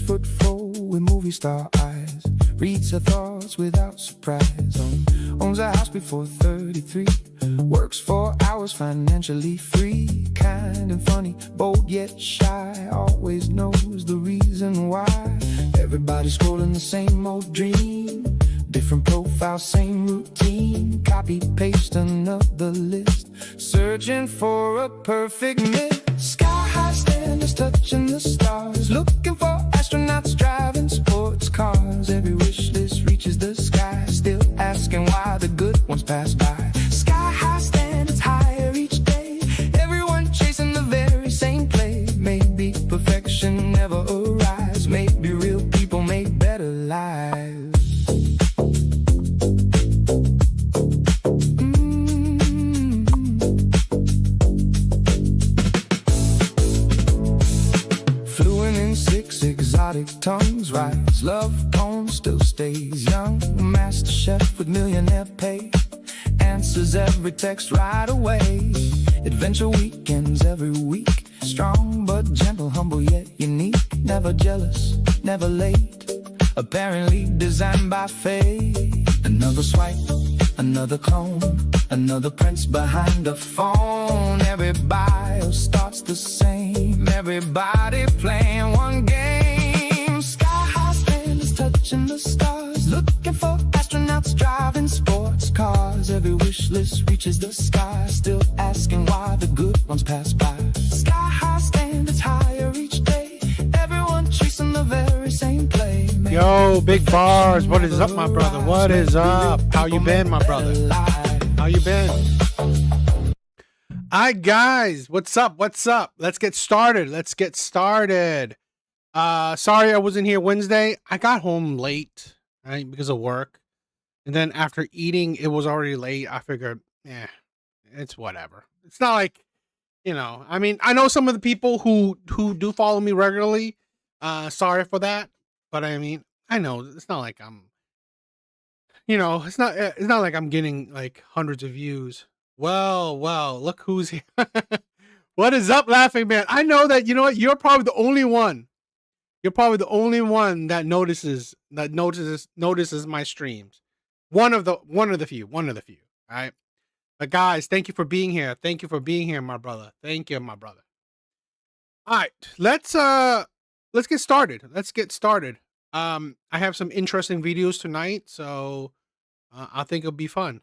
6'4" with movie star eyes, reads her thoughts without surprise. Owns a house before 33, works 4 hours, financially free. Kind and funny, bold yet shy, always knows the reason why. Everybody's scrolling the same old dream, different profile, same routine. Copy, paste another list, searching for a perfect mix. Sky high standards touching the stars, looking for astronauts driving sports cars. Every wish list reaches the sky, still asking why the good ones pass by. Sky high standards higher each day, everyone chasing the very same play. Maybe perfection never arrives, maybe real people make better lives. Exotic tongues rise, love poem still stays young. Master chef with millionaire pay, answers every text right away. Adventure weekends every week, strong but gentle, humble yet unique. Never jealous, never late, apparently designed by fate. Another swipe, another clone, another prince behind the phone. Every bio starts the same, everybody playing one game. Touching the stars, looking for astronauts driving sports cars. Every wish list reaches the sky, still asking why the good ones pass by. Sky high standards higher each day, everyone chasing the very same play. Yo, big bars, what is up, my brother? What is up? How you been, my brother? How you been? Alright, guys, what's up? What's up? Let's get started. Sorry I wasn't here Wednesday. I got home late, right, because of work. And then after eating, it was already late. I figured, it's whatever. It's not like, I mean, I know some of the people who do follow me regularly. Sorry for that. But I mean, I know it's not like I'm, it's not like I'm getting like hundreds of views. Well, look who's here. What is up, Laughing Man? I know that, you're probably the only one. You're probably the only one that notices my streams. One of the few. All right. But guys, thank you for being here. Thank you for being here, my brother. Thank you, my brother. All right, let's get started. I have some interesting videos tonight, so I think it'll be fun.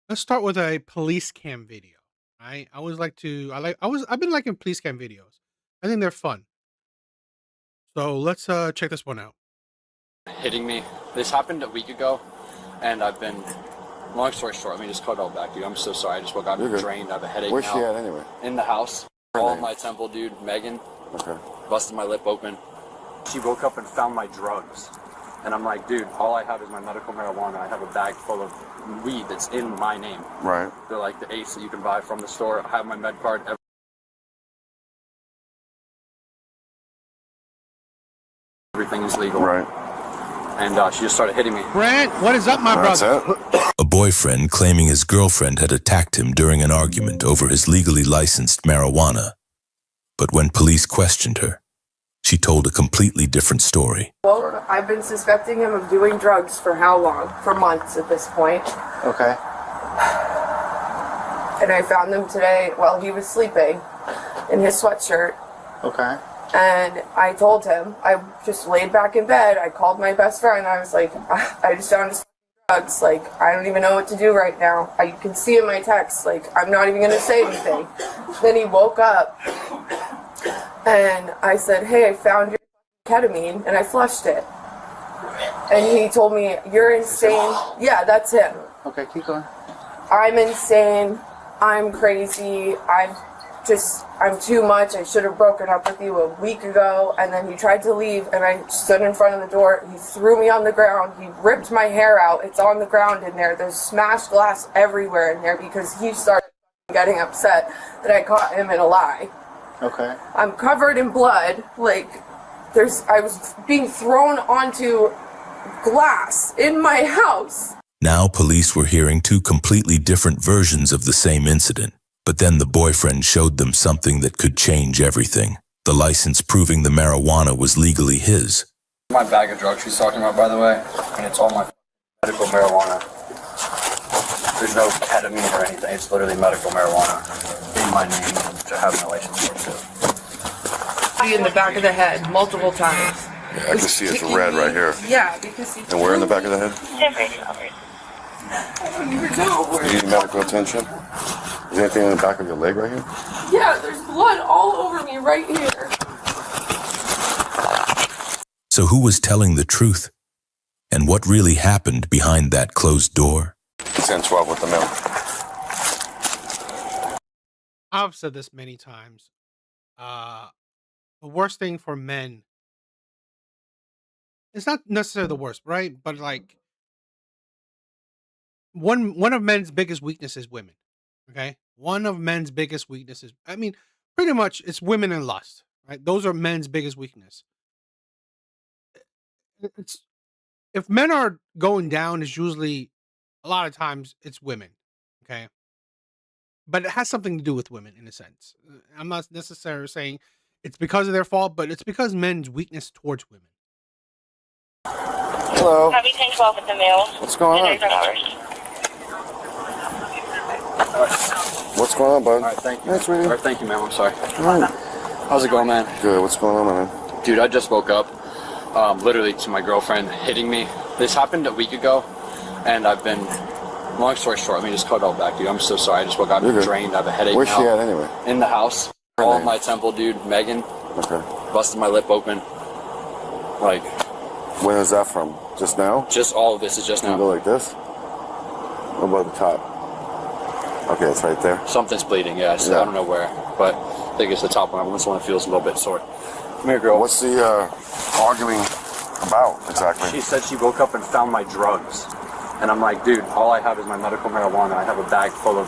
Let's start with a police cam video. Right? I've been liking police cam videos. I think they're fun. So let's check this one out. Hitting me. This happened a week ago, and I've been, long story short, let me just cut it all back, dude. I'm so sorry. I just woke up drained. I have a headache. Where's now. she at anyway? In the house. All my temple, dude. Megan. Okay. Busted my lip open. She woke up and found my drugs. And I'm like, dude, all I have is my medical marijuana. I have a bag full of weed that's in my name. Right. They're like the ace that you can buy from the store. I have my med card. Everything is legal. Right. And she just started hitting me. Brent, what is up, my brother? A boyfriend claiming his girlfriend had attacked him during an argument over his legally licensed marijuana. But when police questioned her, she told a completely different story. Well, I've been suspecting him of doing drugs for how long? For months at this point. Okay. And I found him today while he was sleeping in his sweatshirt. Okay. And I told him, I just laid back in bed. I called my best friend. I was like, I just found his drugs. Like, I don't even know what to do right now. You can see in my text, like, I'm not even going to say anything. Then he woke up. And I said, hey, I found your ketamine, and I flushed it. And he told me, you're insane. Yeah, that's him. Okay, keep going. I'm insane. I'm crazy. I'm too much. I should have broken up with you a week ago. And then he tried to leave, and I stood in front of the door. He threw me on the ground. He ripped my hair out. It's on the ground in there. There's smashed glass everywhere in there because he started getting upset that I caught him in a lie. Okay. I'm covered in blood. Like, I was being thrown onto glass in my house. Now police were hearing two completely different versions of the same incident. But then the boyfriend showed them something that could change everything. The license proving the marijuana was legally his. My bag of drugs she's talking about, by the way, and it's all my medical marijuana. There's no ketamine or anything. It's literally medical marijuana in my name, which I have my license for too. In the back of the head multiple times. Yeah, I can see it's red right here. Yeah, because he. And where in the back of the head? I don't even know. You need medical attention? Is there anything in the back of your leg right here? Yeah, there's blood all over me right here. So who was telling the truth? And what really happened behind that closed door? 10-12 with the milk. I've said this many times. The worst thing for men, it's not necessarily the worst, right? But like one of men's biggest weaknesses is women. Okay? One of men's biggest weaknesses, I mean, pretty much it's women and lust, right? Those are men's biggest weakness. It's if men are going down, it's usually a lot of times it's women. Okay. But it has something to do with women in a sense. I'm not necessarily saying it's because of their fault, but it's because men's weakness towards women. Hello. Happy 10-12 with the mail. What's going on? What's going on, bud? All right, thank you. Thanks, really. All right, thank you, man. I'm sorry. All right. How's it going, man? Good. What's going on, man? Dude, I just woke up, literally to my girlfriend hitting me. This happened a week ago, and I've been, long story short, let me just cut it all back, dude. I'm so sorry. I just woke up, I'm drained, I have a headache Where's now. she at anyway? In the house. Her All name? of my temple, dude. Megan. Okay. Busted my lip open. Like, When is that from? Just now? just all of this is just You now. go like this? What about the top? Okay, it's right there. Something's bleeding, yeah. So Yeah. I don't know where, but I think it's the top one. This one feels a little bit sore. Come here, girl. What's the arguing about exactly? She said she woke up and found my drugs. And I'm like, dude, all I have is my medical marijuana. I have a bag full of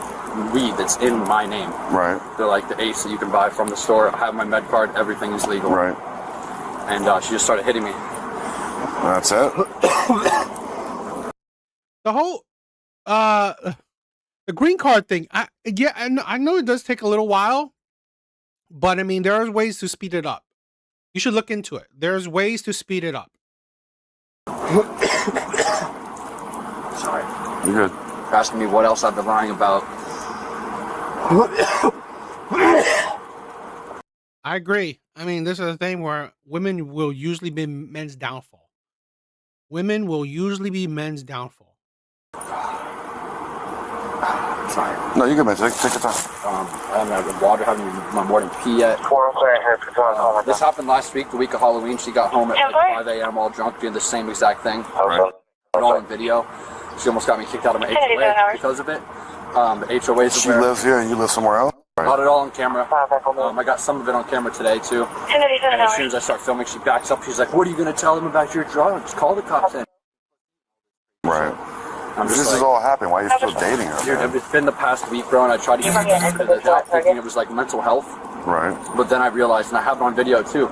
weed that's in my name. Right. They're like the ace that you can buy from the store. I have my med card. Everything is legal. Right. And she just started hitting me. That's it? The whole the green card thing, I know it does take a little while, but I mean there are ways to speed it up. You should look into it. There's ways to speed it up. Sorry. You're good. You're asking me what else I've been lying about. I agree. I mean, this is a thing where women will usually be men's downfall. Women will usually be men's downfall. Sorry. No, you're good, man. Take your time. I haven't had the water, haven't even my morning pee yet. This happened last week, the week of Halloween. She got home at like 5 a.m. all drunk doing the same exact thing. Right. All on video. She almost got me kicked out of my HOA because of it. The HOA's She lives here and you live somewhere else? Got it all on camera. I got some of it on camera today too. And as soon as I start filming, she backs up. She's like, "What are you going to tell them about your drugs? Call the cops in." Right. I'm This just is like, all happening. Why are you still dating her? dude, man? it's been the past week, bro, and I tried to get into the thinking it was like mental health. Right. But then I realized, and I have it on video too,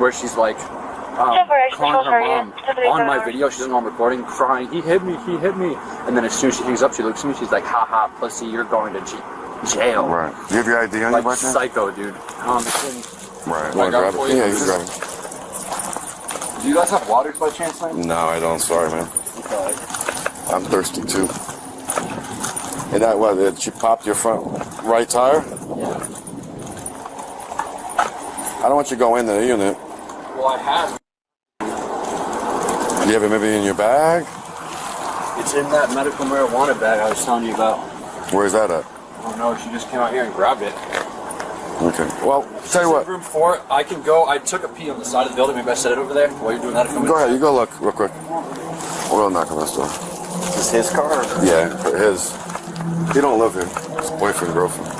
where she's like calling her mom on my video. She's on recording, crying, he hit me. And then as soon as she hangs up, she looks at me, she's like, "Ha ha, pussy, you're going to jail." Right. Do you have your ID on Like you by chance? psycho, dude. It's in, Right. I Want to got grab it for it? you. Yeah, you can grab it. Do you guys have waters by chance, man? No, I don't. Sorry, man. Okay. I'm thirsty too. And that what? She popped your front right tire? Yeah. I don't want you to go in the unit. Well, I have. Do you have it maybe in your bag? It's in that medical marijuana bag I was telling you about. Where's that at? I don't know. She just came out here and grabbed it. Okay. Well, tell you what. Room 4. I can go. I took a pee on the side of the building. Maybe I set it over there while you're doing that. Go ahead. You go look real quick. We'll knock on this door. Is this his car? Yeah, his. He don't live here. His boyfriend, girlfriend.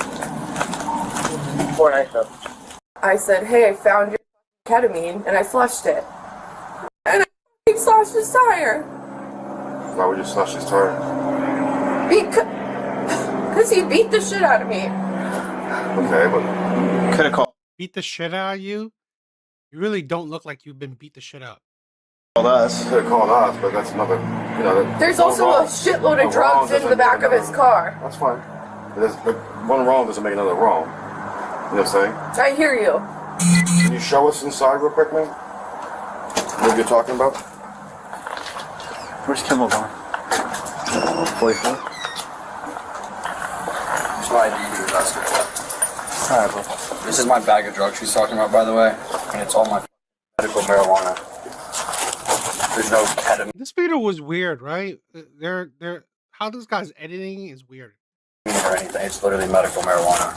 I said, "Hey, I found your ketamine," and I flushed it. And I slashed his tire. Why would you slash his tire? Because he beat the shit out of me. Okay, but could have called Beat the shit out of you? You really don't look like you've been beat the shit up. us. Could have called us, but that's another You know, There's also a shitload of drugs in the back of his car. That's fine. But one wrong doesn't make another wrong. You know what I'm saying? I hear you. Can you show us inside real quick, man? What you're talking about? Where's Kimball going? 44? It's my ID, dude. That's good. Alright, bro. This is my bag of drugs she's talking about, by the way, and it's all my medical marijuana. There's no ketamine This video was weird, right? How this guy's editing is weird. or anything. It's literally medical marijuana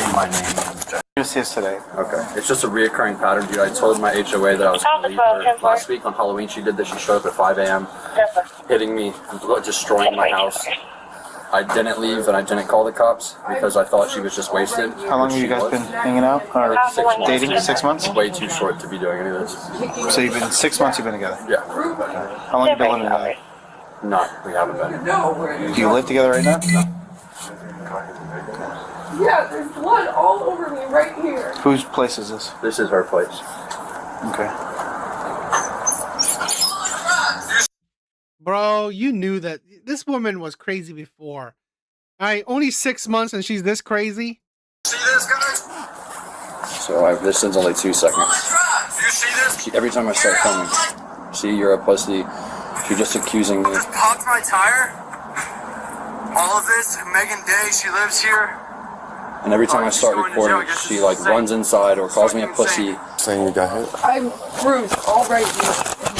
in my name. Just yesterday. Okay. It's just a reoccurring pattern, dude. I told my HOA that I was going to leave her. Last week on Halloween, she did this. She showed up at 5 a.m., hitting me, destroying my house. I didn't leave and I didn't call the cops because I thought she was just wasted. How long have you guys been hanging out? Or 6 months. dating? 6 months? Way too short to be doing any of this. So you've been 6 months you've been together? Yeah. How long have you been living together? No, we haven't been. Do you live together right now? Yeah, there's blood all over me right here. Whose place is this? This is her place. Okay. Bro, you knew that this woman was crazy before. Alright, only 6 months and she's this crazy? See this, guys? So this is only 2 seconds. You see this? Every time I start filming, see, you're a pussy. You're just accusing me. Just popped my tire. All of this, Megan Day, she lives here. And every time I start recording, she like runs inside or calls me a pussy. Saying you got hit? I'm bruised all right here.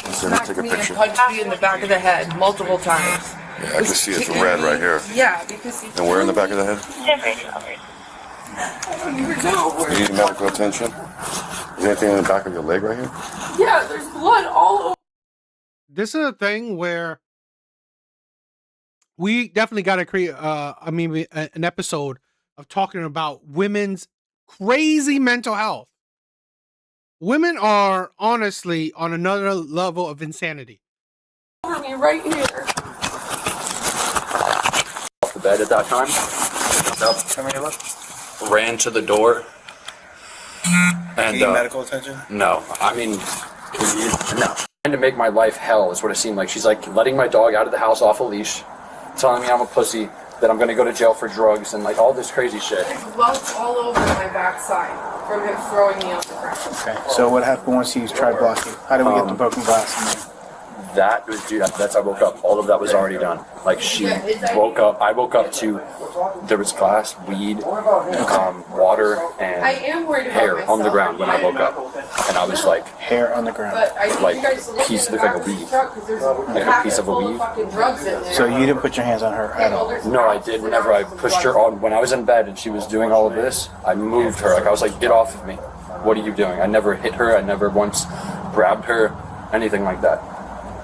He smacked take a me and picture. punched me in the back of the head multiple times. Yeah, I can see it's red right here. Yeah, because he... And where in the back of the head? I don't even know where... You need medical attention? Is there anything in the back of your leg right here? Yeah, there's blood all over. This is a thing where we definitely got to create an episode of talking about women's crazy mental health. Women are honestly on another level of insanity. Over me right here. Off the bed at that time. Tell me look. Ran to the door. And Need medical attention? no, I mean, no. Trying to make my life hell is what it seemed like. She's like letting my dog out of the house off a leash, telling me I'm a pussy, that I'm gonna go to jail for drugs, and like all this crazy shit. There's welts all over my backside from him throwing me on the ground. Okay. So what happened once you tried blocking? How did we get the broken glass in there? That was, dude, that's how I woke up. All of that was already done. Like, she woke up, I woke up to, there was glass, weed, water, I and am worried about hair myself. on the ground when I woke up. And I was like, Hair on the ground. But I need like, you guys to look piece in the looked like back a of his weave. truck, 'cause there's Like a packet piece of a full weave. fucking drugs in there. So you didn't put your hands on her at all? no, I did whenever I pushed her on, when I was in bed and she was doing all of this, I moved her. Like, I was like, get off of me. What are you doing? I never hit her. I never once grabbed her, anything like that.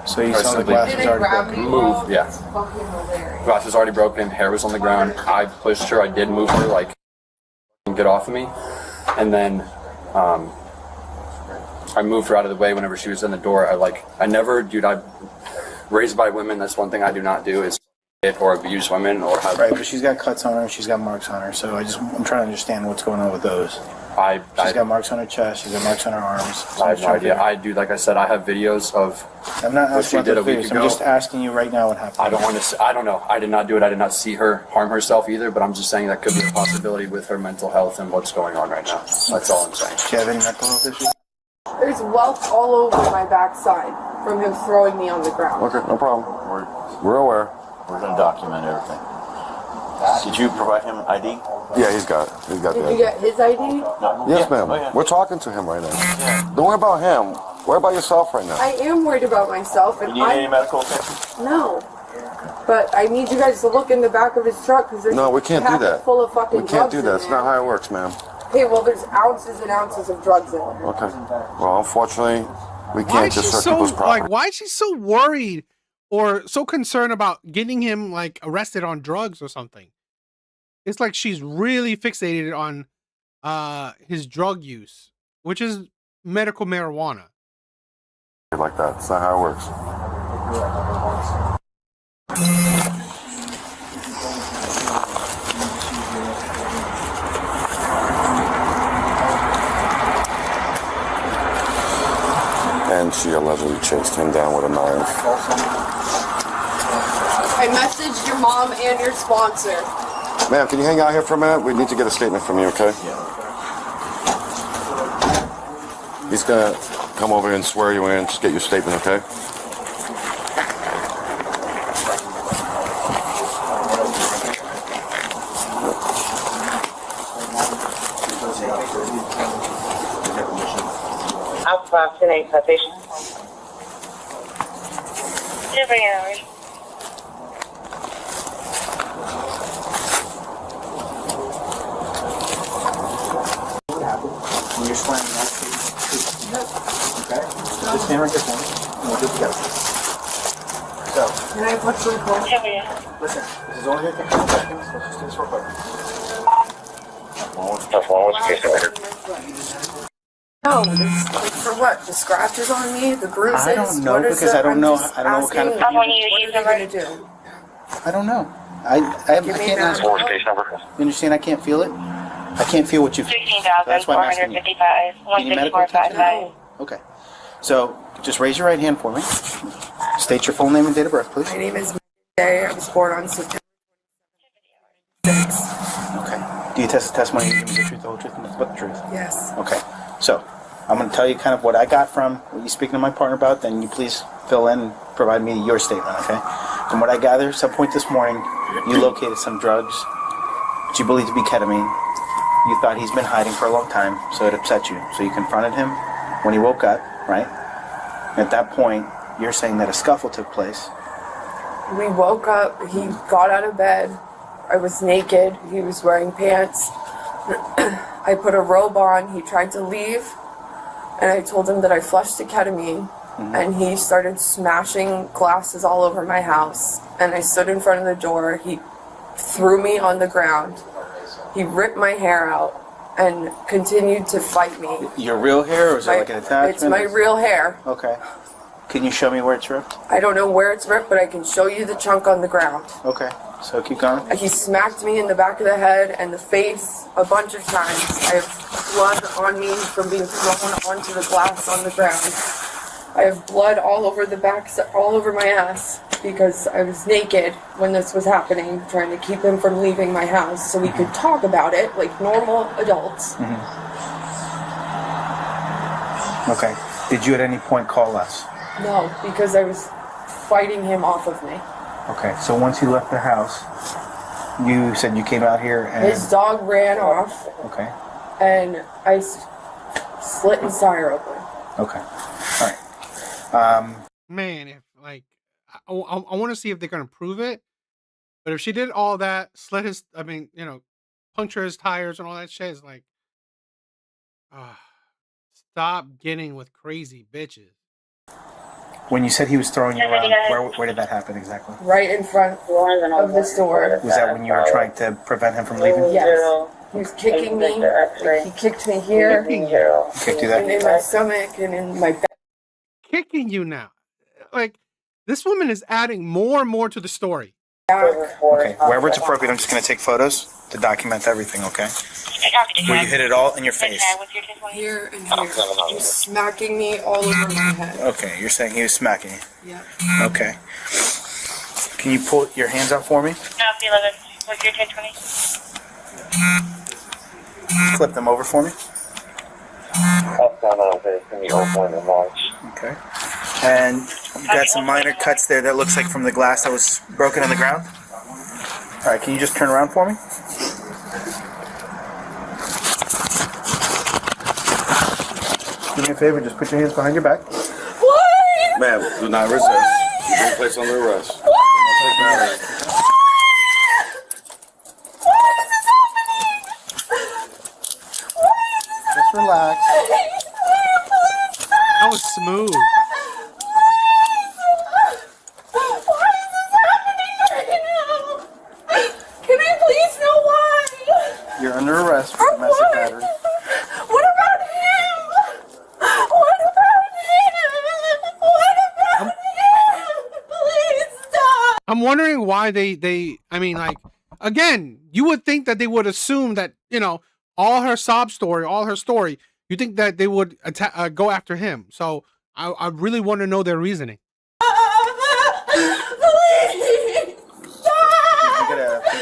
So you Or saw the simply glass Did was it already grab broken? me? Move, Oh, yeah. that's fucking hilarious. Glass was already broken, hair was on the ground. I pushed her, I did move her, like, get off of me. And then I moved her out of the way whenever she was in the door. I'm raised by women. That's one thing I do not do, is hit or abuse women or have. Right, but she's got cuts on her and she's got marks on her. So I'm trying to understand what's going on with those. She's got marks on her chest. She's got marks on her arms. So I have no idea. I do, like I said, I have videos of. I'm not what she asking did about a the week videos. I'm ago. just asking you right now what happened. I don't want to. I don't know. I did not do it. I did not see her harm herself either. But I'm just saying that could be a possibility with her mental health and what's going on right now. That's all I'm saying. Do you have any mental health issues? There's welts all over my backside from him throwing me on the ground. Okay, no problem. We're aware. We're going to document everything. Did you provide him ID? Yeah, he's got it. He's got Did the you get his ID? No. Yes, Yeah. ma'am. Oh, yeah. We're talking to him right now. Don't worry about him. Worry about yourself right now. I am worried about myself, and You need any medical attention? no. But I need you guys to look in the back of his truck because there's No, we can't a do packet that. full of fucking We can't do drugs that. in It's there. not how it works, ma'am. Okay, well, there's ounces and ounces of drugs in there. Okay. Well, unfortunately, we Why can't is she just search so people's property. why is she so worried or so concerned about getting him like arrested on drugs or something? It's like she's really fixated on his drug use, which is medical marijuana. Like that. It's not how it works. And she allegedly chased him down with a knife. I messaged your mom and your sponsor. Ma'am, can you hang out here for a minute? We need to get a statement from you, okay? Yeah. He's gonna come over and swear you in. Just get your statement, okay? Approximate citation. 3 hours. What happened when you're slamming that? Okay? Just stand right there for me. And we'll do it together. So, Can I put some clothes? listen, this is only going to take 10 seconds. Let's just do this real quick. No, this, like for what? The scratches on me, the bruises. I don't know what is because it? I don't I'm know. just I don't know what kind of. asking, What are What are they gonna do? I don't know. I Give me can't that. ask. You understand? I can't feel it. I can't feel what you feel. 16,455. That's why I'm asking you. You need medical attention? 16455. Okay. So just raise your right hand for me. State your full name and date of birth, please. My name is Day. I was born on September 6th. Okay. Do you test the testimony? You give me the truth, the whole truth, and nothing but the truth. Yes. Okay. So I'm going to tell you kind of what I got from what you speaking to my partner about. Then you please fill in and provide me your statement. Okay. From what I gather, some point this morning, you located some drugs which you believe to be ketamine. You thought he's been hiding for a long time, so it upset you. So you confronted him when he woke up, right? And at that point, you're saying that a scuffle took place. We woke up. He got out of bed. I was naked. He was wearing pants. I put a robe on. He tried to leave, and I told him that I flushed the ketamine. And he started smashing glasses all over my house. And I stood in front of the door. He threw me on the ground. He ripped my hair out and continued to fight me. Your real hair, or is it like an attachment? It's my real hair. Okay. Can you show me where it's ripped? I don't know where it's ripped, but I can show you the chunk on the ground. Okay. So keep going. He smacked me in the back of the head and the face a bunch of times. I have blood on me from being thrown onto the glass on the ground. I have blood all over the back, all over my ass, because I was naked when this was happening, trying to keep him from leaving my house so we could talk about it like normal adults. Okay. Did you at any point call us? No, because I was fighting him off of me. Okay. So once you left the house, you said you came out here and... His dog ran off. Okay. And I slit his tire open. Okay. All right. Man, if like, I want to see if they're gonna prove it. But if she did all that, slit his, puncture his tires and all that shit, is like, stop getting with crazy bitches. When you said he was throwing you around, where did that happen exactly? Right in front of the store. Was that when you were trying to prevent him from leaving? Yes. He was kicking me. Like, he kicked me here. He kicked you And in that? my stomach and in my back. Kicking you now. Like, this woman is adding more and more to the story. Okay. Wherever it's appropriate, I'm just going to take photos to document everything, okay? Where you hit it all in your face. Here and here. He was smacking me all over my head. Okay. You're saying he was smacking you. Yeah. Okay. Can you pull your hands out for me? South 11, what's your 1020? Flip them over for me. Okay. And you got some minor cuts there that looks like from the glass that was broken on the ground. All right, can you just turn around for me? Do me a favor, just put your hands behind your back. What? Ma'am, do not resist. You've been placed under arrest. Just relax. That was smooth. Can I please know why? You're under arrest for domestic battery. What about him? What about him? What about him? Please stop. I'm wondering why again, you would think that they would assume that, all her sob story, all her story, you think that they would go after him. So I really want to know their reasoning. Please.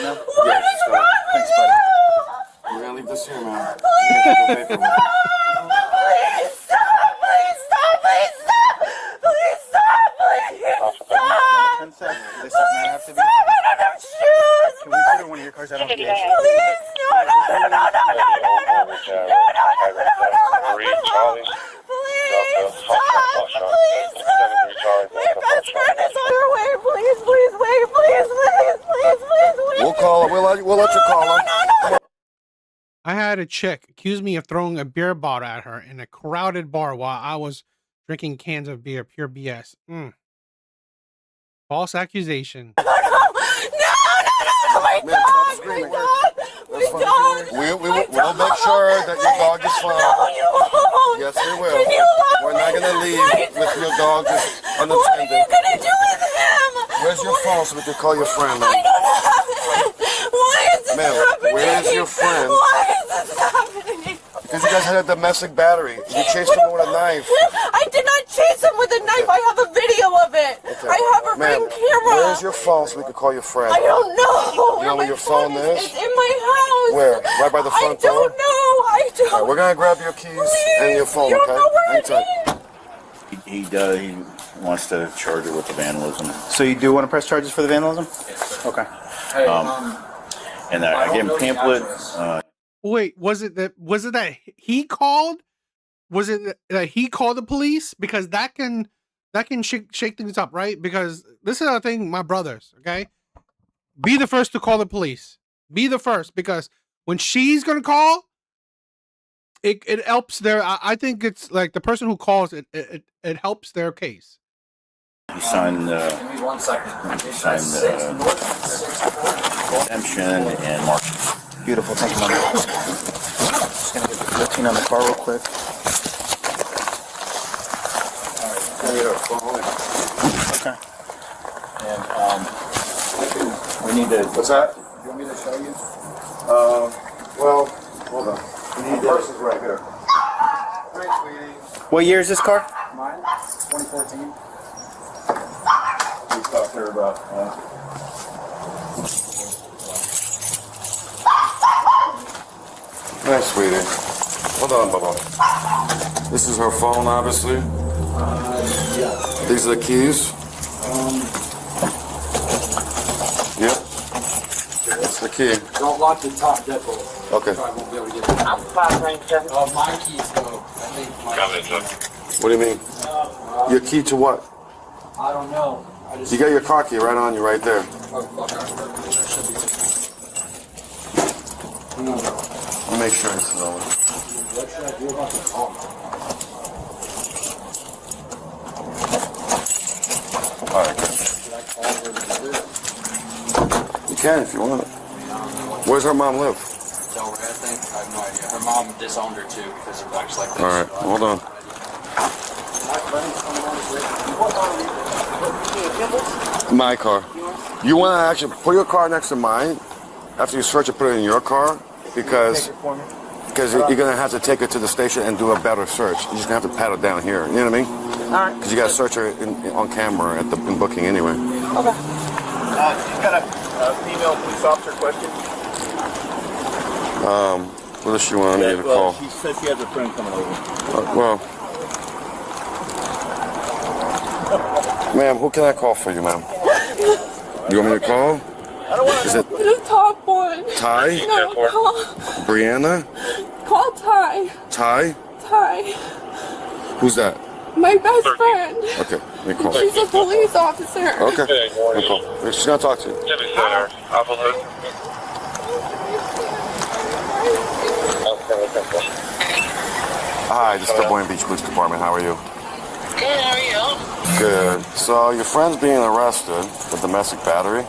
now? What is wrong with Thanks, you? We're gonna leave this here, man. Please stop! Please stop! Please stop! Please stop! Please stop! Princess, this does not have to be. Stop! I don't have shoes! Can we put in one of your cars? I don't have shoes. Please! No, no, no, no, no, no, no, no! No, no, no, no, no, no! Please stop! Please stop! My best friend is on her way! Please, please, wait! Please, please, please, please, wait! We'll call her. We'll let you call her. I had a chick accuse me of throwing a beer bottle at her in a crowded bar while I was drinking cans of beer. Pure BS. False accusation. No, no, no, my Man, stop dog, my screaming. dog, my dog. We'll make sure that your dog is fine. No, you won't. Yes, we will. Can you love We're not me? gonna leave with your dog just What are you unattended. gonna do with him? Where's your phone so we can call your friend, I man? don't have it. Why is this Ma'am, happening? where is your friend? Why is this happening? Because you guys had a domestic battery. You chased him with a knife. I did not chase him with a knife. I have a video of it. Okay. I have a ring camera. Where's your phone so we can call your friend? I don't know. You know where your phone is? It's in my house. Where? Right by the front I door? don't know. I don't. All right, we're gonna grab your keys and your phone, You don't okay? know where Hang it tight. He wants to charge her with the vandalism. So you do want to press charges for the vandalism? Okay. And I gave him a pamphlet. Wait, was it that he called? Was it that he called the police? Because that can shake things up, right? Because this is the thing, my brothers, okay? Be the first to call the police. Be the first, because when she's gonna call, it helps their. I think it's like the person who calls it helps their case. He signed Give me 1 second. exemption and mark. Beautiful. Thank you, Mom. Just gonna get the 15 on the car real quick. Okay. And we need to. What's that? You want me to show you? Well, hold on. The purse is right here. Thanks, sweetie. What year is this car? Mine? 2014. We talked to her about. Thanks, sweetie. Hold on, Bubba. This is her phone, obviously. Yeah. These are the keys. Yep. That's the key. Don't lock the top deadbolt. Okay. I won't be able to get it. I'm following, sir. My keys go. I think my What do you mean? Your key to what? I don't know. I just. You got your car key right on you, right there. Oh, fuck, there should be. No. Let me make sure it's over. What should I do about the phone? All right, good. Should I call her to do it? You can if you want it. Where's her mom live? Delray, I think. I have no idea. Her mom disowned her too because of acts like this. All right, hold on. My car. You want to actually put your car next to mine? After you search it, put it in your car because you're gonna have to take it to the station and do a better search. You're just gonna have to pat it down here. You know what I mean? All right. Because you got to search her on camera in booking anyway. Okay. She's got a female police officer question. What does she want me to call? She said she has a friend coming over. Well, ma'am, who can I call for you, ma'am? You want me to call? Is it The top one. Ty? No, call Brianna? Ty. Ty? Ty. Who's that? My best friend. Okay, let me call. She's a police officer. Okay, let me call. She's gonna talk to you. Hi, this is the Boynton Beach Police Department. How are you? Good, how are you? Good. So your friend's being arrested for domestic battery.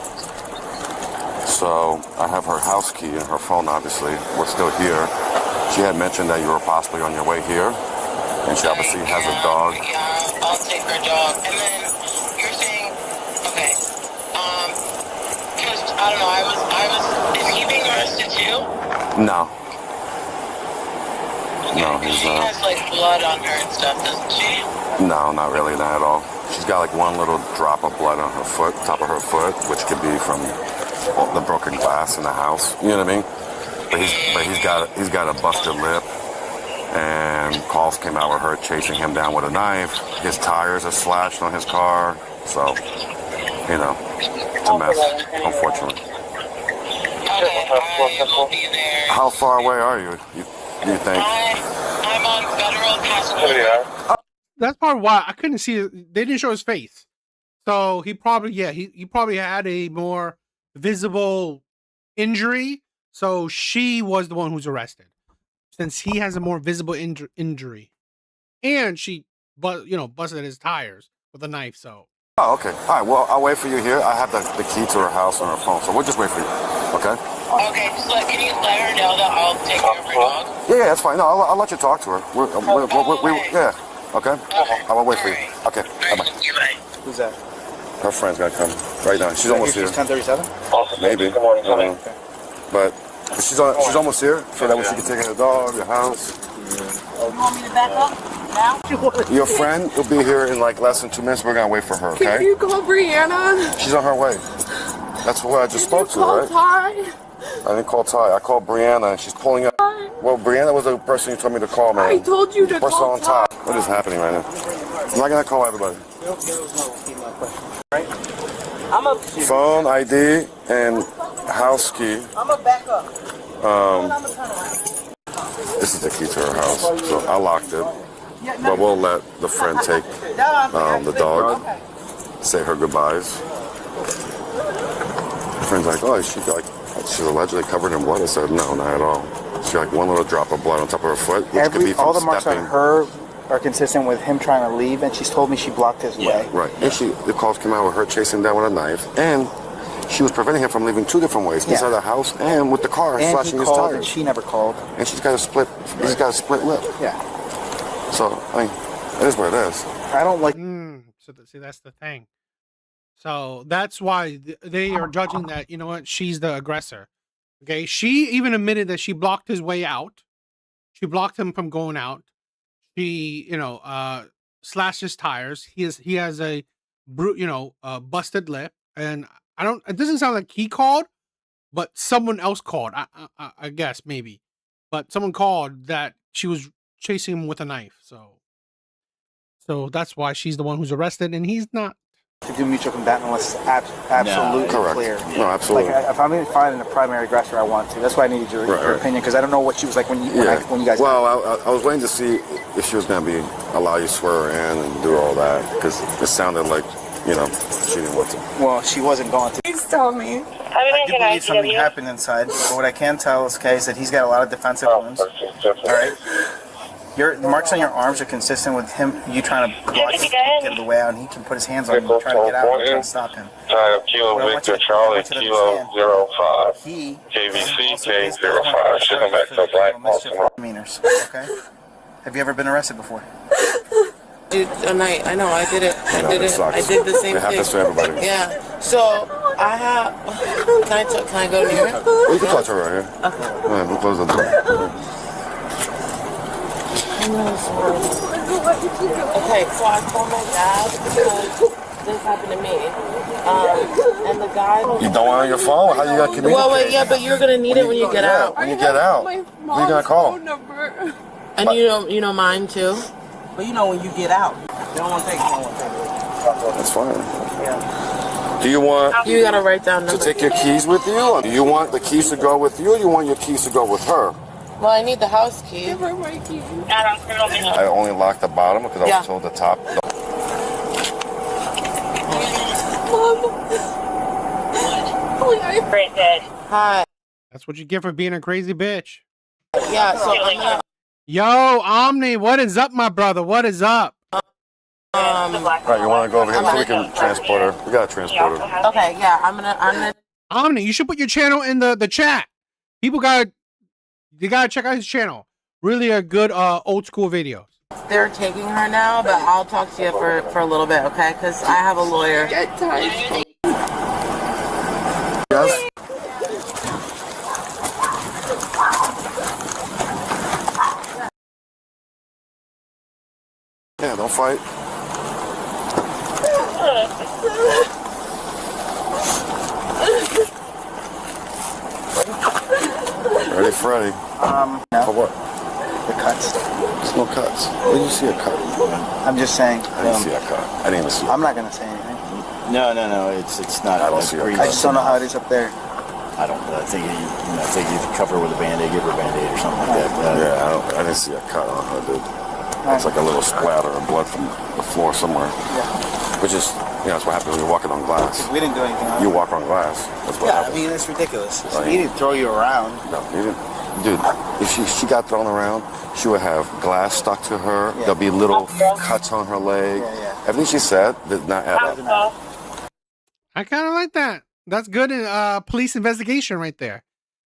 So I have her house key and her phone, obviously. We're still here. She had mentioned that you were possibly on your way here. And she obviously has a dog. Yeah, I'll take her dog. And then you're saying, okay, because I don't know, is he being arrested too? No. No, he's She has like blood on her and stuff, doesn't she? No, not really, not at all. She's got like one little drop of blood on her foot, top of her foot, which could be from the broken glass in the house. You know what I mean? But he's got a busted lip, and calls came out with her chasing him down with a knife. His tires are slashed on his car, so you know, it's a mess, unfortunately. How far away are you? You think? I'm on Federal Castle. That's probably why I couldn't see it. They didn't show his face. So he probably, he probably had a more visible injury. So she was the one who's arrested, since he has a more visible injury, and she, busted his tires with a knife. So. Oh, okay. All right. Well, I'll wait for you here. I have the key to her house on her phone, so we'll just wait for you. Okay. Okay. Just can you let her know that I'll take care of her dog? Yeah, that's fine. No, I'll let you talk to her. Yeah. Okay. I'll wait for you. Okay. Bye. Who's that? Her friend's gonna come right now. She's almost here. 1037? Maybe. But she's almost here, so that way she can take her dog, your house. You want me to back up now? Your friend will be here in like less than 2 minutes. We're gonna wait for her. Okay. Can you call Brianna? She's on her way. That's what I just spoke to, right? Ty? I didn't call Ty. I called Brianna, and she's pulling up. Well, Brianna was the person you told me to call, man. I told you to call Ty. What is happening right now? I'm not gonna call everybody. Phone, ID, and house key. I'm gonna back up. This is the key to her house, so I locked it. But we'll let the friend take the dog, say her goodbyes. The friend's like, oh, she's allegedly covered in blood. I said, no, not at all. She got one little drop of blood on top of her foot, which could be from all the marks stepping. on her are consistent with him trying to leave, and she's told me she blocked his way. Right. And the calls came out with her chasing down with a knife, and she was preventing him from leaving 2 different ways, inside the house and with the car, and slashing he his called, tires. and she never called. And he's got a split lip. Yeah. So, I mean, it is what it is. I don't like... See, that's the thing. So that's why they are judging that, she's the aggressor. Okay, she even admitted that she blocked his way out. She blocked him from going out. She, slashed his tires. He has a busted lip, and it doesn't sound like he called, but someone else called. I guess maybe, but someone called that she was chasing him with a knife. So that's why she's the one who's arrested, and he's not. To do mutual combat unless it's absolutely clear. No, absolutely. Like, if I'm even finding a primary aggressor, I want to. That's why I needed your opinion, because I don't know what she was like when you guys... Well, I was waiting to see if she was going to allow you to swear her in and do all that, because it sounded like, she didn't want to. Well, she wasn't going to. Please tell me. I do believe something happened inside, but what I can tell is that he's got a lot of defensive wounds. All right? The marks on your arms are consistent with you trying to block him, get the way out, and he can put his hands on you, trying to get out and try to stop him. Kilo Victor Charlie, Kilo 05. JVC K05. Shipping back to Black misdemeanors. Okay? Have you ever been arrested before? Dude, I know, I did it. I did the same thing. It happens to everybody. Yeah. So, I have... Can I go near it? You can talk to her right here. Okay. Yeah, we'll close the door. Okay, so I called my dad because this happened to me. And the guy... You don't want it on your phone? How you going to communicate? Well, wait, yeah, but you're going to need it when you get out. When you get out. Who you going to call? And you know mine too? But when you get out, they don't want to take it. That's fine. Yeah. Do you want... You got to write down numbers. To take your keys with you? Or do you want the keys to go with you, or you want your keys to go with her? Well, I need the house key. Give her my key. I only locked the bottom because I was told the top. Mom. Hi. That's what you get for being a crazy bitch. Yeah, so I'm gonna... Yo, Omni, what is up, my brother? What is up? Right, you want to go over here so we can transport her? We got a transporter. Okay, yeah, I'm gonna... Omni, you should put your channel in the chat. People you gotta check out his channel. Really a good old school videos. They're taking her now, but I'll talk to you for a little bit, okay? Because I have a lawyer. Yes. Yeah, don't fight. Ready, Freddy? No. For what? The cuts. There's no cuts. Where did you see a cut? I'm just saying. I didn't see a cut. I didn't even see it. I'm not gonna say anything. No, it's not. I don't see it. I just don't know how it is up there. I don't. I think you cover her with a Band-Aid, give her a Band-Aid or something like that. I didn't see a cut on her, dude. It's like a little splatter of blood from the floor somewhere. Yeah. Which is, that's what happens when you're walking on glass. We didn't do anything. You walk on glass. That's what Yeah, happens. I mean, it's ridiculous. Right. He didn't throw you around. No, he didn't. Dude, if she got thrown around, she would have glass stuck to her. Yeah. There'll be little cuts on her leg. Yeah. Everything she said did not add up. I kind of like that. That's good in police investigation right there.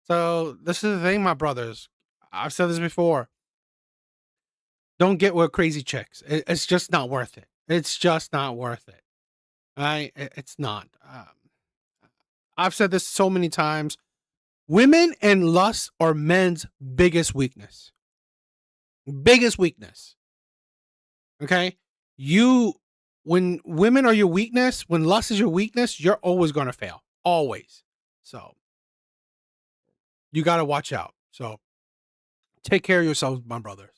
So this is the thing, my brothers. I've said this before. Don't get with crazy chicks. It's just not worth it. It's just not worth it. It's not. I've said this so many times. Women and lust are men's biggest weakness. Biggest weakness. Okay? When women are your weakness, when lust is your weakness, you're always going to fail. Always. So, you got to watch out. So, take care of yourselves, my brothers.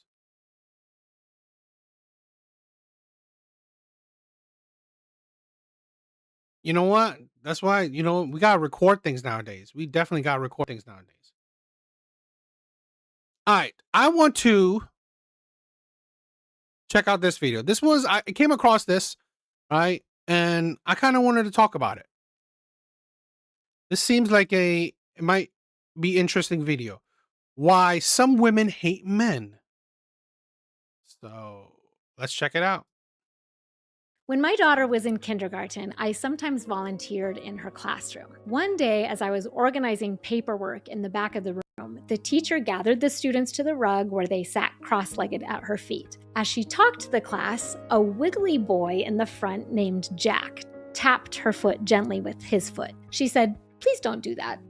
You know what? That's why, we got to record things nowadays. We definitely got to record things nowadays. All right. I want to check out this video. I came across this, right? And I kind of wanted to talk about it. This seems like it might be interesting video. Why some women hate men. So let's check it out. When my daughter was in kindergarten, I sometimes volunteered in her classroom. One day, as I was organizing paperwork in the back of the room, the teacher gathered the students to the rug where they sat cross-legged at her feet. As she talked to the class, a wiggly boy in the front named Jack tapped her foot gently with his foot. She said, "Please don't do that."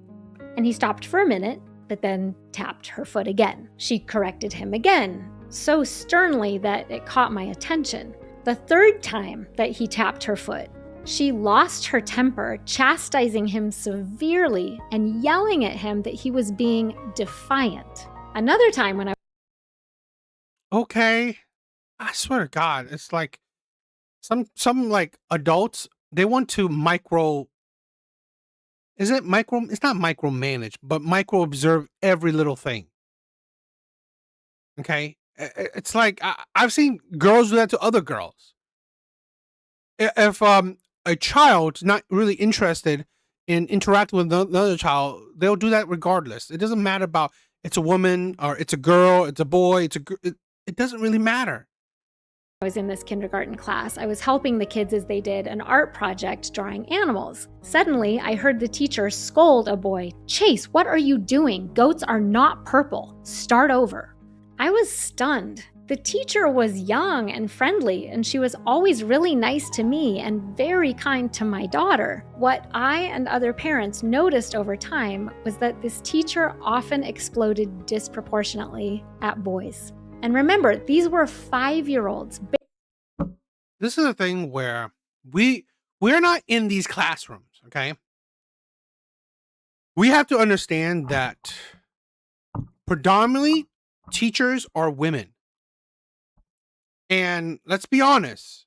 And he stopped for a minute, but then tapped her foot again. She corrected him again, so sternly that it caught my attention. The third time that he tapped her foot, she lost her temper, chastising him severely and yelling at him that he was being defiant. Another time when Okay. I swear to God, it's like some like adults, they want to it's not micromanage, but micro observe every little thing. Okay. It's like I've seen girls do that to other girls. If a child's not really interested in interacting with another child, they'll do that regardless. It doesn't matter about it's a woman or it's a girl, it's a boy, it doesn't really matter. I was in this kindergarten class, I was helping the kids as they did an art project drawing animals. Suddenly, I heard the teacher scold a boy, "Chase, what are you doing? Goats are not purple. Start over." I was stunned. The teacher was young and friendly, and she was always really nice to me and very kind to my daughter. What I and other parents noticed over time was that this teacher often exploded disproportionately at boys. And remember, these were 5-year-olds. This is a thing where we're not in these classrooms, okay? We have to understand that predominantly teachers are women. And let's be honest,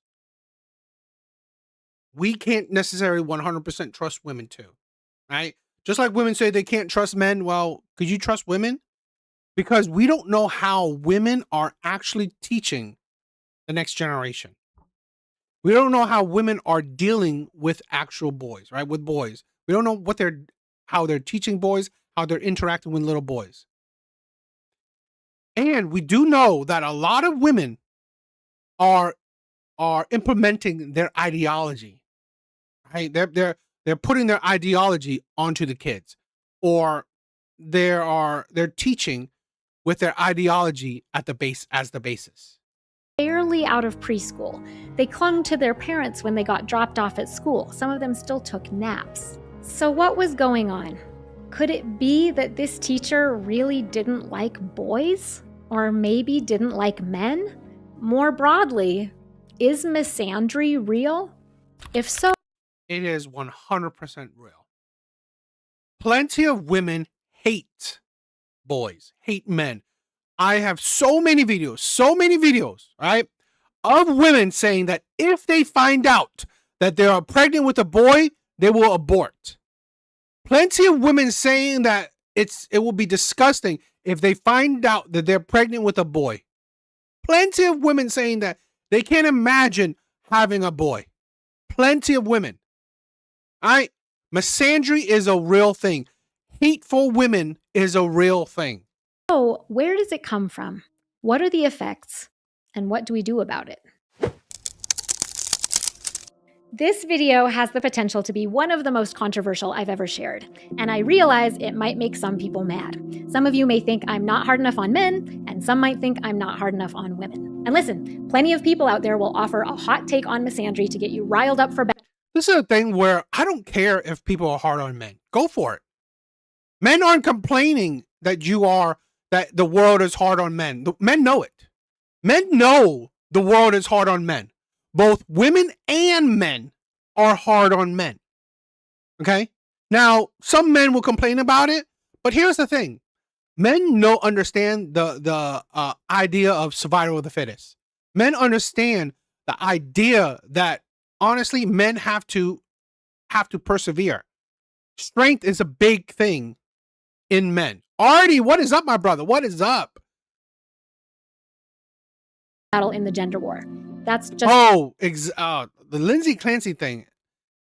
we can't necessarily 100% trust women too, right? Just like women say they can't trust men, well, could you trust women? Because we don't know how women are actually teaching the next generation. We don't know how women are dealing with actual boys, right? With boys. We don't know how they're teaching boys, how they're interacting with little boys. And we do know that a lot of women are implementing their ideology, right? They're putting their ideology onto the kids, or they're teaching with their ideology as the basis. Barely out of preschool. They clung to their parents when they got dropped off at school. Some of them still took naps. So what was going on? Could it be that this teacher really didn't like boys? Or maybe didn't like men? More broadly, is misandry real? If so, it is 100% real. Plenty of women hate boys, hate men. I have so many videos, right, of women saying that if they find out that they are pregnant with a boy, they will abort. Plenty of women saying that it will be disgusting if they find out that they're pregnant with a boy. Plenty of women saying that they can't imagine having a boy. Plenty of women. Misandry is a real thing. Hateful women is a real thing. So, where does it come from? What are the effects? And what do we do about it? This video has the potential to be one of the most controversial I've ever shared, and I realize it might make some people mad. Some of you may think I'm not hard enough on men, and some might think I'm not hard enough on women. And listen, plenty of people out there will offer a hot take on misandry to get you riled up for battle. This is a thing where I don't care if people are hard on men. Go for it. Men aren't complaining that the world is hard on men. Men know it. Men know the world is hard on men. Both women and men are hard on men. Okay? Now, some men will complain about it, but here's the thing. Men understand the idea of survival of the fittest. Men understand the idea that, honestly, men have to persevere. Strength is a big thing in men. Artie, what is up, my brother? What is up? Battle in the gender war. That's just the Lindsay Clancy thing.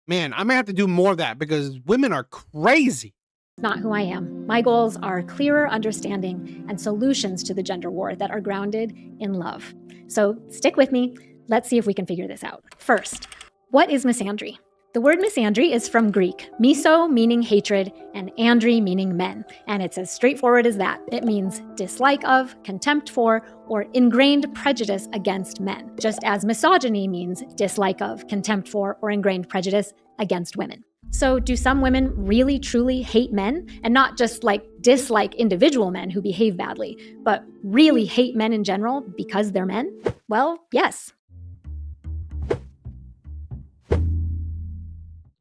Man, I may have to do more of that because women are crazy. Not who I am. My goals are clearer understanding and solutions to the gender war that are grounded in love. So stick with me. Let's see if we can figure this out. First, what is misandry? The word misandry is from Greek, miso meaning hatred and andry meaning men. And it's as straightforward as that. It means dislike of, contempt for, or ingrained prejudice against men, just as misogyny means dislike of, contempt for, or ingrained prejudice against women. So do some women really truly hate men, and not just dislike individual men who behave badly, but really hate men in general because they're men? Well, yes.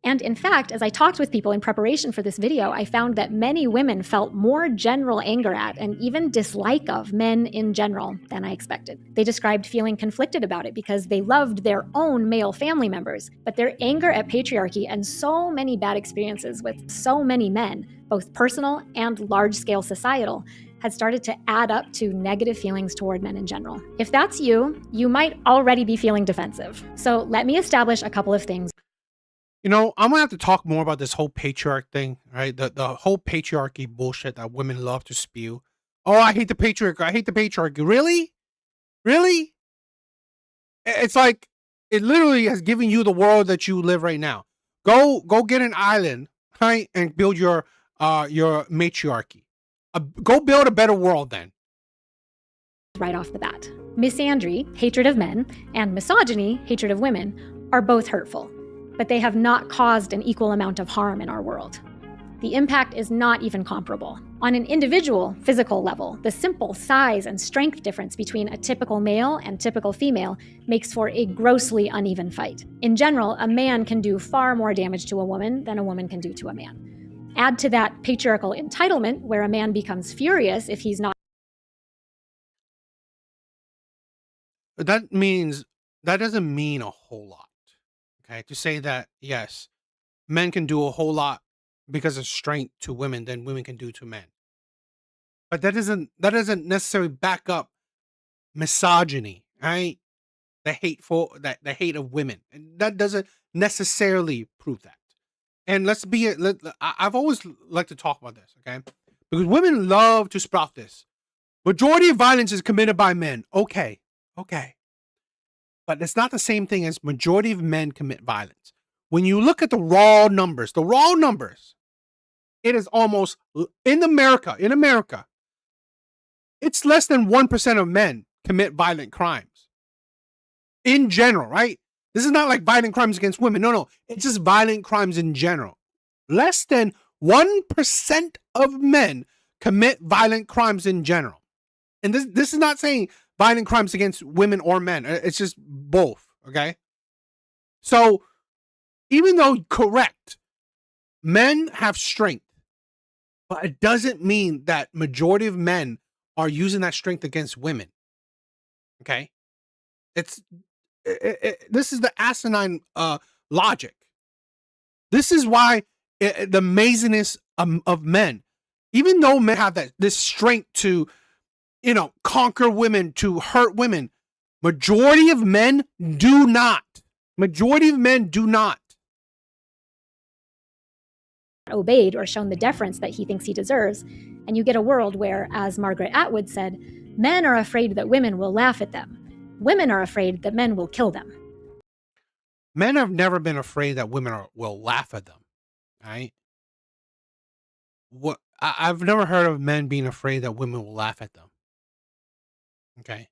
And in fact, as I talked with people in preparation for this video, I found that many women felt more general anger at and even dislike of men in general than I expected. They described feeling conflicted about it because they loved their own male family members, but their anger at patriarchy and so many bad experiences with so many men, both personal and large-scale societal, had started to add up to negative feelings toward men in general. If that's you, you might already be feeling defensive. So let me establish a couple of things. You know, I'm going to have to talk more about this whole patriarch thing, right? The whole patriarchy bullshit that women love to spew. Oh, I hate the patriarchy. I hate the patriarchy. Really? Really? It's like, it literally has given you the world that you live right now. Go get an island, right? And build your matriarchy. Go build a better world then. Right off the bat. Misandry, hatred of men, and misogyny, hatred of women, are both hurtful, but they have not caused an equal amount of harm in our world. The impact is not even comparable. On an individual, physical level, the simple size and strength difference between a typical male and typical female makes for a grossly uneven fight. In general, a man can do far more damage to a woman than a woman can do to a man. Add to that patriarchal entitlement, where a man becomes furious if he's not. That doesn't mean a whole lot. Okay, to say that, yes, men can do a whole lot because of strength to women than women can do to men. But that doesn't necessarily back up misogyny, right? The hate of women. And that doesn't necessarily prove that. And I've always liked to talk about this, okay? Because women love to sprout this. Majority of violence is committed by men. Okay. But it's not the same thing as majority of men commit violence. When you look at the raw numbers, it is almost, in America, it's less than 1% of men commit violent crimes. In general, right? This is not like violent crimes against women. No. It's just violent crimes in general. Less than 1% of men commit violent crimes in general. And this is not saying violent crimes against women or men. It's just both, okay? So, even though, correct, men have strength, but it doesn't mean that majority of men are using that strength against women. Okay? This is the asinine logic. This is why the amazingness of men, even though men have this strength to, conquer women, to hurt women, majority of men do not. Majority of men do not. Obeyed or shown the deference that he thinks he deserves, and you get a world where, as Margaret Atwood said, men are afraid that women will laugh at them. Women are afraid that men will kill them. Men have never been afraid that women will laugh at them, right? I've never heard of men being afraid that women will laugh at them. Okay.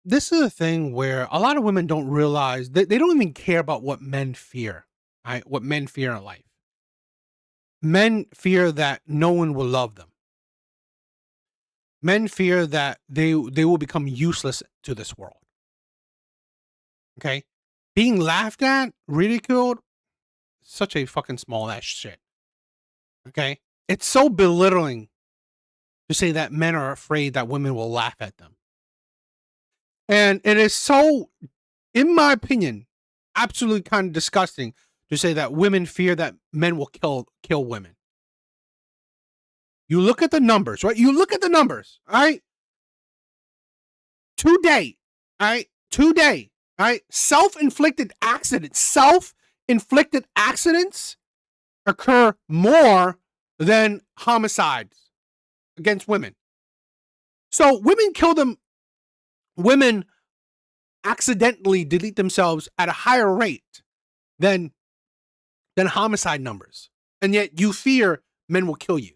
This is a thing where a lot of women don't realize that they don't even care about what men fear, right? What men fear in life. Men fear that no one will love them. Men fear that they will become useless to this world. Okay? Being laughed at, ridiculed, such a fucking small ass shit. Okay? It's so belittling to say that men are afraid that women will laugh at them. And it is so, in my opinion, absolutely kind of disgusting to say that women fear that men will kill women. You look at the numbers, right? You look at the numbers, all right? Today, all right? Today, all right? Self-inflicted accidents occur more than homicides against women. So women accidentally delete themselves at a higher rate than homicide numbers. And yet you fear men will kill you.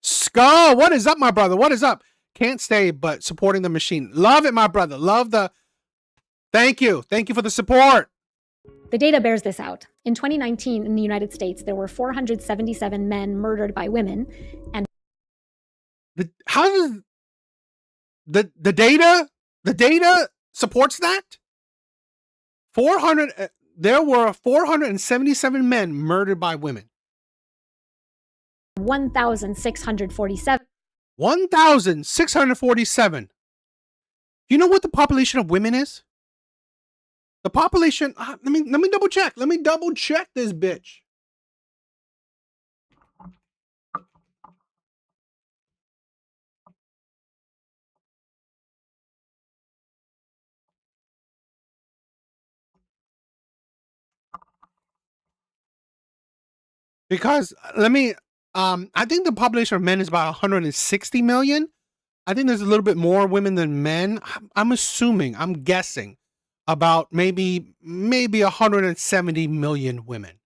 Skull, what is up, my brother? What is up? Can't stay, but supporting the machine. Love it, my brother. Thank you. Thank you for the support. The data bears this out. In 2019, in the United States, there were 477 men murdered by women, and how does the data supports that? 400. There were 477 men murdered by women. 1,647. 1,647. You know what the population of women is? The population. Let me double check. Let me double check this bitch. Because I think the population of men is about 160 million. I think there's a little bit more women than men. I'm guessing about maybe 170 million women.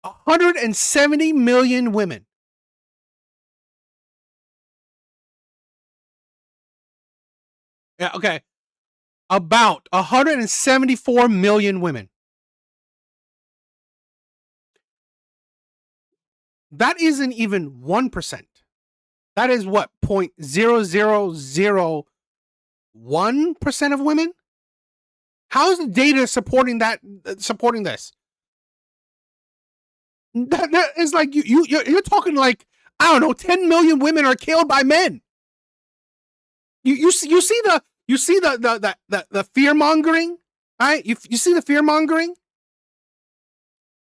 170 million women. Yeah, okay. About 174 million women. That isn't even 1%. That is what, 0.0001% of women? How is the data supporting this? That is like you're talking like, I don't know, 10 million women are killed by men. You see the fear mongering, right? You see the fear mongering.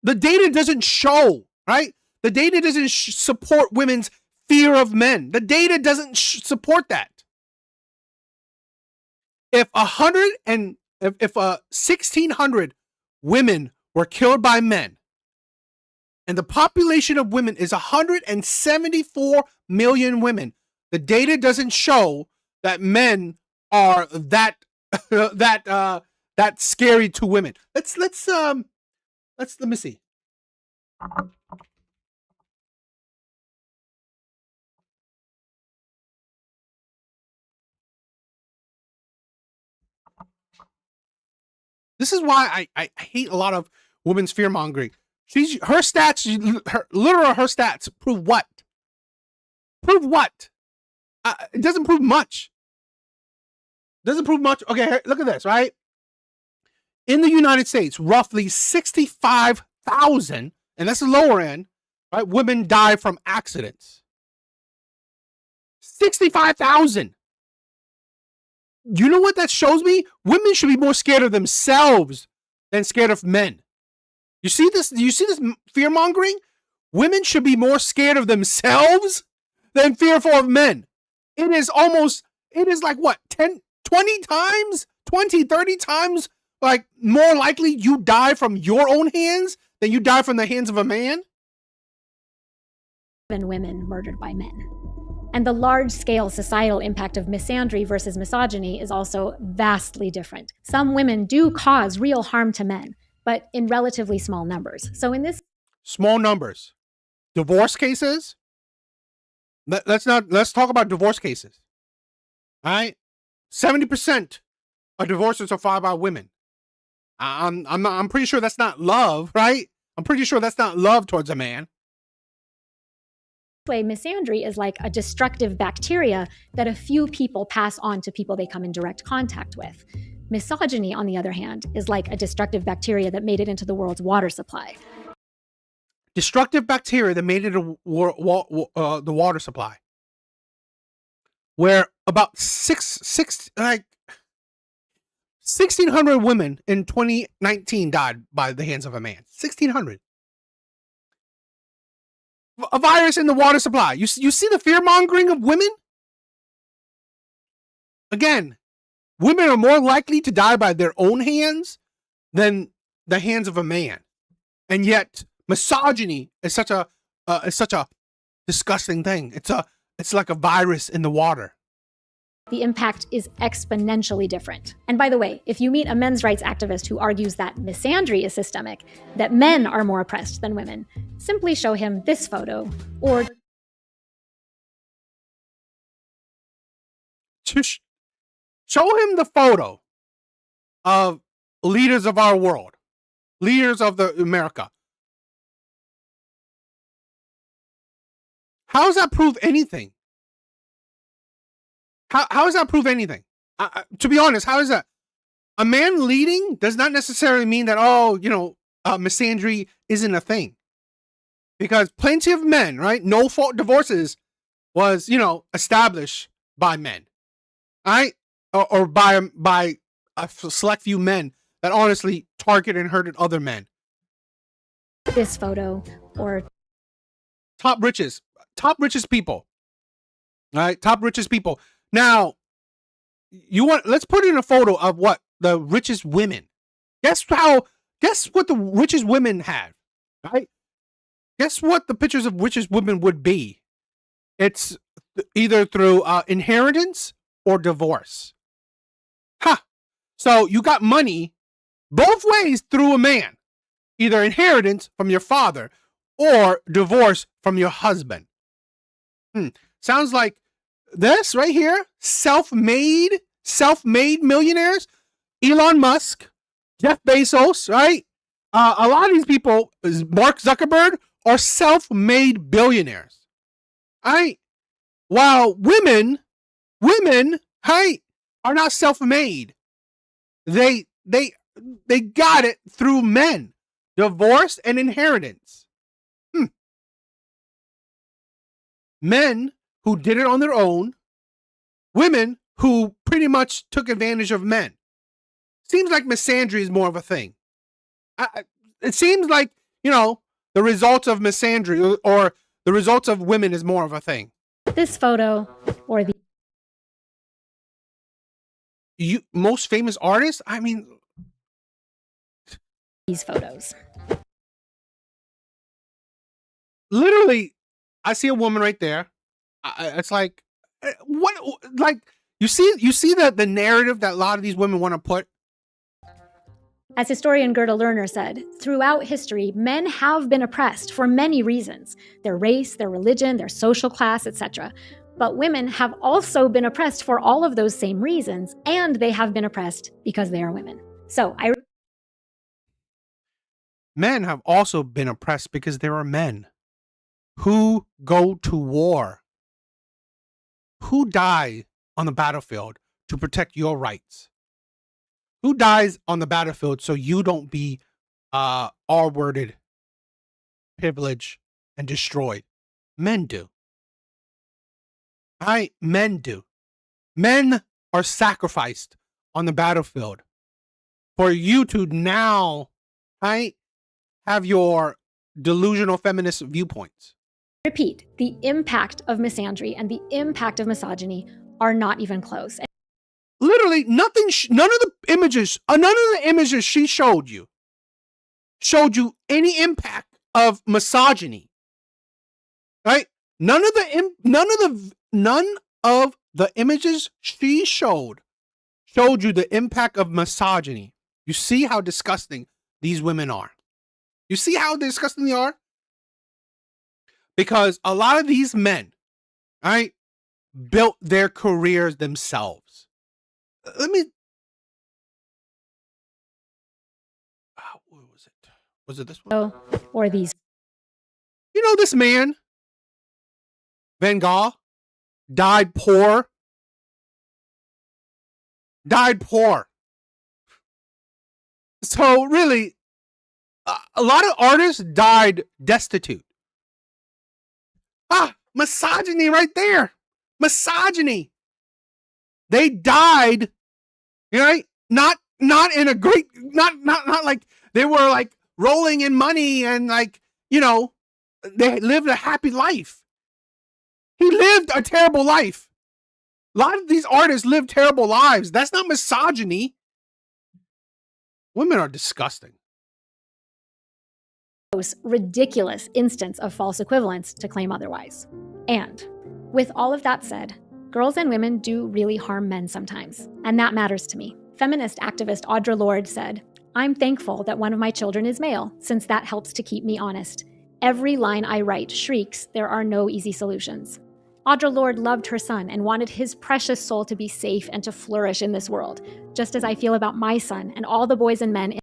The data doesn't show, right? The data doesn't support women's fear of men. The data doesn't support that. If 1,600 women were killed by men, and the population of women is 174 million women, the data doesn't show that men are that scary to women. Let me see. This is why I hate a lot of women's fear mongering. Her stats prove what? Prove what? It doesn't prove much. Okay, look at this, right? In the United States, roughly 65 65,000, and that's the lower end, right? Women die from accidents. 65,000. You know what that shows me? Women should be more scared of themselves than scared of men. You see this? Do you see this fear mongering? Women should be more scared of themselves than fearful of men. It is like what, 10, 20 times, 20, 30 times like more likely you die from your own hands than you die from the hands of a man? And women murdered by men. And the large-scale societal impact of misandry versus misogyny is also vastly different. Some women do cause real harm to men, but in relatively small numbers. So in this small numbers, divorce cases. Let's talk about divorce cases. All right, 70% of divorces are filed by women. I'm pretty sure that's not love, right? I'm pretty sure that's not love towards a man. way, misandry is like a destructive bacteria that a few people pass on to people they come in direct contact with. Misogyny, on the other hand, is like a destructive bacteria that made it into the world's water supply. Destructive bacteria that made it the water supply, where about 1,600 women in 2019 died by the hands of a man. 1,600. A virus in the water supply. You see the fear mongering of women? Again, women are more likely to die by their own hands than the hands of a man, and yet misogyny is such a disgusting thing. It's like a virus in the water. The impact is exponentially different. And by the way, if you meet a men's rights activist who argues that misandry is systemic, that men are more oppressed than women, simply show him this photo or show him the photo of leaders of our world, leaders of America. How does that prove anything? How does that prove anything? To be honest, how is that? A man leading does not necessarily mean that, misandry isn't a thing. Because plenty of men, right? No fault divorces was, established by men. Right? Or by a select few men that honestly targeted and hurted other men. This photo or top richest people. Right? Top richest people. Now, let's put in a photo of what the richest women. Guess what the richest women have, right? Guess what the pictures of richest women would be? It's either through inheritance or divorce. So you got money both ways through a man. Either inheritance from your father or divorce from your husband. Sounds like this right here, self-made millionaires, Elon Musk, Jeff Bezos, right? A lot of these people, Mark Zuckerberg, are self-made billionaires, right? While women, right, are not self-made. They got it through men, divorce and inheritance. Men who did it on their own, women who pretty much took advantage of men. Seems like misandry is more of a thing. It seems like, the results of misandry or the results of women is more of a thing. This photo or the most famous artist? I mean, these photos. Literally, I see a woman right there. It's like, what? Like, you see that the narrative that a lot of these women want to put. As historian Gerda Lerner said, throughout history, men have been oppressed for many reasons: their race, their religion, their social class, etc. But women have also been oppressed for all of those same reasons, and they have been oppressed because they are women. Men have also been oppressed because there are men who go to war. Who die on the battlefield to protect your rights? Who dies on the battlefield so you don't be R-worded pillaged, and destroyed. Men do. Men do. Men are sacrificed on the battlefield for you to now, have your delusional feminist viewpoints. Repeat, the impact of misandry and the impact of misogyny are not even close. Literally, nothing. None of the images she showed you any impact of misogyny. Right? None of the images she showed you the impact of misogyny. You see how disgusting these women are. You see how disgusting they are? Because a lot of these men, right, built their careers themselves. Let me. What was it? Was it this one? Or these. You know this man, Van Gogh, died poor. So really, a lot of artists died destitute. Misogyny right there. Misogyny. They died, right? Not in a great, not like they were like rolling in money and like, they lived a happy life. He lived a terrible life. A lot of these artists live terrible lives. That's not misogyny. Women are disgusting. Ridiculous instance of false equivalence to claim otherwise. And with all of that said, girls and women do really harm men sometimes, and that matters to me. Feminist activist Audre Lorde said, "I'm thankful that one of my children is male, since that helps to keep me honest. Every line I write shrieks, there are no easy solutions." Audre Lorde loved her son and wanted his precious soul to be safe and to flourish in this world, just as I feel about my son and all the boys and men.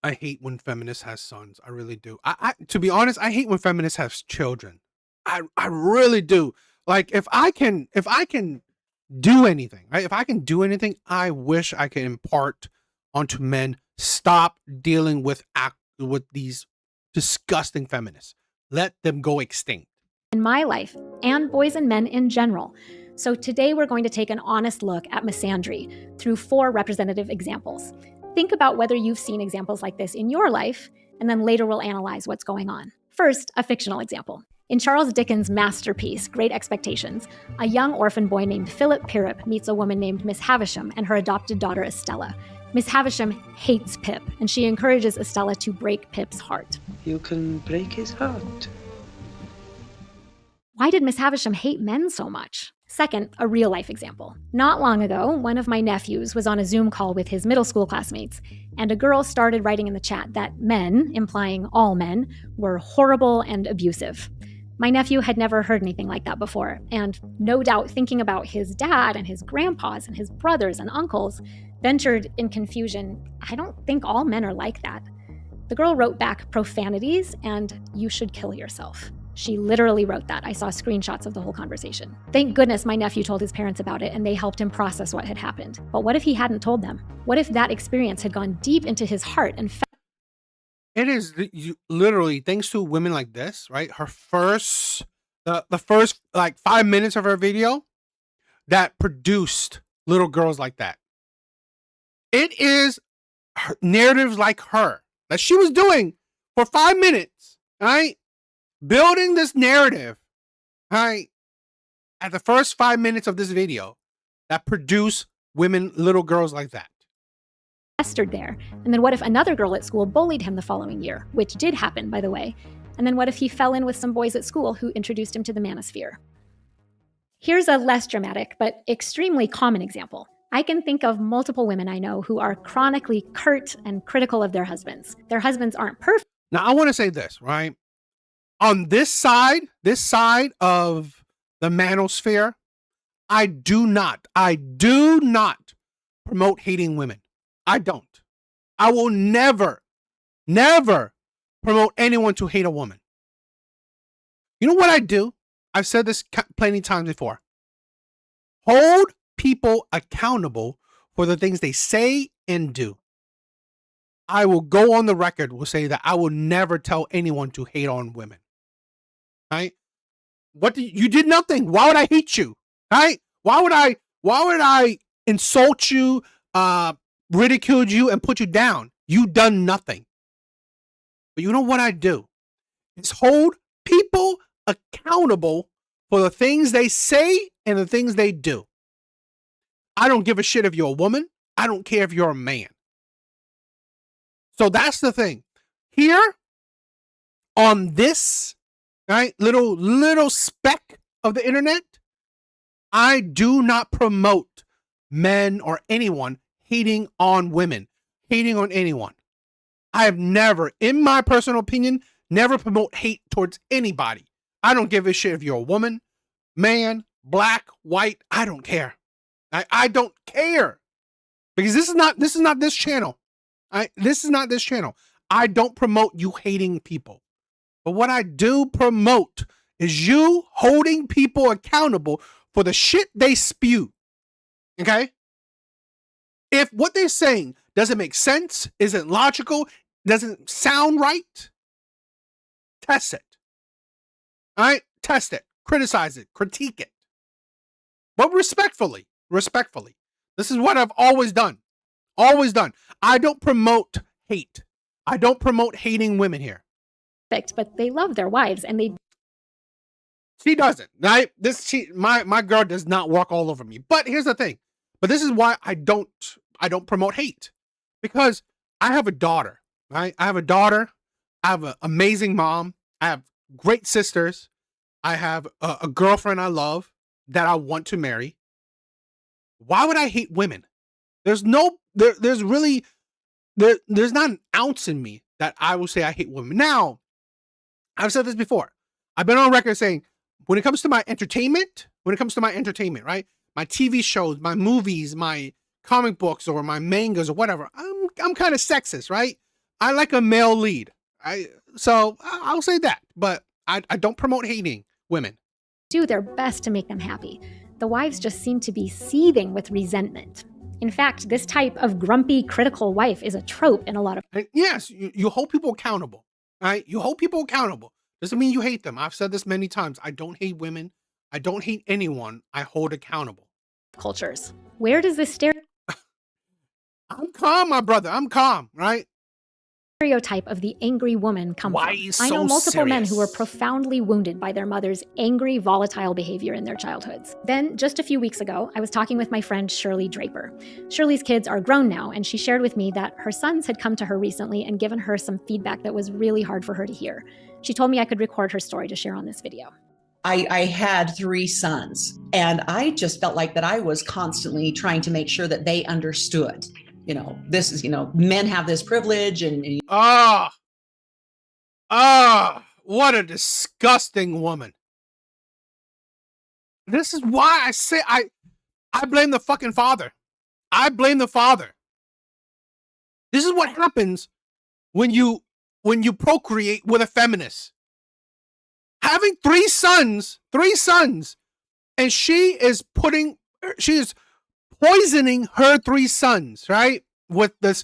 I hate when feminists have sons. I really do. I to be honest, I hate when feminists have children. I really do. Like if I can do anything, right? If I can do anything, I wish I could impart onto men. Stop dealing with these disgusting feminists. Let them go extinct. In my life, and boys and men in general. So today we're going to take an honest look at misandry through 4 representative examples. Think about whether you've seen examples like this in your life, and then later we'll analyze what's going on. First, a fictional example. In Charles Dickens' masterpiece, Great Expectations, a young orphan boy named Philip Pirrip meets a woman named Miss Havisham and her adopted daughter Estella. Miss Havisham hates Pip, and she encourages Estella to break Pip's heart. You can break his heart. Why did Miss Havisham hate men so much? Second, a real-life example. Not long ago, one of my nephews was on a Zoom call with his middle school classmates, and a girl started writing in the chat that men, implying all men, were horrible and abusive. My nephew had never heard anything like that before, and no doubt thinking about his dad and his grandpas and his brothers and uncles, ventured in confusion, I don't think all men are like that. The girl wrote back profanities and "you should kill yourself." She literally wrote that. I saw screenshots of the whole conversation. Thank goodness my nephew told his parents about it and they helped him process what had happened. But what if he hadn't told them? What if that experience had gone deep into his heart and it is literally thanks to women like this, right? Her the first like 5 minutes of her video that produced little girls like that. It is narratives like her that she was doing for 5 minutes, right? Building this narrative, right? At the first 5 minutes of this video that produce little girls like that. festered there. And then what if another girl at school bullied him the following year, which did happen, by the way. And then what if he fell in with some boys at school who introduced him to the manosphere? Here's a less dramatic, but extremely common example. I can think of multiple women I know who are chronically curt and critical of their husbands. Their husbands aren't perfect. Now, I want to say this, right? On this side of the manosphere, I do not promote hating women. I don't. I will never promote anyone to hate a woman. You know what I do? I've said this plenty of times before. Hold people accountable for the things they say and do. I will go on the record, will say that I will never tell anyone to hate on women. Right? You did nothing. Why would I hate you? Right? Why would I insult you, ridicule you, and put you down? You done nothing. But you know what I do? Is hold people accountable for the things they say and the things they do. I don't give a shit if you're a woman. I don't care if you're a man. So that's the thing. Here on this, right, little speck of the internet, I do not promote men or anyone hating on women, hating on anyone. I have never, in my personal opinion, never promote hate towards anybody. I don't give a shit if you're a woman, man, black, white. I don't care. I don't care, because this is not this channel. This is not this channel. I don't promote you hating people. But what I do promote is you holding people accountable for the shit they spew. Okay? If what they're saying doesn't make sense, isn't logical, doesn't sound right, test it. All right? Test it. Criticize it. Critique it. But respectfully. Respectfully. This is what I've always done. Always done. I don't promote hate. I don't promote hating women here. But they love their wives, and they... She doesn't. Right? My girl does not walk all over me. But here's the thing. But this is why I don't promote hate. Because I have a daughter. Right? I have a daughter. I have an amazing mom. I have great sisters. I have a girlfriend I love that I want to marry. Why would I hate women? There's not an ounce in me that I will say I hate women. Now, I've said this before. I've been on record saying, when it comes to my entertainment, right? My TV shows, my movies, my comic books, or my mangas, or whatever, I'm kind of sexist, right? I like a male lead. So I'll say that, but I don't promote hating women. Do their best to make them happy. The wives just seem to be seething with resentment. In fact, this type of grumpy, critical wife is a trope in a lot of... And yes, you hold people accountable, right? You hold people accountable. Doesn't mean you hate them. I've said this many times. I don't hate women. I don't hate anyone. I hold accountable. Cultures. Where does this I'm calm, my brother. I'm calm, right? stereotype of the angry woman come Why from? are you I know so multiple men serious? who were profoundly wounded by their mother's angry, volatile behavior in their childhoods. Then, just a few weeks ago, I was talking with my friend Shirley Draper. Shirley's kids are grown now, and she shared with me that her sons had come to her recently and given her some feedback that was really hard for her to hear. She told me I could record her story to share on this video. I had 3 sons, and I just felt like that I was constantly trying to make sure that they understood, this is, men have this privilege and what a disgusting woman. This is why I say I blame the fucking father. I blame the father. This is what happens when you procreate with a feminist. Having 3 sons, and she is poisoning her 3 sons, right? With this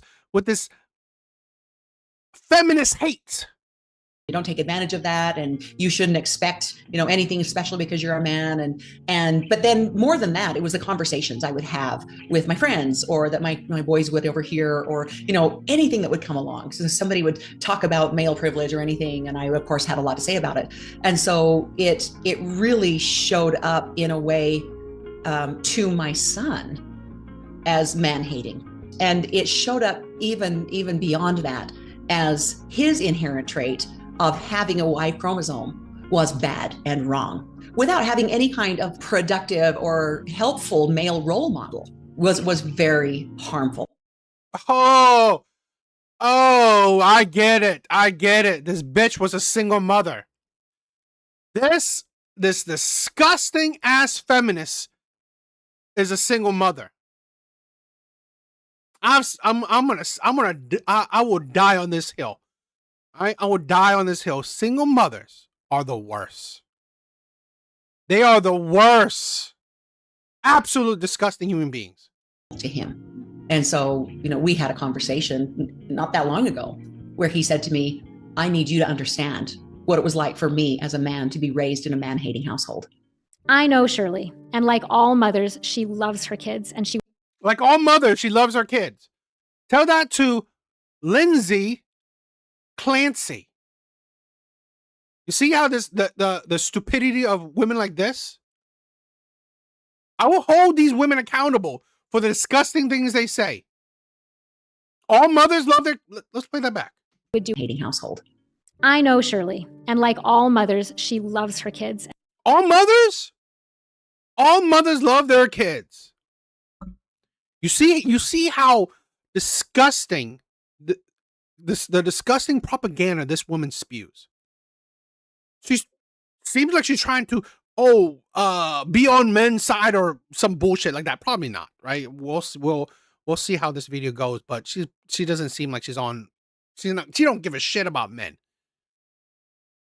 feminist hate. You don't take advantage of that, and you shouldn't expect, anything special because you're a man. But then more than that, it was the conversations I would have with my friends, or that my boys would overhear, or, anything that would come along. So somebody would talk about male privilege or anything, and I, of course, had a lot to say about it. And so it really showed up in a way to my son as man-hating. And it showed up even beyond that as his inherent trait of having a Y chromosome was bad and wrong, without having any kind of productive or helpful male role model, was very harmful. Oh, I get it. This bitch was a single mother. This disgusting ass feminist is a single mother. I will die on this hill. I will die on this hill. Single mothers are the worst. They are the worst. Absolute disgusting human beings. To him. And so, we had a conversation not that long ago where he said to me, I need you to understand what it was like for me as a man to be raised in a man-hating household. I know Shirley, and like all mothers, she loves her kids, and she... Like all mothers, she loves her kids. Tell that to Lindsay Clancy. You see how the stupidity of women like this? I will hold these women accountable for the disgusting things they say. All mothers love their... Let's play that back. Would do hating household. I know Shirley, and like all mothers, she loves her kids. All mothers? All mothers love their kids. You see how disgusting the disgusting propaganda this woman spews. She seems like she's trying to be on men's side or some bullshit like that. Probably not, right? We'll see how this video goes, but she doesn't seem like she don't give a shit about men.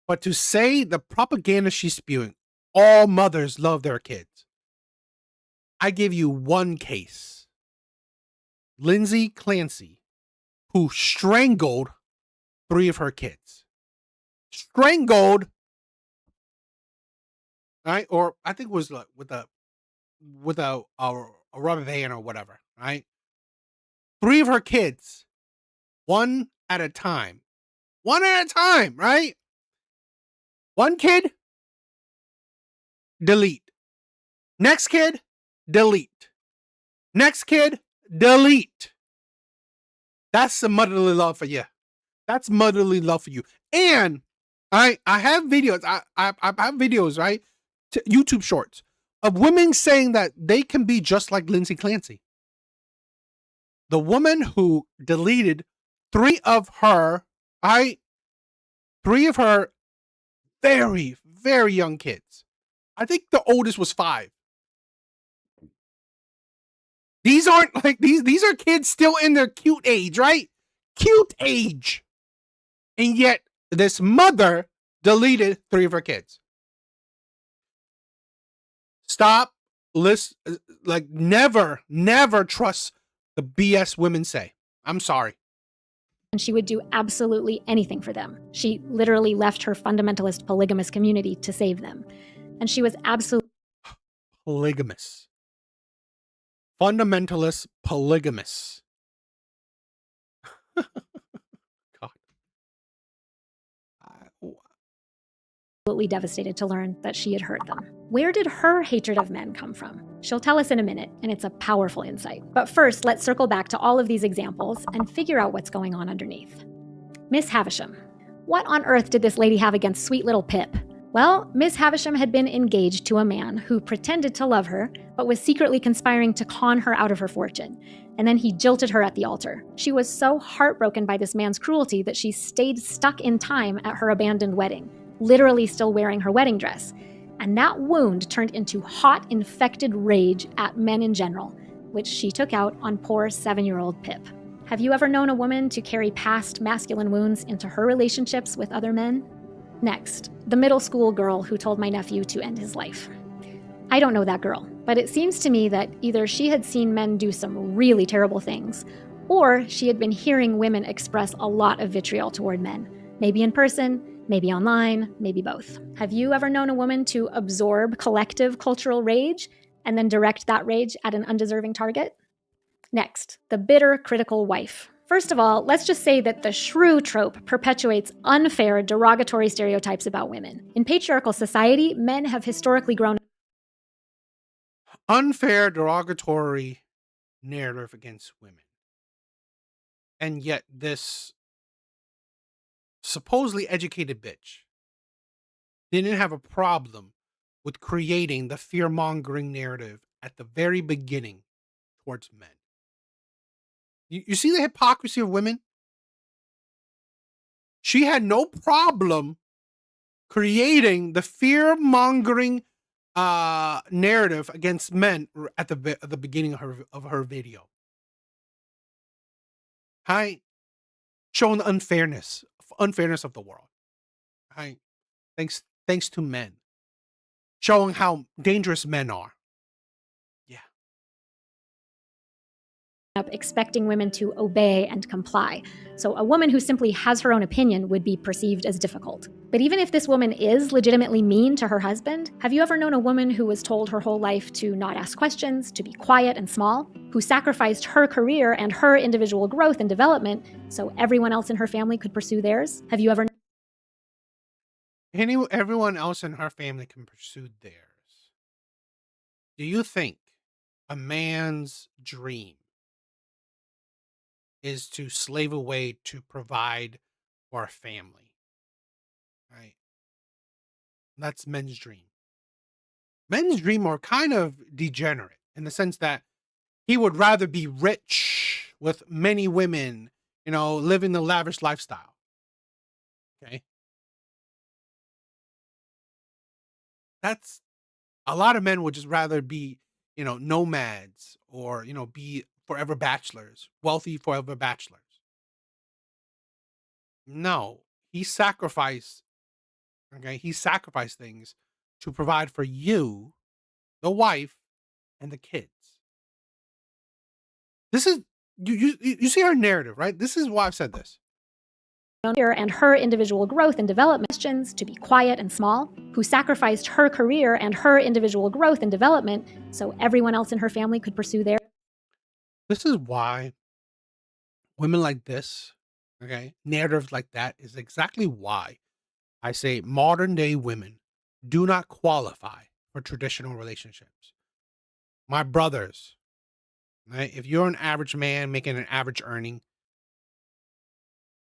But to say the propaganda she's spewing, all mothers love their kids. I give you one case. Lindsay Clancy, who strangled 3 of her kids. Strangled, right? Or I think it was like with a rubber band or whatever, right? 3 of her kids, one at a time. One at a time, right? One kid, delete. Next kid, delete. Next kid, delete. That's the motherly love for you. That's motherly love for you. And I have videos. I have videos, right? YouTube shorts of women saying that they can be just like Lindsay Clancy. The woman who deleted 3 of her very, very young kids. I think the oldest was 5. These aren't like these are kids still in their cute age, right? Cute age. And yet this mother deleted 3 of her kids. Stop. Listen, like never trust the BS women say. I'm sorry. And she would do absolutely anything for them. She literally left her fundamentalist polygamous community to save them. And she was absolutely... Polygamous. Fundamentalist polygamous. God. Absolutely devastated to learn that she had hurt them. Where did her hatred of men come from? She'll tell us in a minute, and it's a powerful insight. But first, let's circle back to all of these examples and figure out what's going on underneath. Miss Havisham. What on earth did this lady have against sweet little Pip? Well, Miss Havisham had been engaged to a man who pretended to love her, but was secretly conspiring to con her out of her fortune. And then he jilted her at the altar. She was so heartbroken by this man's cruelty that she stayed stuck in time at her abandoned wedding, literally still wearing her wedding dress. And that wound turned into hot, infected rage at men in general, which she took out on poor 7-year-old Pip. Have you ever known a woman to carry past masculine wounds into her relationships with other men? Next, the middle school girl who told my nephew to end his life. I don't know that girl, but it seems to me that either she had seen men do some really terrible things, or she had been hearing women express a lot of vitriol toward men, maybe in person, maybe online, maybe both. Have you ever known a woman to absorb collective cultural rage and then direct that rage at an undeserving target? Next, the bitter, critical wife. First of all, let's just say that the shrew trope perpetuates unfair, derogatory stereotypes about women. In patriarchal society, men have historically grown unfair, derogatory narrative against women. And yet this supposedly educated bitch didn't have a problem with creating the fear-mongering narrative at the very beginning towards men. You see the hypocrisy of women? She had no problem creating the fear-mongering narrative against men at the beginning of her video. Hi, showing the unfairness of the world. Hi, thanks to men, showing how dangerous men are. Yeah. up expecting women to obey and comply. So a woman who simply has her own opinion would be perceived as difficult. But even if this woman is legitimately mean to her husband, have you ever known a woman who was told her whole life to not ask questions, to be quiet and small, who sacrificed her career and her individual growth and development so everyone else in her family could pursue theirs? Have you ever Everyone else in her family can pursue theirs. Do you think a man's dream is to slave away to provide for a family? Right? That's men's dream. Men's dream are kind of degenerate in the sense that he would rather be rich with many women, living the lavish lifestyle. Okay. That's a lot of men would just rather be, nomads or, be forever bachelors, wealthy forever bachelors. No, he sacrificed, okay? He sacrificed things to provide for you, the wife, and the kids. This is, you see our narrative, right? This is why I've said this. And her individual growth and development questions to be quiet and small, who sacrificed her career and her individual growth and development so everyone else in her family could pursue theirs. This is why women like this, okay, narratives like that is exactly why I say modern day women do not qualify for traditional relationships. My brothers, right? If you're an average man making an average earning,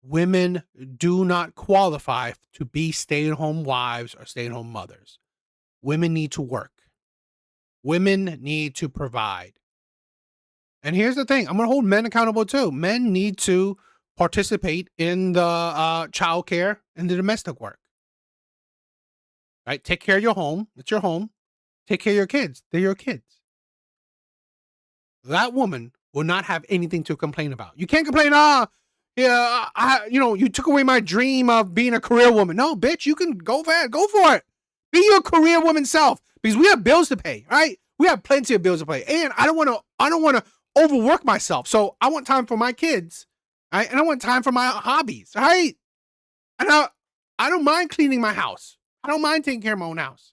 women do not qualify to be stay-at-home wives or stay-at-home mothers. Women need to work. Women need to provide. And here's the thing. I'm going to hold men accountable too. Men need to participate in the childcare and the domestic work. Right? Take care of your home. It's your home. Take care of your kids. They're your kids. That woman will not have anything to complain about. You can't complain, you took away my dream of being a career woman. No, bitch, you can go for it. Be your career woman self, because we have bills to pay, right? We have plenty of bills to pay, and I don't want to overwork myself. So I want time for my kids, right? And I want time for my hobbies, right? And I don't mind cleaning my house. I don't mind taking care of my own house.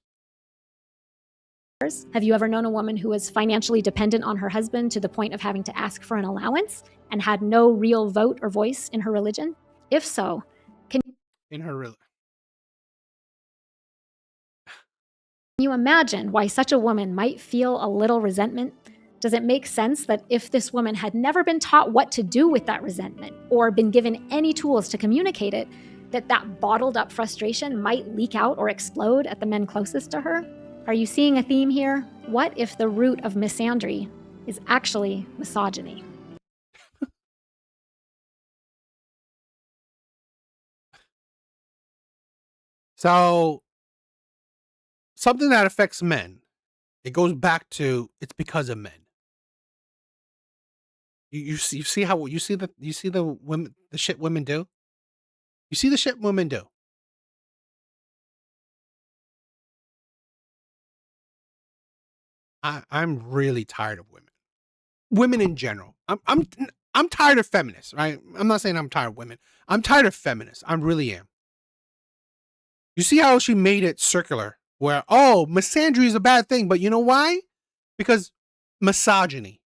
Have you ever known a woman who was financially dependent on her husband to the point of having to ask for an allowance and had no real vote or voice in her religion? If so, can you imagine why such a woman might feel a little resentment? Does it make sense that if this woman had never been taught what to do with that resentment or been given any tools to communicate it, that bottled up frustration might leak out or explode at the men closest to her? Are you seeing a theme here? What if the root of misandry is actually misogyny? So, something that affects men, it goes back to it's because of men. You see the women, the shit women do. You see the shit women do. I'm really tired of women. Women in general. I'm tired of feminists, right? I'm not saying I'm tired of women. I'm tired of feminists. I really am. You see how she made it circular, where misandry is a bad thing, but you know why? Because misogyny.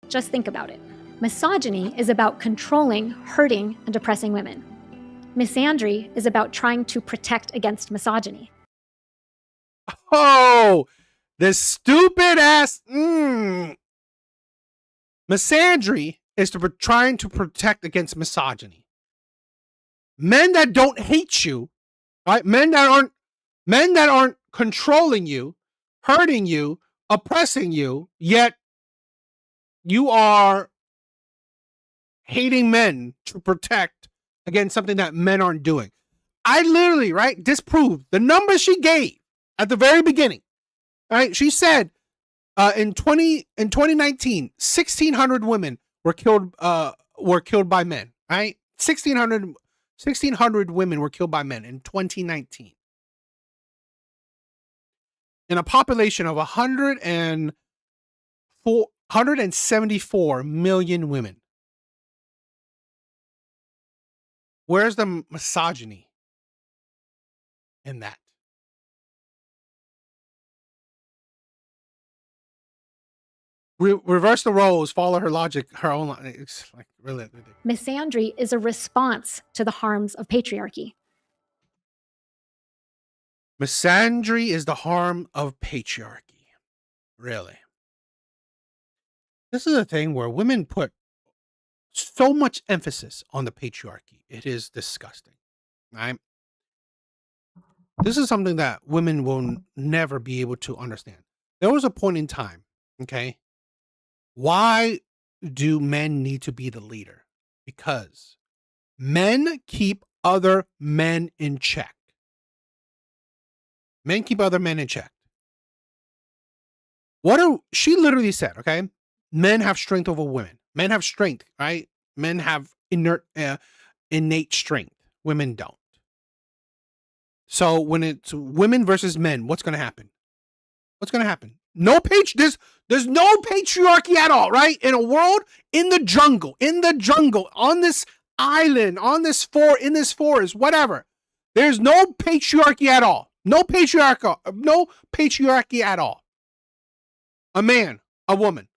Just think about it. Misogyny is about controlling, hurting, and oppressing women. Misandry is about trying to protect against misogyny. Oh, this stupid ass. Misandry is trying to protect against misogyny. Men that don't hate you, right? Men that aren't controlling you, hurting you, oppressing you, yet you are hating men to protect against something that men aren't doing. I literally, right, disproved the numbers she gave at the very beginning. Right? She said in 2019, 1,600 women were killed by men. Right? 1,600 women were killed by men in 2019. In a population of 100 and 174 million women. Where's the misogyny in that? Reverse the roles, follow her logic, her own. It's like really ridiculous. Misandry is a response to the harms of patriarchy. Misandry is the harm of patriarchy. Really. This is a thing where women put so much emphasis on the patriarchy. It is disgusting. Right? This is something that women will never be able to understand. There was a point in time, okay? Why do men need to be the leader? Because men keep other men in check. Men keep other men in check. She literally said, okay? Men have strength over women. Men have strength, right? Men have innate strength. Women don't. So when it's women versus men, what's going to happen? What's going to happen? There's no patriarchy at all, right? In a world, in the jungle, on this island, in this forest, whatever. There's no patriarchy at all. No patriarchy at all. A man, a woman.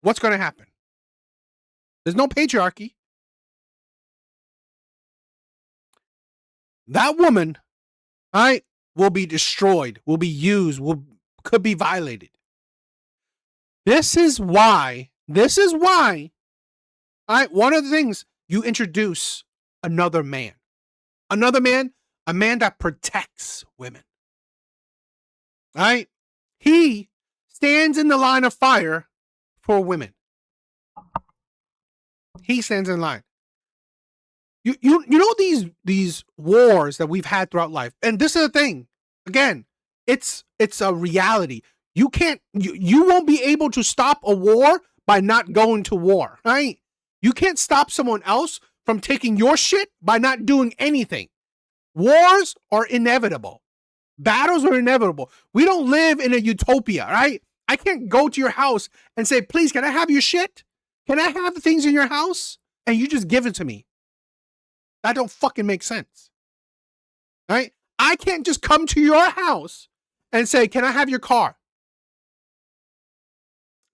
What's going to happen? There's no patriarchy. That woman, right, will be destroyed, will be used, could be violated. This is why, right, one of the things, you introduce another man. Another man, a man that protects women. Right? He stands in the line of fire for women. He stands in line. You know these wars that we've had throughout life, and this is the thing. Again, it's a reality. You won't be able to stop a war by not going to war, right? You can't stop someone else from taking your shit by not doing anything. Wars are inevitable. Battles are inevitable. We don't live in a utopia, right? I can't go to your house and say, please, can I have your shit? Can I have the things in your house? And you just give it to me. That don't fucking make sense. Right? I can't just come to your house and say, can I have your car?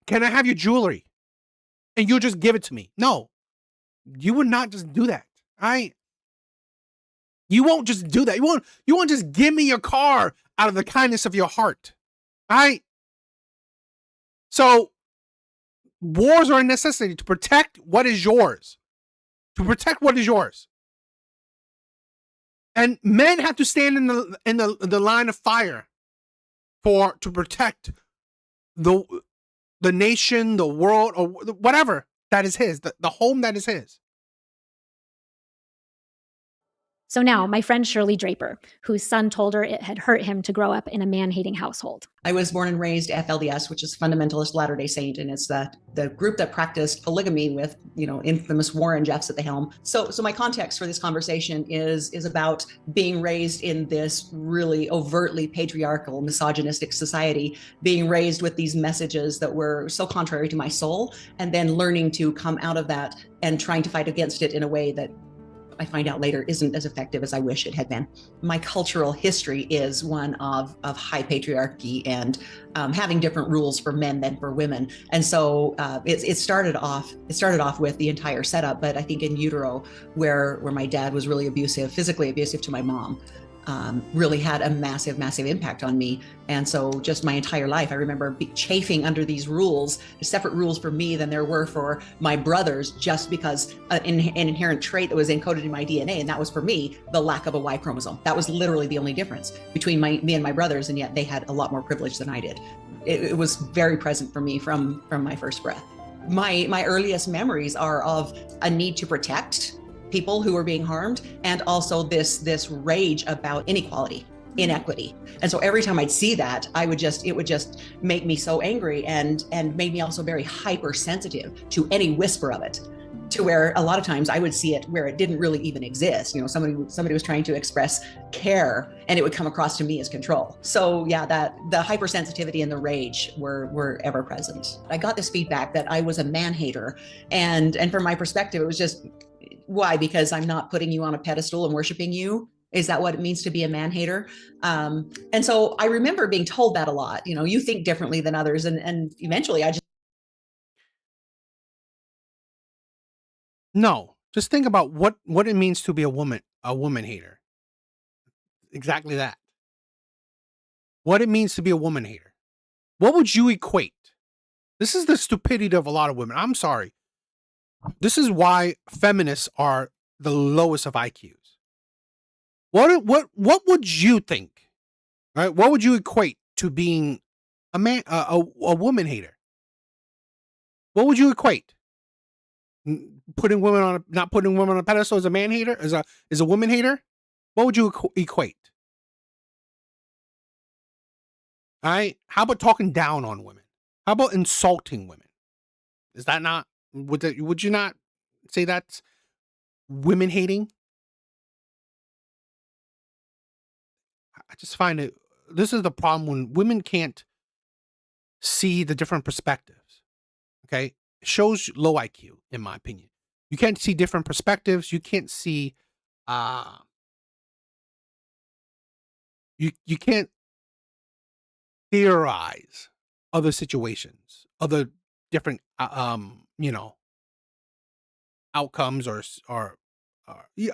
Can I have your jewelry? And you'll just give it to me. No. You would not just do that. Right? You won't just do that. You won't just give me your car out of the kindness of your heart. Right? So wars are a necessity to protect what is yours. To protect what is yours. And men have to stand in the line of fire to protect the nation, the world, or whatever that is his, the home that is his. So now, my friend Shirley Draper, whose son told her it had hurt him to grow up in a man-hating household. I was born and raised FLDS, which is Fundamentalist Latter-day Saint, and it's the group that practiced polygamy with, infamous Warren Jeffs at the helm. So my context for this conversation is about being raised in this really overtly patriarchal, misogynistic society, being raised with these messages that were so contrary to my soul, and then learning to come out of that and trying to fight against it in a way that I find out later isn't as effective as I wish it had been. My cultural history is one of high patriarchy and having different rules for men than for women. And so it started off with the entire setup, but I think in utero, where my dad was really abusive, physically abusive to my mom, really had a massive, massive impact on me. And so just my entire life, I remember chafing under these rules, separate rules for me than there were for my brothers, just because an inherent trait that was encoded in my DNA, and that was for me, the lack of a Y chromosome. That was literally the only difference between me and my brothers, and yet they had a lot more privilege than I did. It was very present for me from my first breath. My earliest memories are of a need to protect people who were being harmed, and also this rage about inequality, inequity. And so every time I'd see that, it would just make me so angry and made me also very hypersensitive to any whisper of it. to where a lot of times I would see it where it didn't really even exist. You know, somebody was trying to express care and it would come across to me as control. So yeah, that the hypersensitivity and the rage were ever present. I got this feedback that I was a man hater, and from my perspective, it was just, why? Because I'm not putting you on a pedestal and worshiping you? Is that what it means to be a man hater? And so I remember being told that a lot. You know, you think differently than others, and eventually I just. No, just think about what it means to be a woman hater. Exactly that. What it means to be a woman hater. What would you equate? This is the stupidity of a lot of women. I'm sorry. This is why feminists are the lowest of IQs. What would you think? Right? What would you equate to being a man, a woman hater? What would you equate? Not putting women on a pedestal as a man hater, as a woman hater? What would you equate? All right. How about talking down on women? How about insulting women? Is that not, would you not say that's women hating? I just find it, this is the problem when women can't see the different perspectives. Okay. It shows low IQ, in my opinion. You can't see different perspectives. You can't see, you can't theorize other situations, other different, outcomes or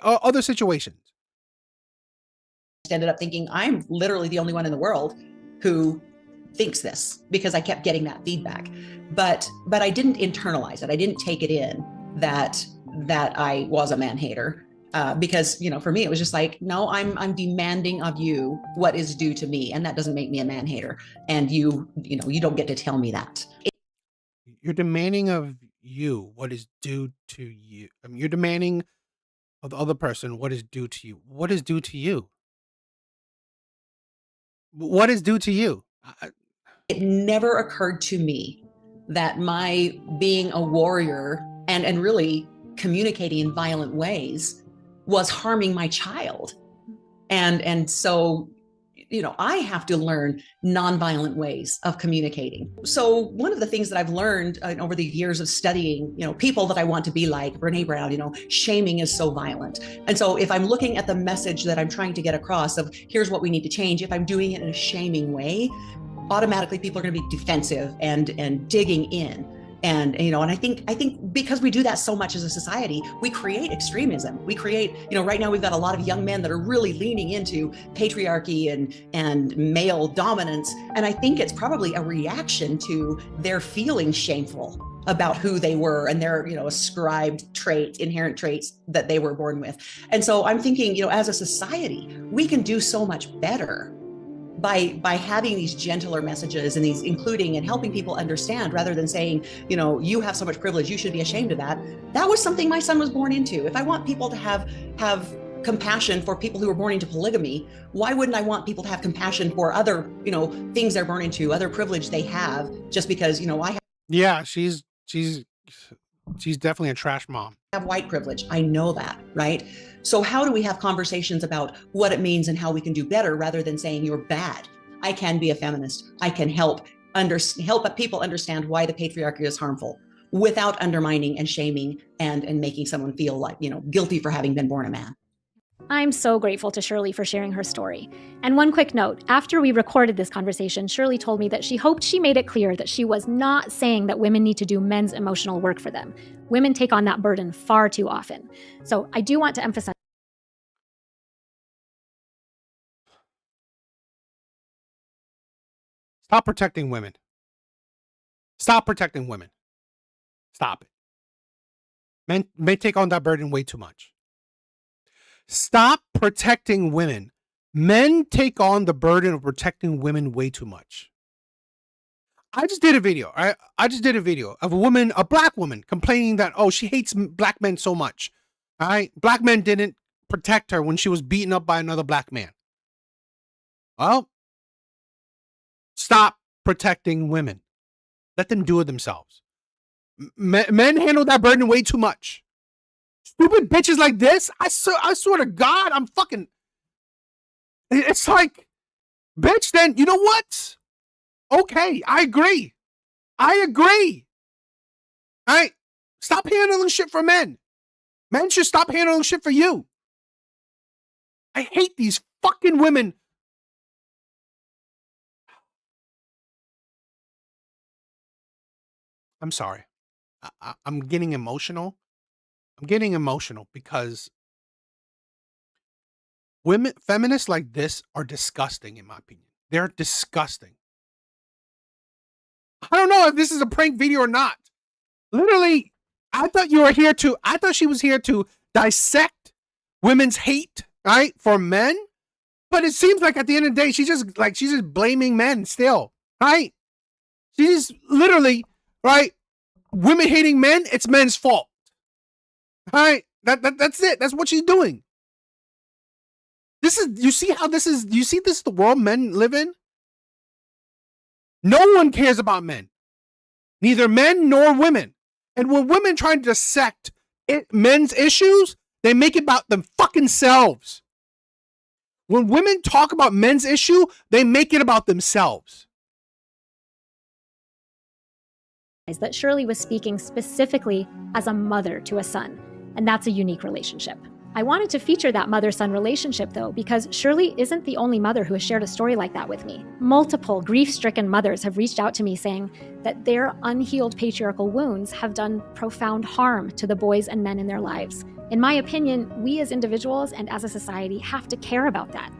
other situations. Ended up thinking I'm literally the only one in the world who thinks this, because I kept getting that feedback. But I didn't internalize it. I didn't take it in that I was a man hater. Because, you know, for me, it was just like, no, I'm demanding of you what is due to me. And that doesn't make me a man hater. And you don't get to tell me that. You're demanding of you what is due to you. I mean, you're demanding of the other person what is due to you. What is due to you? What is due to you? It never occurred to me that my being a warrior and really communicating in violent ways was harming my child. And so, you know, I have to learn nonviolent ways of communicating. So one of the things that I've learned over the years of studying, you know, people that I want to be like, Brene Brown, you know, shaming is so violent. And so if I'm looking at the message that I'm trying to get across of here's what we need to change, if I'm doing it in a shaming way, automatically people are going to be defensive and digging in. And, you know, and I think because we do that so much as a society, we create extremism. We create, you know, right now we've got a lot of young men that are really leaning into patriarchy and male dominance. And I think it's probably a reaction to their feeling shameful about who they were and their, you know, ascribed traits, inherent traits that they were born with. And so I'm thinking, you know, as a society, we can do so much better by having these gentler messages and these including and helping people understand, rather than saying, you know, you have so much privilege, you should be ashamed of that. That was something my son was born into. If I want people to have compassion for people who were born into polygamy, why wouldn't I want people to have compassion for other, you know, things they're born into, other privilege they have, just because, you know, I have. Yeah, she's definitely a trash mom. Have white privilege. I know that, right? So how do we have conversations about what it means and how we can do better, rather than saying you're bad? I can be a feminist. I can help people understand why the patriarchy is harmful without undermining and shaming and making someone feel like, you know, guilty for having been born a man. I'm so grateful to Shirley for sharing her story. And one quick note, after we recorded this conversation, Shirley told me that she hoped she made it clear that she was not saying that women need to do men's emotional work for them. Women take on that burden far too often. So I do want to emphasize. Stop protecting women. Stop protecting women. Stop it. Men take on that burden way too much. Stop protecting women. Men take on the burden of protecting women way too much. I just did a video. I just did a video of a black woman, complaining that, oh, she hates black men so much. All right. Black men didn't protect her when she was beaten up by another black man. Well, stop protecting women. Let them do it themselves. Men handle that burden way too much. Stupid bitches like this. I swear to God, I'm fucking. It's like, bitch. Then you know what? Okay, I agree. All right, stop handling shit for men. Men should stop handling shit for you. I hate these fucking women. I'm sorry. I'm getting emotional. I'm getting emotional because women, feminists like this are disgusting, in my opinion. They're disgusting. I don't know if this is a prank video or not. Literally, I thought she was here to dissect women's hate, right, for men. But it seems like at the end of the day, she's just blaming men still, right? She's literally, right, women hating men, it's men's fault. Right? That's it. That's what she's doing. You see this the world men live in? No one cares about men. Neither men nor women. And when women try to dissect men's issues, they make it about them fucking selves. When women talk about men's issue, they make it about themselves. That Shirley was speaking specifically as a mother to a son, and that's a unique relationship. I wanted to feature that mother-son relationship, though, because Shirley isn't the only mother who has shared a story like that with me. Multiple grief-stricken mothers have reached out to me saying that their unhealed patriarchal wounds have done profound harm to the boys and men in their lives. In my opinion, we as individuals and as a society have to care about that.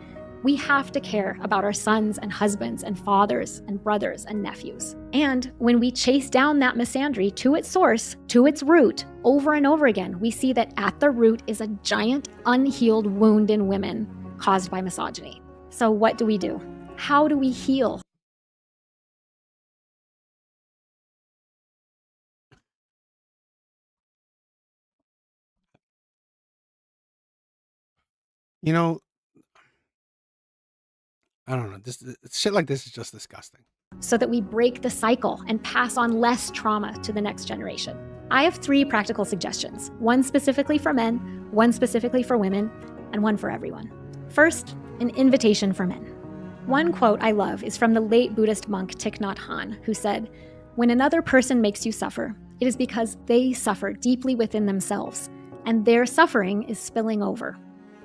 We have to care about our sons and husbands and fathers and brothers and nephews. And when we chase down that misandry to its source, to its root, over and over again, we see that at the root is a giant unhealed wound in women caused by misogyny. So what do? How do we heal? You know, I don't know. This shit like this is just disgusting. So that we break the cycle and pass on less trauma to the next generation. I have 3 practical suggestions, one specifically for men, one specifically for women, and one for everyone. First, an invitation for men. One quote I love is from the late Buddhist monk Thich Nhat Hanh, who said, "When another person makes you suffer, it is because they suffer deeply within themselves, and their suffering is spilling over."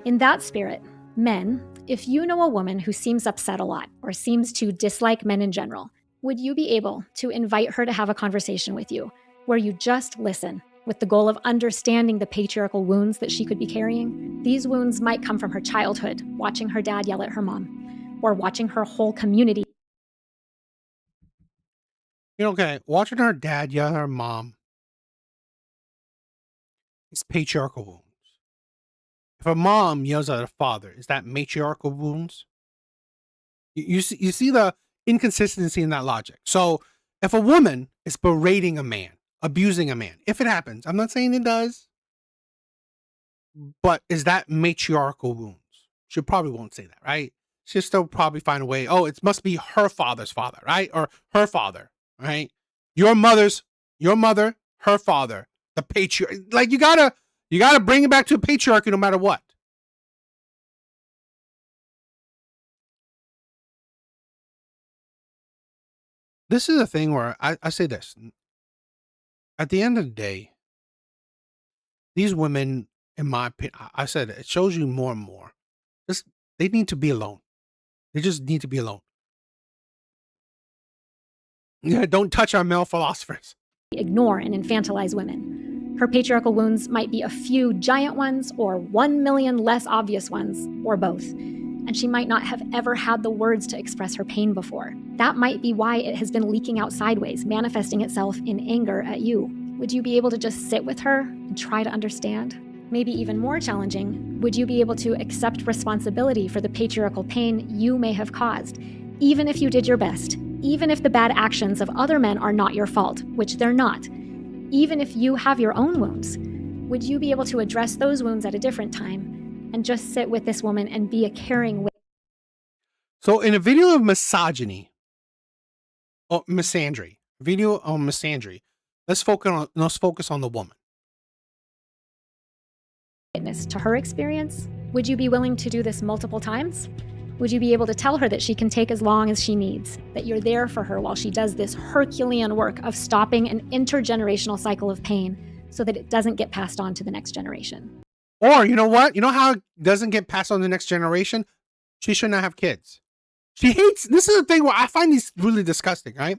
In that spirit, men, if you know a woman who seems upset a lot or seems to dislike men in general, would you be able to invite her to have a conversation with you where you just listen with the goal of understanding the patriarchal wounds that she could be carrying? These wounds might come from her childhood, watching her dad yell at her mom, or watching her whole community. Okay, watching her dad yell at her mom is patriarchal wounds. If a mom yells at her father, is that matriarchal wounds? You see the inconsistency in that logic. So if a woman is berating a man, abusing a man, if it happens, I'm not saying it does, but is that matriarchal wounds? She probably won't say that, right? She'll still probably find a way. Oh, it must be her father's father, right? Or her father, right? Your mother, her father, the patriarch. Like you gotta bring it back to a patriarchy no matter what. This is a thing where I say this. At the end of the day, these women, in my opinion, I said it shows you more and more. They need to be alone. They just need to be alone. Yeah, don't touch our male philosophers. Ignore and infantilize women. Her patriarchal wounds might be a few giant ones or 1 million less obvious ones, or both. And she might not have ever had the words to express her pain before. That might be why it has been leaking out sideways, manifesting itself in anger at you. Would you be able to just sit with her and try to understand? Maybe even more challenging, would you be able to accept responsibility for the patriarchal pain you may have caused, even if you did your best, even if the bad actions of other men are not your fault, which they're not, even if you have your own wounds? Would you be able to address those wounds at a different time and just sit with this woman and be a caring witness? So in a video of misogyny, or misandry, let's focus on the woman. witness to her experience? Would you be willing to do this multiple times? Would you be able to tell her that she can take as long as she needs, that you're there for her while she does this Herculean work of stopping an intergenerational cycle of pain so that it doesn't get passed on to the next generation? Or, you know what? You know how it doesn't get passed on to the next generation? She should not have kids. She hates, this is the thing where I find these really disgusting, right?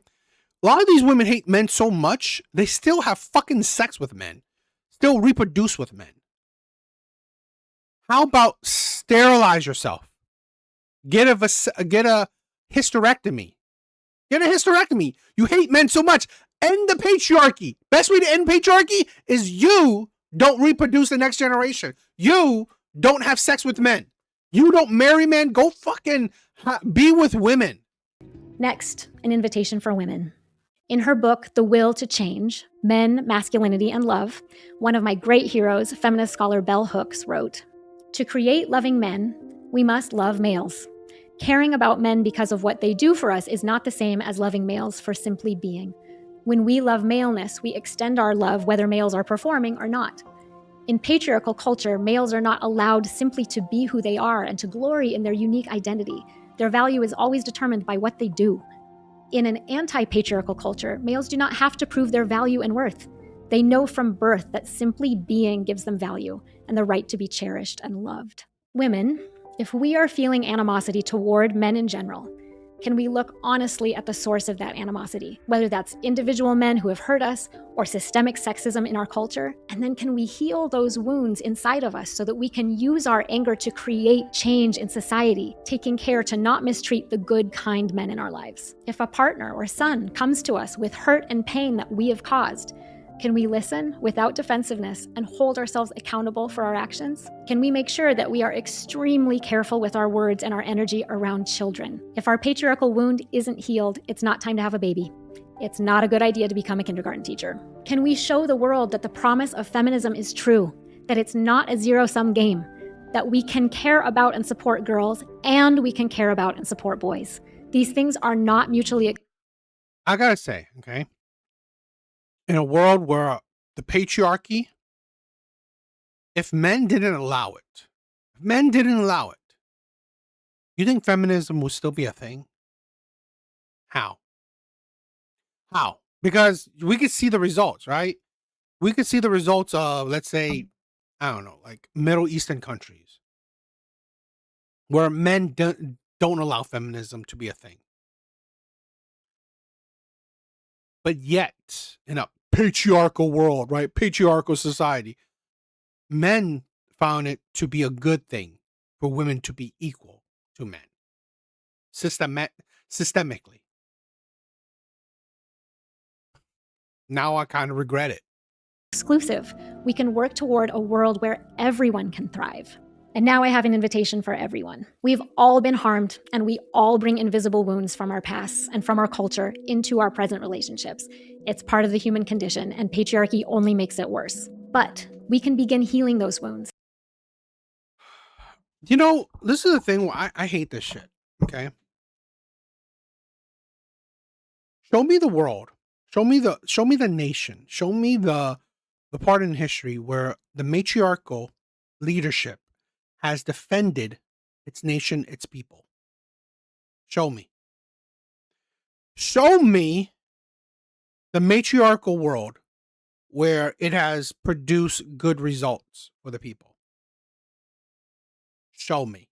A lot of these women hate men so much, they still have fucking sex with men, still reproduce with men. How about sterilize yourself? Get a hysterectomy. Get a hysterectomy. You hate men so much. End the patriarchy. Best way to end patriarchy is you don't reproduce the next generation. You don't have sex with men. You don't marry men. Go fucking be with women. Next, an invitation for women. In her book, The Will to Change, Men, Masculinity, and Love, one of my great heroes, feminist scholar Bell Hooks, wrote, "To create loving men, we must love males. Caring about men because of what they do for us is not the same as loving males for simply being. When we love maleness, we extend our love whether males are performing or not. In patriarchal culture, males are not allowed simply to be who they are and to glory in their unique identity. Their value is always determined by what they do. In an anti-patriarchal culture, males do not have to prove their value and worth. They know from birth that simply being gives them value and the right to be cherished and loved." Women, if we are feeling animosity toward men in general, can we look honestly at the source of that animosity, whether that's individual men who have hurt us or systemic sexism in our culture? And then can we heal those wounds inside of us so that we can use our anger to create change in society, taking care to not mistreat the good, kind men in our lives? If a partner or son comes to us with hurt and pain that we have caused, can we listen without defensiveness and hold ourselves accountable for our actions? Can we make sure that we are extremely careful with our words and our energy around children? If our patriarchal wound isn't healed, it's not time to have a baby. It's not a good idea to become a kindergarten teacher. Can we show the world that the promise of feminism is true, that it's not a zero-sum game, that we can care about and support girls and we can care about and support boys? These things are not mutually... I gotta say, okay, in a world where the patriarchy, if men didn't allow it, you think feminism would still be a thing? How? Because we could see the results, right? We could see the results of, let's say, I don't know, like Middle Eastern countries where men don't allow feminism to be a thing. But yet, in a patriarchal world, right? Patriarchal society, men found it to be a good thing for women to be equal to men. Systemically. Now I kind of regret it. Exclusive. We can work toward a world where everyone can thrive. And now I have an invitation for everyone. We've all been harmed, and we all bring invisible wounds from our pasts and from our culture into our present relationships. It's part of the human condition, and patriarchy only makes it worse. But we can begin healing those wounds. You know, this is the thing where I hate this shit, okay? Show me the world. Show me the nation. Show me the part in history where the matriarchal leadership has defended its nation, its people. Show me. Show me the matriarchal world where it has produced good results for the people. Show me.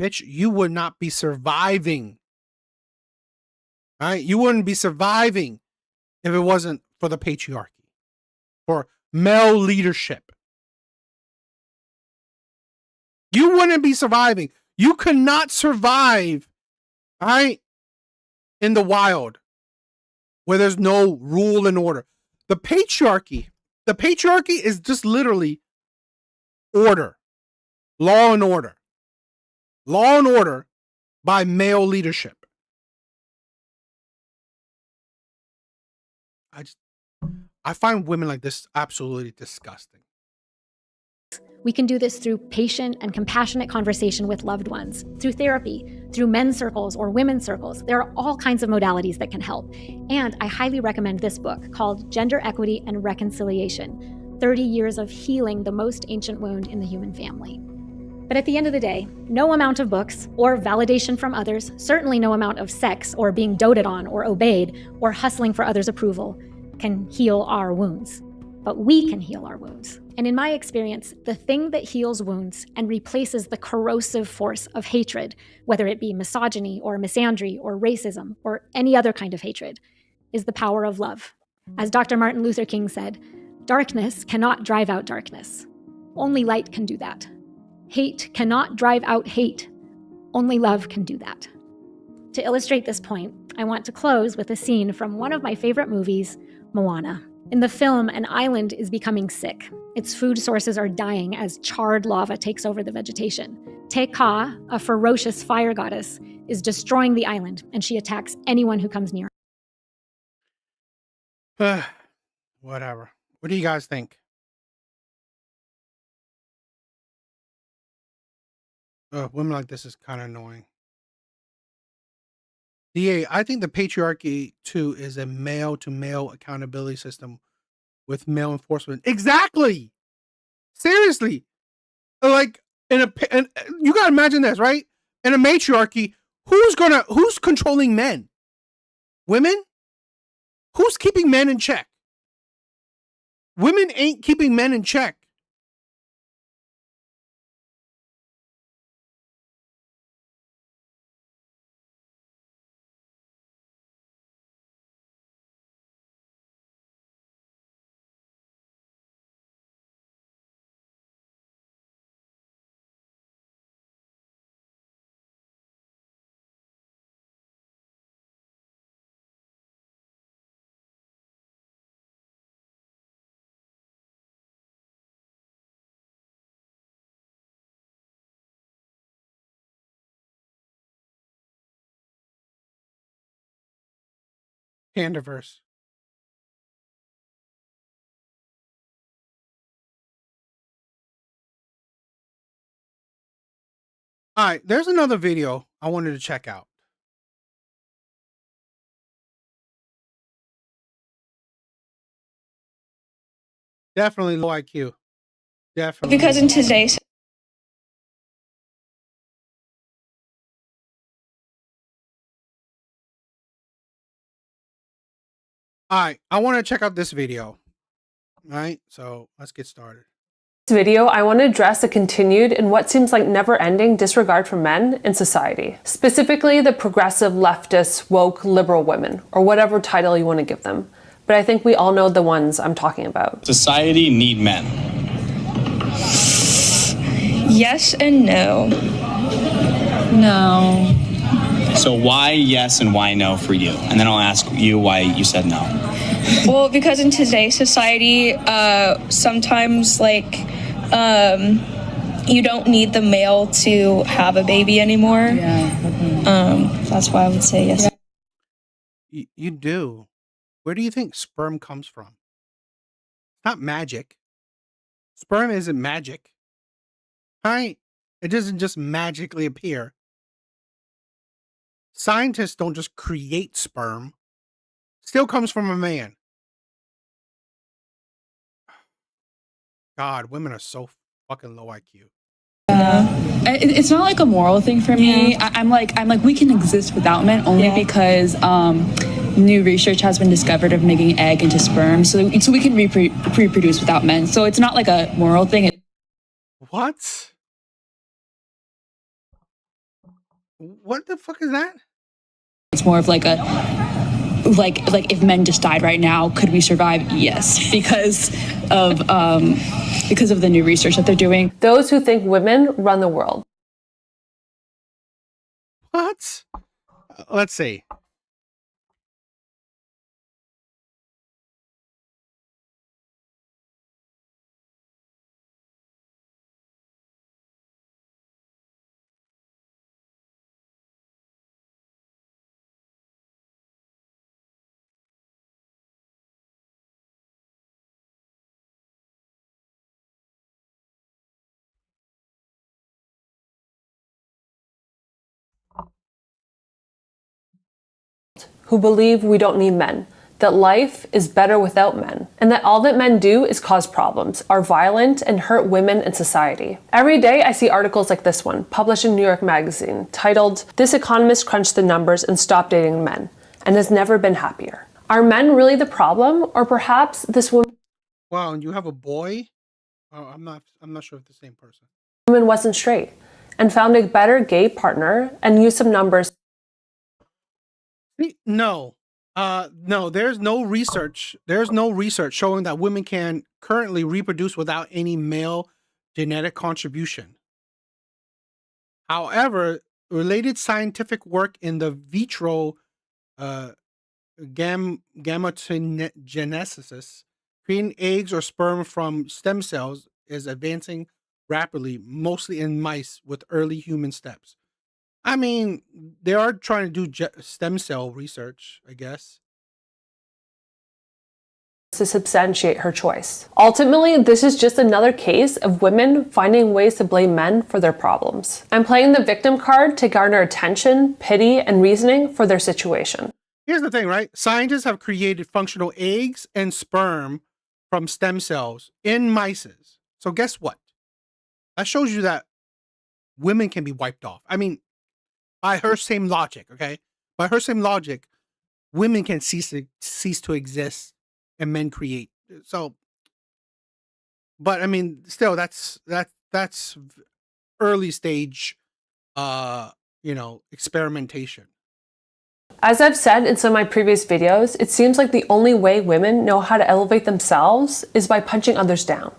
Bitch, you would not be surviving. Right? You wouldn't be surviving if it wasn't for the patriarchy, for male leadership. You wouldn't be surviving. You could not survive, right, in the wild where there's no rule and order. The patriarchy is just literally order, law and order by male leadership. I find women like this absolutely disgusting. We can do this through patient and compassionate conversation with loved ones, through therapy, through men's circles or women's circles. There are all kinds of modalities that can help. And I highly recommend this book called Gender Equity and Reconciliation: 30 Years of Healing the Most Ancient Wound in the Human Family. But at the end of the day, no amount of books or validation from others, certainly no amount of sex or being doted on or obeyed or hustling for others' approval can heal our wounds. But we can heal our wounds. And in my experience, the thing that heals wounds and replaces the corrosive force of hatred, whether it be misogyny or misandry or racism or any other kind of hatred, is the power of love. As Dr. Martin Luther King said, darkness cannot drive out darkness. Only light can do that. Hate cannot drive out hate. Only love can do that. To illustrate this point, I want to close with a scene from one of my favorite movies, Moana. In the film, an island is becoming sick. Its food sources are dying as charred lava takes over the vegetation. Te Ka, a ferocious fire goddess, is destroying the island, and she attacks anyone who comes near. Whatever. What do you guys think? Women like this is kind of annoying. DA, I think the patriarchy too is a male to male accountability system with male enforcement. Exactly. Seriously. Like and you gotta imagine this, right? In a matriarchy, who's controlling men? Women? Who's keeping men in check? Women ain't keeping men in check. Pandaverse. All right, there's another video I wanted to check out. Definitely low IQ. Definitely. Because in today's All right, I want to check out this video. All right, so let's get started. This video, I want to address a continued and what seems like never-ending disregard for men in society. Specifically, the progressive, leftist, woke, liberal women, or whatever title you want to give them. But I think we all know the ones I'm talking about. Society need men. yes and no. No. So why yes and why no for you? And then I'll ask you why you said no. Well, because in today's society, sometimes you don't need the male to have a baby anymore. Yeah. That's why I would say yes. You do. Where do you think sperm comes from? It's not magic. Sperm isn't magic. Right? It doesn't just magically appear. Scientists don't just create sperm. Still comes from a man. God, women are so fucking low IQ. It's not like a moral thing for me. Yeah. I'm like we can exist without men only because new research has been discovered of making egg into sperm, so we can reproduce without men. So it's not like a moral thing. What? What the fuck is that? It's more of like if men just died right now, could we survive? Yes, because of the new research that they're doing. Those who think women run the world. What? Let's see. who believe we don't need men, that life is better without men, and that all that men do is cause problems, are violent, and hurt women and society. Every day I see articles like this one, published in New York Magazine, titled, "This economist crunched the numbers and stopped dating men, and has never been happier." Are men really the problem, or perhaps this woman Wow, and you have a boy? Oh, I'm not sure if the same person. wasn't straight, and found a better gay partner and used some numbers? No. No, there's no research. There's no research showing that women can currently reproduce without any male genetic contribution. However, related scientific work in the vitro gametogenesis, creating eggs or sperm from stem cells, is advancing rapidly, mostly in mice with early human steps. I mean, they are trying to do stem cell research, I guess. To substantiate her choice. Ultimately, this is just another case of women finding ways to blame men for their problems and playing the victim card to garner attention, pity, and reasoning for their situation. Here's the thing, right? Scientists have created functional eggs and sperm from stem cells in mice. So guess what? That shows you that women can be wiped off. I mean, by her same logic, okay? By her same logic, women can cease to exist and men create. So, but I mean, still, that's early stage, experimentation. As I've said in some of my previous videos, it seems like the only way women know how to elevate themselves is by punching others down.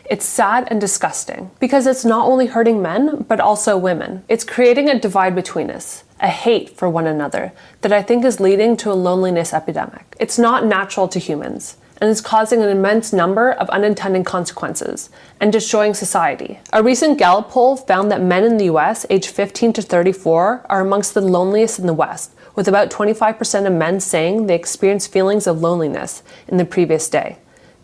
It's sad and disgusting because it's not only hurting men, but also women. It's creating a divide between us, a hate for one another that I think is leading to a loneliness epidemic. It's not natural to humans and is causing an immense number of unintended consequences and destroying society. A recent Gallup poll found that men in the US aged 15 to 34 are amongst the loneliest in the West, with about 25% of men saying they experienced feelings of loneliness in the previous day.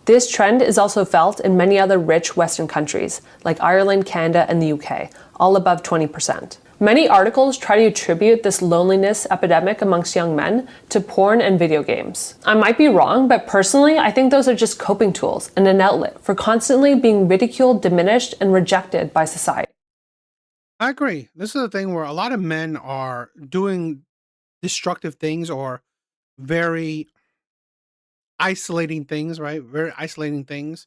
This trend is also felt in many other rich Western countries, like Ireland, Canada, and the UK, all above 20%. Many articles try to attribute this loneliness epidemic amongst young men to porn and video games. I might be wrong, but personally, I think those are just coping tools and an outlet for constantly being ridiculed, diminished, and rejected by society. I agree. This is the thing where a lot of men are doing destructive things or very isolating things, right? Very isolating things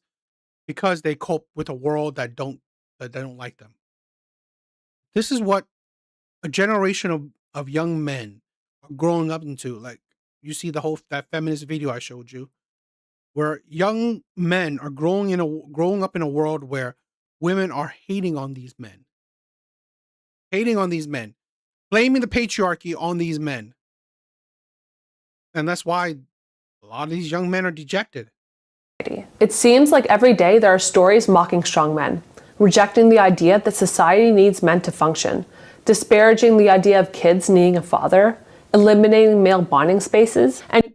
because they cope with a world that don't like them. This is what a generation of young men are growing up into. Like, you see that feminist video I showed you, where young men are growing up in a world where women are hating on these men, blaming the patriarchy on these men. And that's why a lot of these young men are dejected. It seems like every day there are stories mocking strong men, rejecting the idea that society needs men to function, disparaging the idea of kids needing a father, eliminating male bonding spaces, and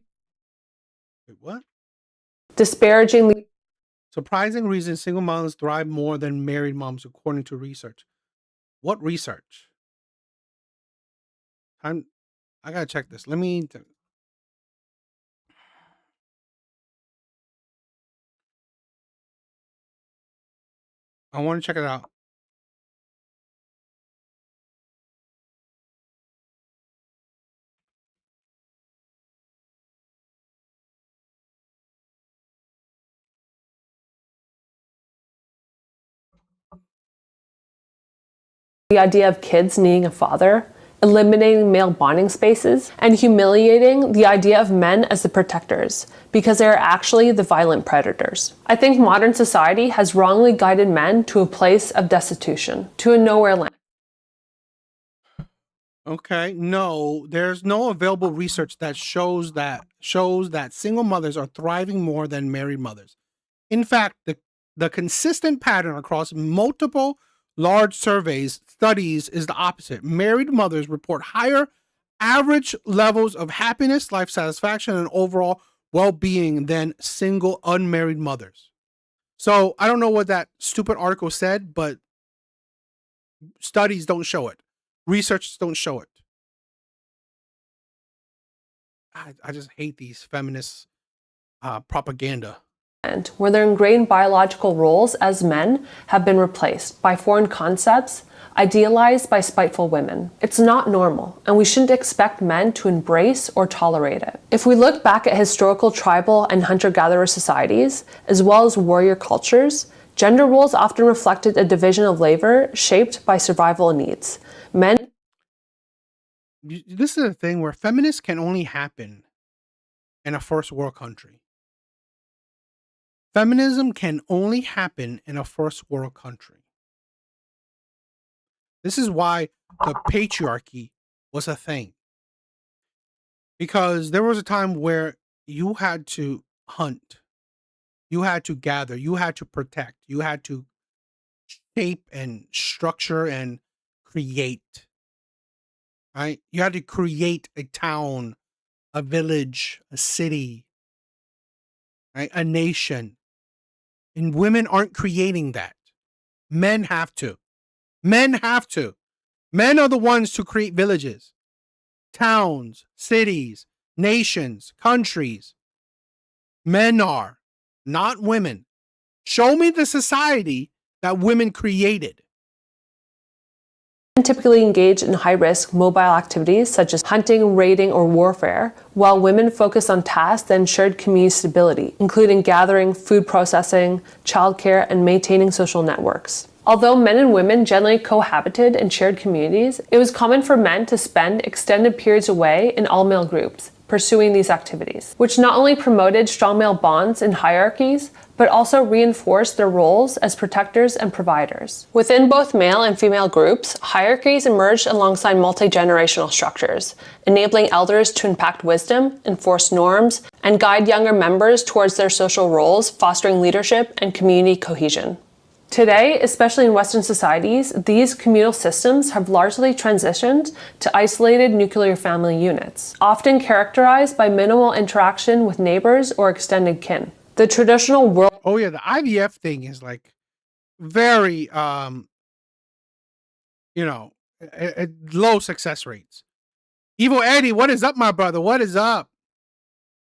Wait, what? Disparaging the surprising reason single moms thrive more than married moms, according to research. What research? I gotta check this. I want to check it out. the idea of kids needing a father, eliminating male bonding spaces, and humiliating the idea of men as the protectors, because they are actually the violent predators. I think modern society has wrongly guided men to a place of destitution, to a nowhere land. Okay, no, there's no available research that shows that single mothers are thriving more than married mothers. In fact, the consistent pattern across multiple large studies is the opposite. Married mothers report higher average levels of happiness, life satisfaction, and overall well-being than single unmarried mothers. So I don't know what that stupid article said, but studies don't show it. Research don't show it. I just hate these feminist propaganda. Where their ingrained biological roles as men have been replaced by foreign concepts idealized by spiteful women. It's not normal, and we shouldn't expect men to embrace or tolerate it. If we look back at historical tribal and hunter-gatherer societies, as well as warrior cultures, gender roles often reflected a division of labor shaped by survival needs. Men. This is a thing where feminists can only happen in a first world country. Feminism can only happen in a first world country. This is why the patriarchy was a thing. Because there was a time where you had to hunt, you had to gather, you had to protect, you had to shape and structure and create. Right? You had to create a town, a village, a city, right? A nation. And women aren't creating that. Men have to. Men have to. Men are the ones to create villages, towns, cities, nations, countries. Men are, not women. Show me the society that women created. Men typically engage in high-risk mobile activities such as hunting, raiding, or warfare, while women focus on tasks that ensured community stability, including gathering, food processing, childcare, and maintaining social networks. Although men and women generally cohabited in shared communities, it was common for men to spend extended periods away in all-male groups, pursuing these activities, which not only promoted strong male bonds and hierarchies, but also reinforced their roles as protectors and providers. Within both male and female groups, hierarchies emerged alongside multi-generational structures, enabling elders to impact wisdom, enforce norms, and guide younger members towards their social roles, fostering leadership and community cohesion. Today, especially in Western societies, these communal systems have largely transitioned to isolated nuclear family units, often characterized by minimal interaction with neighbors or extended kin. The traditional world. Oh yeah, the IVF thing is like very, low success rates. Evil Eddie, what is up, my brother? What is up?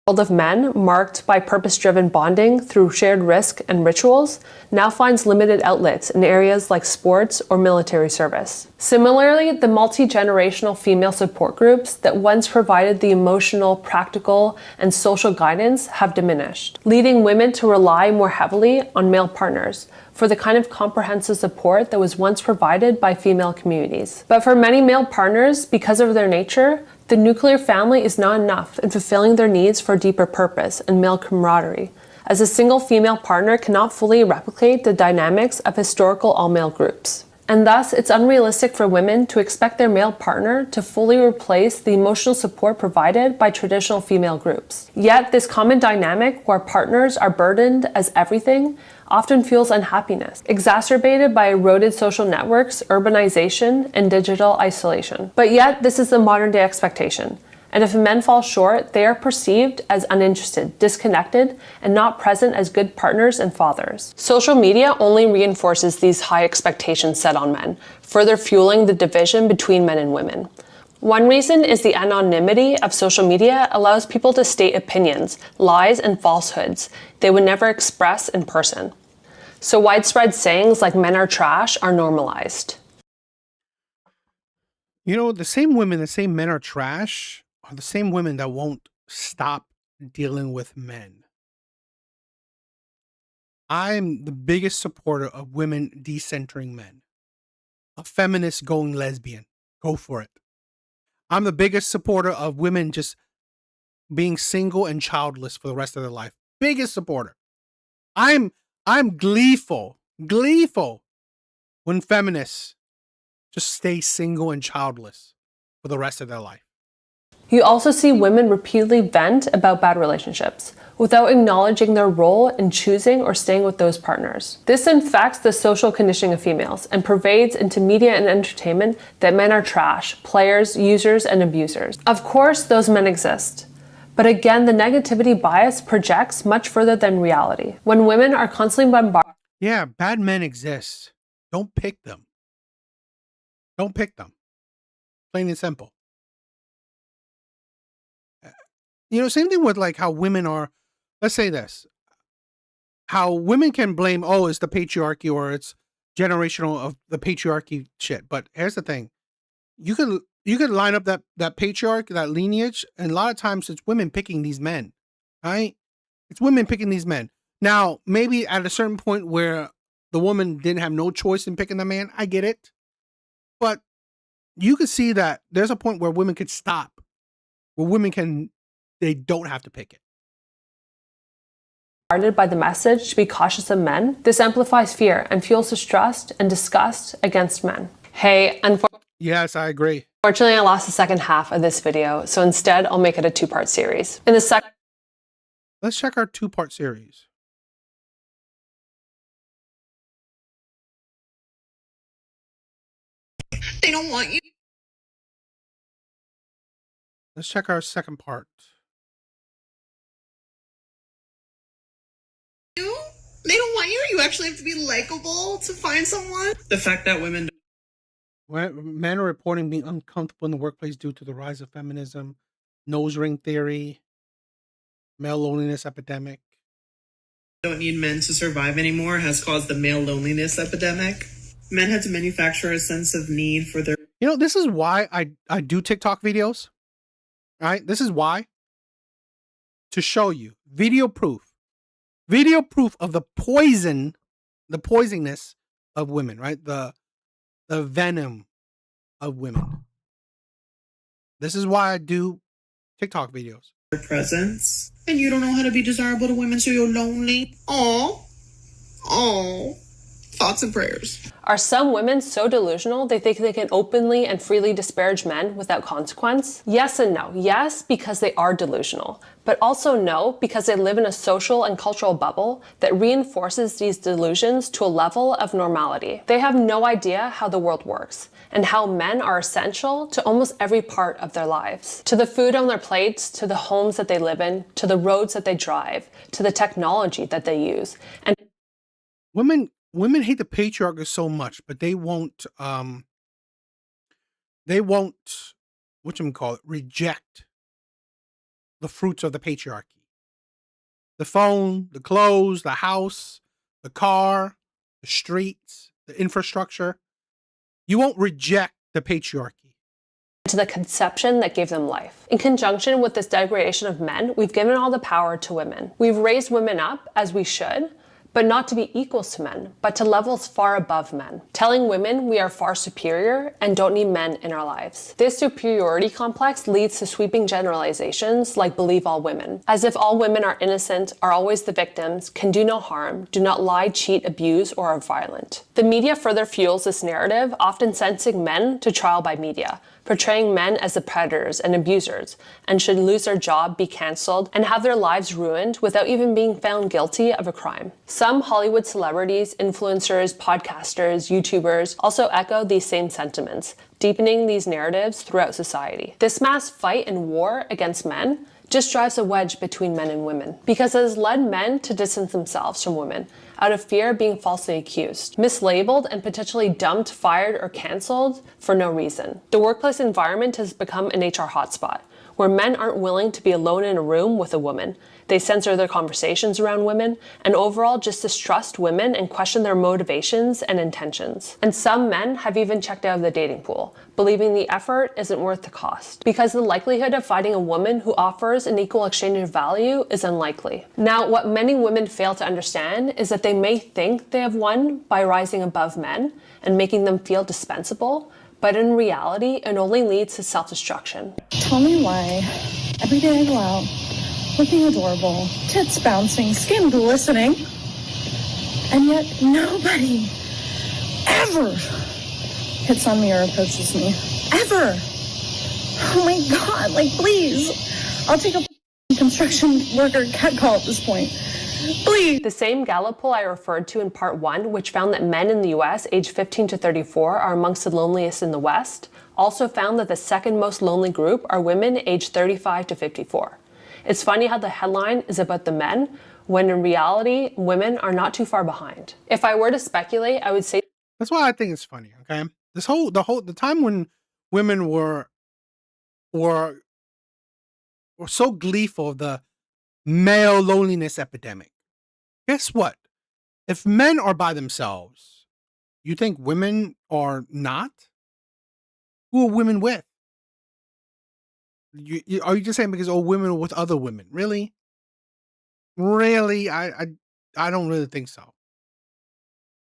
World of men, marked by purpose-driven bonding through shared risk and rituals, now finds limited outlets in areas like sports or military service. Similarly, the multi-generational female support groups that once provided the emotional, practical, and social guidance have diminished, leading women to rely more heavily on male partners for the kind of comprehensive support that was once provided by female communities. But for many male partners, because of their nature, the nuclear family is not enough in fulfilling their needs for deeper purpose and male camaraderie, as a single female partner cannot fully replicate the dynamics of historical all-male groups. And thus, it's unrealistic for women to expect their male partner to fully replace the emotional support provided by traditional female groups. Yet, this common dynamic where partners are burdened as everything often fuels unhappiness, exacerbated by eroded social networks, urbanization, and digital isolation. But yet, this is the modern-day expectation. And if men fall short, they are perceived as uninterested, disconnected, and not present as good partners and fathers. Social media only reinforces these high expectations set on men, further fueling the division between men and women. One reason is the anonymity of social media allows people to state opinions, lies, and falsehoods they would never express in person. So widespread sayings like men are trash are normalized. You know, the same women that say men are trash are the same women that won't stop dealing with men. I'm the biggest supporter of women decentering men. A feminist going lesbian. Go for it. I'm the biggest supporter of women just being single and childless for the rest of their life. Biggest supporter. I'm gleeful when feminists just stay single and childless for the rest of their life. You also see women repeatedly vent about bad relationships without acknowledging their role in choosing or staying with those partners. This infects the social conditioning of females and pervades into media and entertainment that men are trash, players, users, and abusers. Of course, those men exist. But again, the negativity bias projects much further than reality. When women are constantly bombarded. Yeah, bad men exist. Don't pick them. Don't pick them. Plain and simple. same thing with like how women are, let's say this, how women can blame, oh, it's the patriarchy or it's generational of the patriarchy shit. But here's the thing. You could line up that patriarch, that lineage, and a lot of times it's women picking these men, right? It's women picking these men. Now, maybe at a certain point where the woman didn't have no choice in picking the man, I get it. But you can see that there's a point where women could stop, where they don't have to pick it. By the message to be cautious of men, this amplifies fear and fuels distrust and disgust against men. Hey, yes, I agree. Unfortunately, I lost the second half of this video, so instead I'll make it a two-part series. In the second, let's check our two-part series. They don't want you. Let's check our second part. They don't want you. You actually have to be likable to find someone. The fact that women. Men are reporting being uncomfortable in the workplace due to the rise of feminism, nose ring theory, male loneliness epidemic. Don't need men to survive anymore has caused the male loneliness epidemic. Men had to manufacture a sense of need for their. This is why I do TikTok videos. Right? This is why. To show you video proof of the poisonness of women, right? The venom of women. This is why I do TikTok videos. Their presence. And you don't know how to be desirable to women, so you're lonely. Oh. Thoughts and prayers. Are some women so delusional they think they can openly and freely disparage men without consequence? Yes and no. Yes, because they are delusional, but also no, because they live in a social and cultural bubble that reinforces these delusions to a level of normality. They have no idea how the world works and how men are essential to almost every part of their lives. To the food on their plates, to the homes that they live in, to the roads that they drive, to the technology that they use. And Women hate the patriarchy so much, but they won't reject the fruits of the patriarchy. The phone, the clothes, the house, the car, the streets, the infrastructure. You won't reject the patriarchy. To the conception that gave them life. In conjunction with this degradation of men, we've given all the power to women. We've raised women up, as we should, but not to be equals to men, but to levels far above men, telling women we are far superior and don't need men in our lives. This superiority complex leads to sweeping generalizations like believe all women, as if all women are innocent, are always the victims, can do no harm, do not lie, cheat, abuse, or are violent. The media further fuels this narrative, often sentencing men to trial by media, portraying men as the predators and abusers, and should lose their job, be cancelled, and have their lives ruined without even being found guilty of a crime. Some Hollywood celebrities, influencers, podcasters, YouTubers also echo these same sentiments, deepening these narratives throughout society. This mass fight and war against men just drives a wedge between men and women, because it has led men to distance themselves from women out of fear of being falsely accused, mislabeled, and potentially dumped, fired, or cancelled for no reason. The workplace environment has become an HR hotspot, where men aren't willing to be alone in a room with a woman. They censor their conversations around women, and overall just distrust women and question their motivations and intentions. And some men have even checked out of the dating pool, believing the effort isn't worth the cost, because the likelihood of finding a woman who offers an equal exchange of value is unlikely. Now, what many women fail to understand is that they may think they have won by rising above men and making them feel dispensable, but in reality, it only leads to self-destruction. Tell me why every day I go out, looking adorable, tits bouncing, skin glistening, and yet nobody ever hits on me or approaches me. Ever. Oh my God, please. I'll take a construction worker catcall at this point. Please. The same Gallup poll I referred to in part 1, which found that men in the US aged 15 to 34 are amongst the loneliest in the West, also found that the second most lonely group are women aged 35 to 54. It's funny how the headline is about the men, when in reality, women are not too far behind. If I were to speculate, I would say that's why I think it's funny, okay? The time when women were we're so gleeful of the male loneliness epidemic. Guess what? If men are by themselves, you think women are not? Who are women with? Are you just saying because women are with other women? Really? Really? I don't really think so.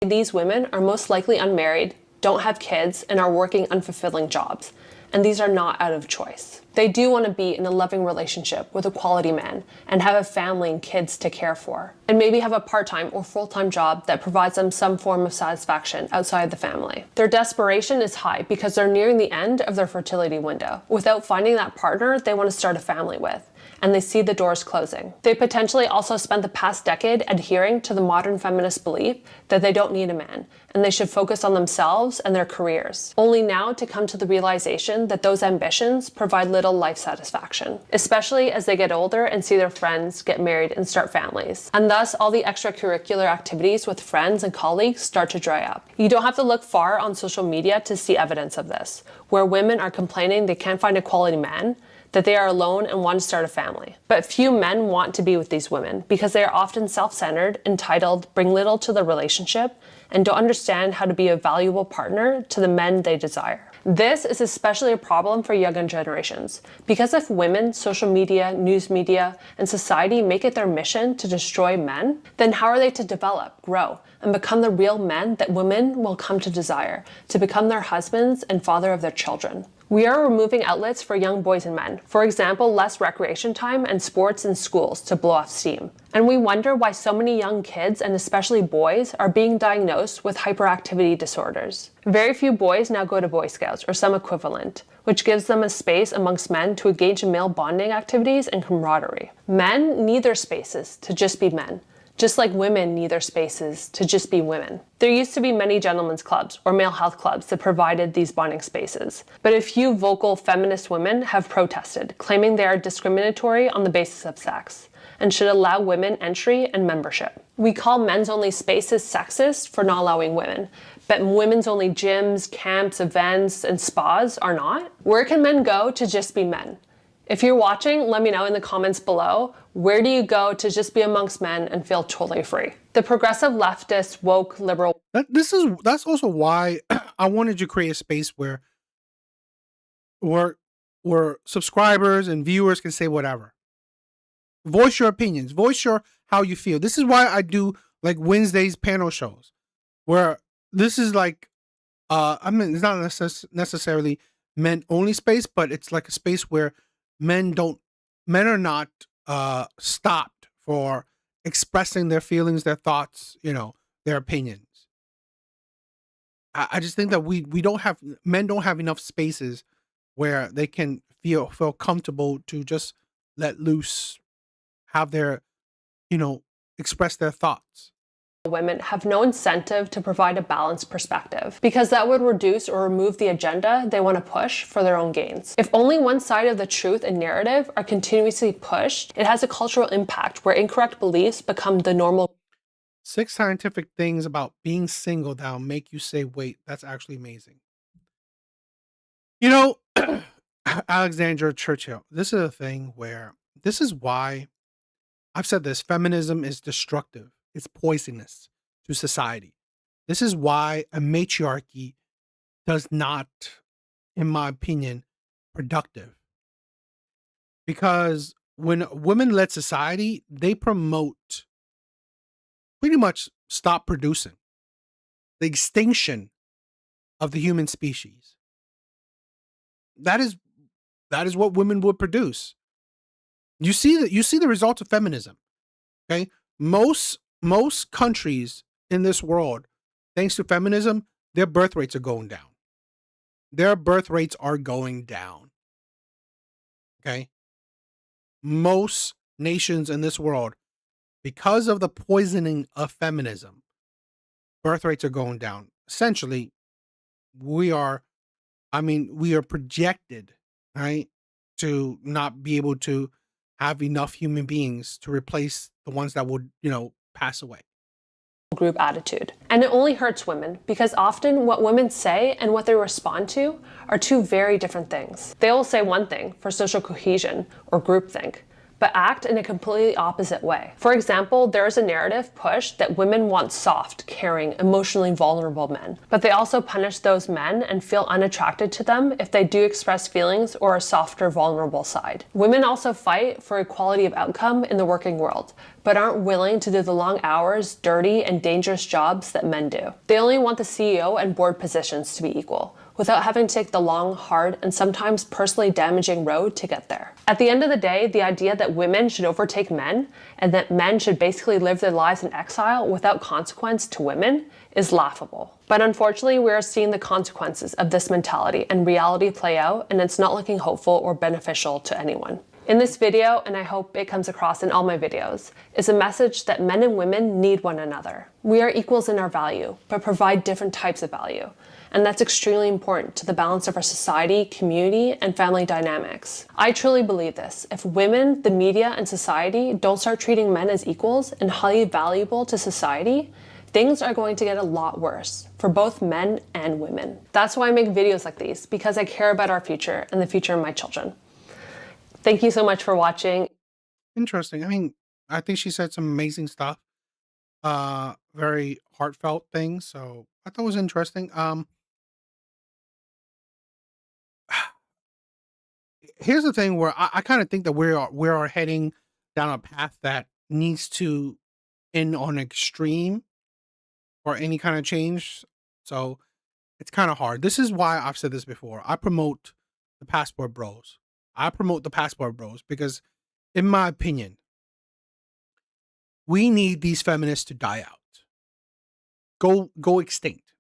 These women are most likely unmarried, don't have kids, and are working unfulfilling jobs. And these are not out of choice. They do want to be in a loving relationship with a quality man and have a family and kids to care for, and maybe have a part-time or full-time job that provides them some form of satisfaction outside the family. Their desperation is high because they're nearing the end of their fertility window. Without finding that partner they want to start a family with, and they see the doors closing. They potentially also spent the past decade adhering to the modern feminist belief that they don't need a man, and they should focus on themselves and their careers, only now to come to the realization that those ambitions provide little life satisfaction, especially as they get older and see their friends get married and start families. And thus, all the extracurricular activities with friends and colleagues start to dry up. You don't have to look far on social media to see evidence of this, where women are complaining they can't find a quality man, that they are alone and want to start a family. But few men want to be with these women because they are often self-centered, entitled, bring little to the relationship, and don't understand how to be a valuable partner to the men they desire. This is especially a problem for younger generations, because if women, social media, news media, and society make it their mission to destroy men, then how are they to develop, grow, and become the real men that women will come to desire, to become their husbands and father of their children? We are removing outlets for young boys and men. For example, less recreation time and sports in schools to blow off steam. And we wonder why so many young kids, and especially boys, are being diagnosed with hyperactivity disorders. Very few boys now go to Boy Scouts or some equivalent, which gives them a space amongst men to engage in male bonding activities and camaraderie. Men need their spaces to just be men, just like women need their spaces to just be women. There used to be many gentlemen's clubs or male health clubs that provided these bonding spaces, but a few vocal feminist women have protested, claiming they are discriminatory on the basis of sex and should allow women entry and membership. We call men's only spaces sexist for not allowing women, but women's only gyms, camps, events, and spas are not. Where can men go to just be men? If you're watching, let me know in the comments below, where do you go to just be amongst men and feel totally free? The progressive leftist, woke, liberal... That's also why I wanted to create a space where subscribers and viewers can say whatever. Voice your opinions, voice how you feel. This is why I do like Wednesday's panel shows, where this is like, I mean, it's not necessarily men only space, but it's like a space where men are not stopped for expressing their feelings, their thoughts, their opinions. I just think that men don't have enough spaces where they can feel comfortable to just let loose, have their, express their thoughts. Women have no incentive to provide a balanced perspective, because that would reduce or remove the agenda they want to push for their own gains. If only one side of the truth and narrative are continuously pushed, it has a cultural impact where incorrect beliefs become the normal. 6 scientific things about being single that'll make you say, wait, that's actually amazing. Alexander Churchill, this is a thing where, this is why I've said this, feminism is destructive. It's poisonous to society. This is why a matriarchy does not, in my opinion, productive. Because when women led society, they promote pretty much stop producing, the extinction of the human species. That is what women would produce. You see the results of feminism. Okay, most countries in this world, thanks to feminism, their birth rates are going down. Their birth rates are going down. Okay, most nations in this world, because of the poisoning of feminism, birth rates are going down. Essentially, we are projected, right, to not be able to have enough human beings to replace the ones that would, pass away. group attitude. And it only hurts women because often what women say and what they respond to are two very different things. They will say one thing for social cohesion or groupthink, but act in a completely opposite way. For example, there is a narrative pushed that women want soft, caring, emotionally vulnerable men, but they also punish those men and feel unattracted to them if they do express feelings or a softer, vulnerable side. Women also fight for equality of outcome in the working world, but aren't willing to do the long hours, dirty, and dangerous jobs that men do. They only want the CEO and board positions to be equal, without having to take the long, hard, and sometimes personally damaging road to get there. At the end of the day, the idea that women should overtake men and that men should basically live their lives in exile without consequence to women is laughable. But unfortunately, we are seeing the consequences of this mentality and reality play out, and it's not looking hopeful or beneficial to anyone. In this video, and I hope it comes across in all my videos, is a message that men and women need one another. We are equals in our value, but provide different types of value. And that's extremely important to the balance of our society, community, and family dynamics. I truly believe this. If women, the media, and society don't start treating men as equals and highly valuable to society, things are going to get a lot worse for both men and women. That's why I make videos like these, because I care about our future and the future of my children. Thank you so much for watching. Interesting. I mean, I think she said some amazing stuff. Very heartfelt things. So I thought it was interesting. Here's the thing where I kind of think that we are heading down a path that needs to end on extreme or any kind of change. So it's kind of hard. This is why I've said this before. I promote the passport bros. Because in my opinion, we need these feminists to die out. Go extinct.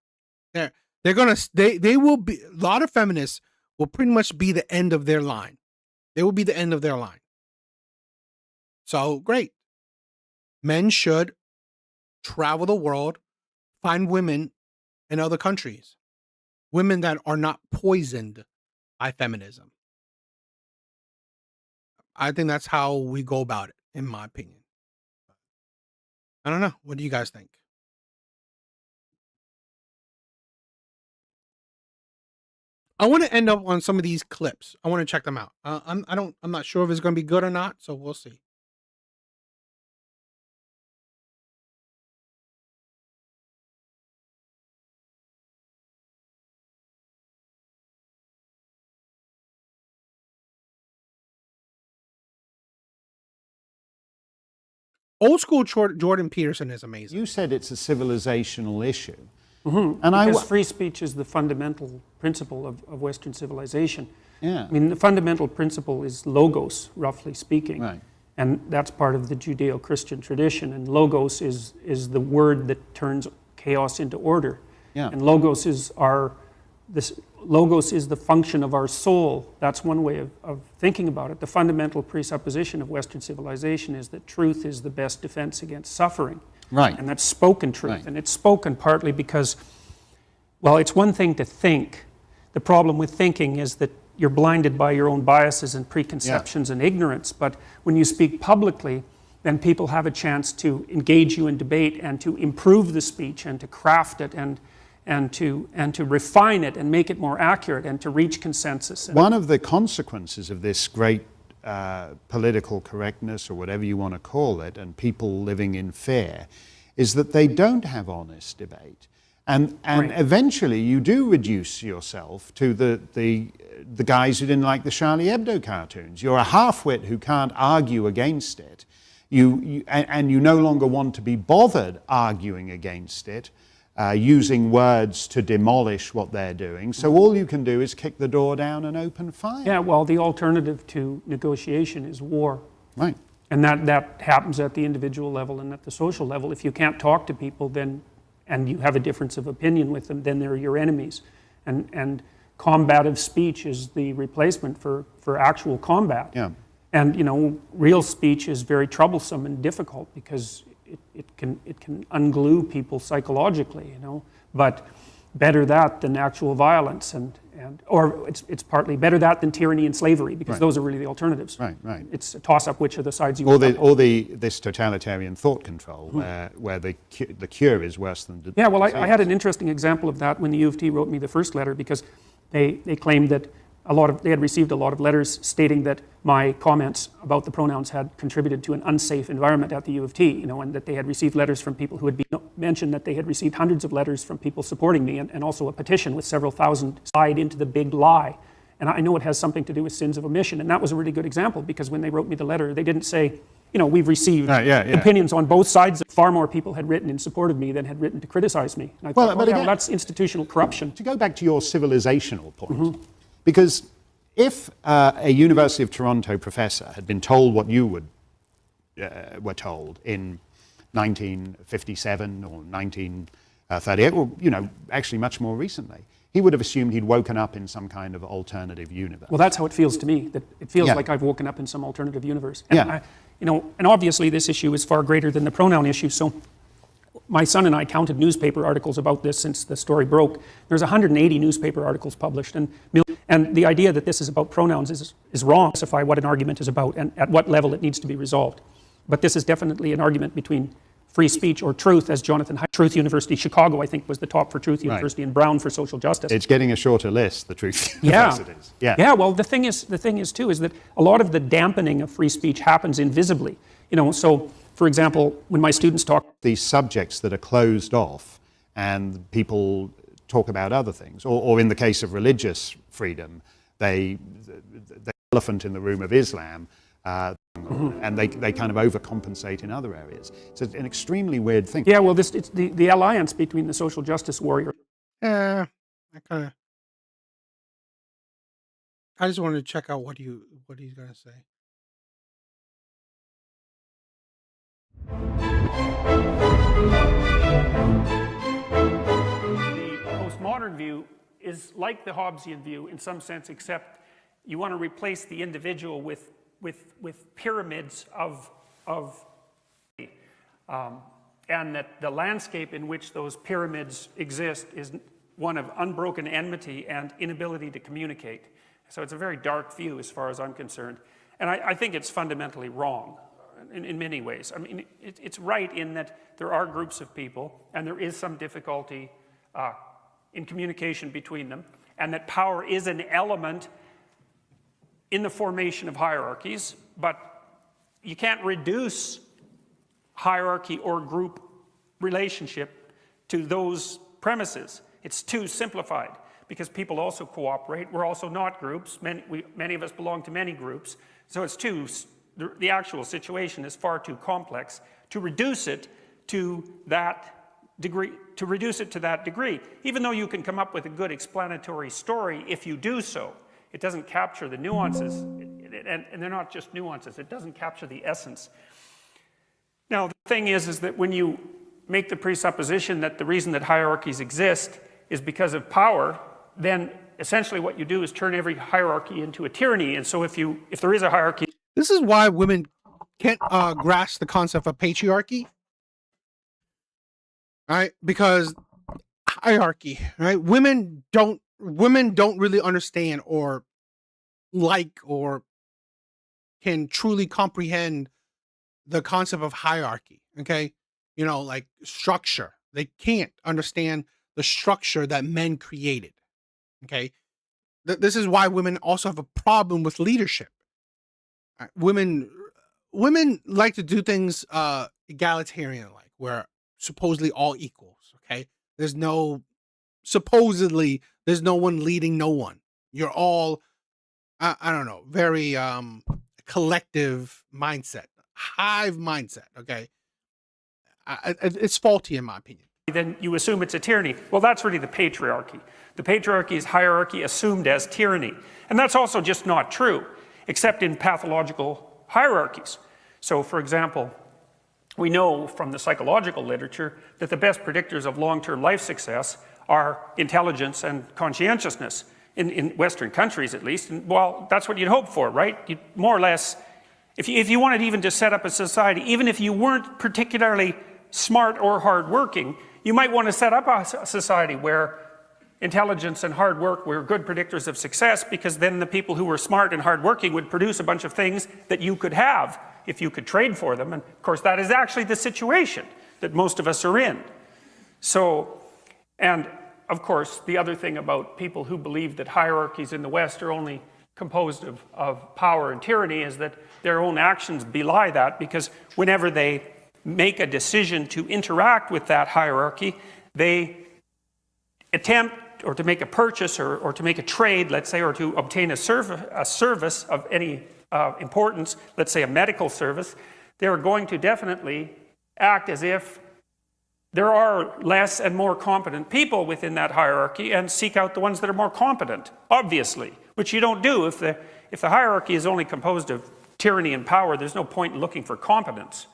They will be, a lot of feminists will pretty much be the end of their line. They will be the end of their line. So great. Men should travel the world, find women in other countries. Women that are not poisoned by feminism. I think that's how we go about it, in my opinion. I don't know. What do you guys think? I want to end up on some of these clips. I want to check them out. I'm not sure if it's going to be good or not, so we'll see. Old school Jordan Peterson is amazing. You said it's a civilizational issue. Mm-hmm. And because free speech is the fundamental principle of Western civilization. Yeah. I mean, the fundamental principle is logos, roughly speaking. Right. And that's part of the Judeo-Christian tradition. And logos is the word that turns chaos into order. Yeah. And logos is the function of our soul. That's one way of thinking about it. The fundamental presupposition of Western civilization is that truth is the best defense against suffering. Right. And that's spoken truth. Right. And it's spoken partly because, well, it's one thing to think. The problem with thinking is that you're blinded by your own biases and preconceptions and ignorance. But when you speak publicly, then people have a chance to engage you in debate and to improve the speech and to craft it and to refine it and make it more accurate and to reach consensus. One of the consequences of this great political correctness, or whatever you want to call it, and people living in fear, is that they don't have honest debate. And Right. Eventually you do reduce yourself to the guys who didn't like the Charlie Hebdo cartoons. You're a half-wit who can't argue against it. And you no longer want to be bothered arguing against it, using words to demolish what they're doing. So all you can do is kick the door down and open fire. Yeah, well, the alternative to negotiation is war. Right. And that happens at the individual level and at the social level. If you can't talk to people, then, and you have a difference of opinion with them, then they're your enemies. And combative speech is the replacement for actual combat. Yeah. And, you know, real speech is very troublesome and difficult because it can unglue people psychologically, you know. But better that than actual violence. or it's partly better that than tyranny and slavery, because Right. those are really the alternatives. Right, right. It's a toss-up which of the sides you Or want. this totalitarian thought control, where the cure is worse than the Yeah, well, disease. I had an interesting example of that when the U of T wrote me the first letter, because they claimed that they had received a lot of letters stating that my comments about the pronouns had contributed to an unsafe environment at the U of T, and that they had received letters from people who had mentioned that they had received hundreds of letters from people supporting me, and also a petition with several thousand slide into the big lie. And I know it has something to do with sins of omission, and that was a really good example, because when they wrote me the letter, they didn't say, we've received opinions on both sides. Far more people had written in support of me than had written to criticize me. And I thought, well, that's institutional corruption. To go back to your civilizational point, because if a University of Toronto professor had been told what you were told in 1957 or 1938, or actually much more recently, he would have assumed he'd woken up in some kind of alternative universe. Well, that's how it feels to me. That it feels like I've woken up in some alternative universe. And and obviously this issue is far greater than the pronoun issue. So my son and I counted newspaper articles about this since the story broke. There's 180 newspaper articles published, and the idea that this is about pronouns is wrong. Specify what an argument is about and at what level it needs to be resolved. But this is definitely an argument between free speech or truth, as Jonathan Truth University, Chicago, I think, was the top for Truth University, and Brown for social justice. It's getting a shorter list, the Truth Universities. Yeah. Well, the thing is too, is that a lot of the dampening of free speech happens invisibly. So, for example, when my students talk... These subjects that are closed off and people talk about other things, or in the case of religious freedom, the elephant in the room of Islam, and they kind of overcompensate in other areas. It's an extremely weird thing. Yeah, well, it's the alliance between the social justice warrior. I just wanted to check out what he's gonna say. The postmodern view is like the Hobbesian view in some sense, except you want to replace the individual with pyramids of and that the landscape in which those pyramids exist is one of unbroken enmity and inability to communicate. So it's a very dark view as far as I'm concerned. And I think it's fundamentally wrong in many ways. I mean, it's right in that there are groups of people and there is some difficulty in communication between them, and that power is an element in the formation of hierarchies, but you can't reduce hierarchy or group relationship to those premises. It's too simplified, because people also cooperate. We're also not groups. Many of us belong to many groups. So the actual situation is far too complex to reduce it to that degree. Even though you can come up with a good explanatory story if you do so, it doesn't capture the nuances, and they're not just nuances. It doesn't capture the essence. Now, the thing is that when you make the presupposition that the reason that hierarchies exist is because of power, then essentially what you do is turn every hierarchy into a tyranny. And so if there is a hierarchy... This is why women can't grasp the concept of patriarchy. Right? Because hierarchy, right? Women don't really understand or like or can truly comprehend the concept of hierarchy. Okay? Like structure. They can't understand the structure that men created. Okay? This is why women also have a problem with leadership. Women like to do things egalitarian, like where supposedly all equals. Okay? Supposedly there's no one leading no one. You're all I don't know, very collective mindset, hive mindset. Okay? It's faulty in my opinion. Then you assume it's a tyranny. Well, that's really the patriarchy. The patriarchy is hierarchy assumed as tyranny. And that's also just not true, except in pathological hierarchies. So, for example, we know from the psychological literature that the best predictors of long-term life success are intelligence and conscientiousness, in Western countries at least. And, well, that's what you'd hope for, right? You'd more or less, if you wanted even to set up a society, even if you weren't particularly smart or hardworking, you might want to set up a society where intelligence and hard work were good predictors of success, because then the people who were smart and hardworking would produce a bunch of things that you could have if you could trade for them. And of course, that is actually the situation that most of us are in. So, and of course, the other thing about people who believe that hierarchies in the West are only composed of power and tyranny is that their own actions belie that, because whenever they make a decision to interact with that hierarchy, they attempt or to make a purchase or to make a trade, let's say, or to obtain a service of any importance, let's say a medical service, they're going to definitely act as if there are less and more competent people within that hierarchy and seek out the ones that are more competent, obviously, which you don't do. If the hierarchy is only composed of tyranny and power, there's no point in looking for competence.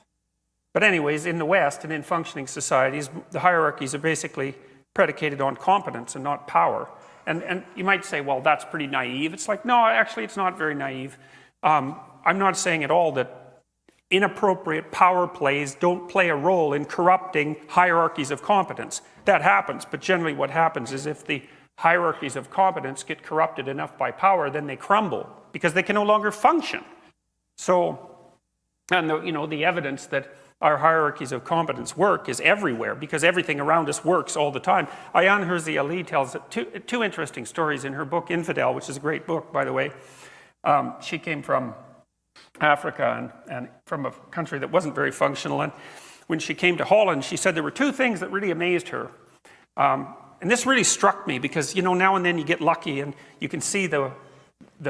But anyways, in the West and in functioning societies, the hierarchies are basically predicated on competence and not power. And you might say, well, that's pretty naive. It's like, no, actually, it's not very naive. I'm not saying at all that inappropriate power plays don't play a role in corrupting hierarchies of competence. That happens, but generally what happens is if the hierarchies of competence get corrupted enough by power, then they crumble because they can no longer function. So, and the evidence that our hierarchies of competence work is everywhere, because everything around us works all the time. Ayaan Hirsi Ali tells two interesting stories in her book Infidel, which is a great book, by the way. She came from Africa and from a country that wasn't very functional. And when she came to Holland, she said there were two things that really amazed her. And this really struck me because, now and then you get lucky and you can see the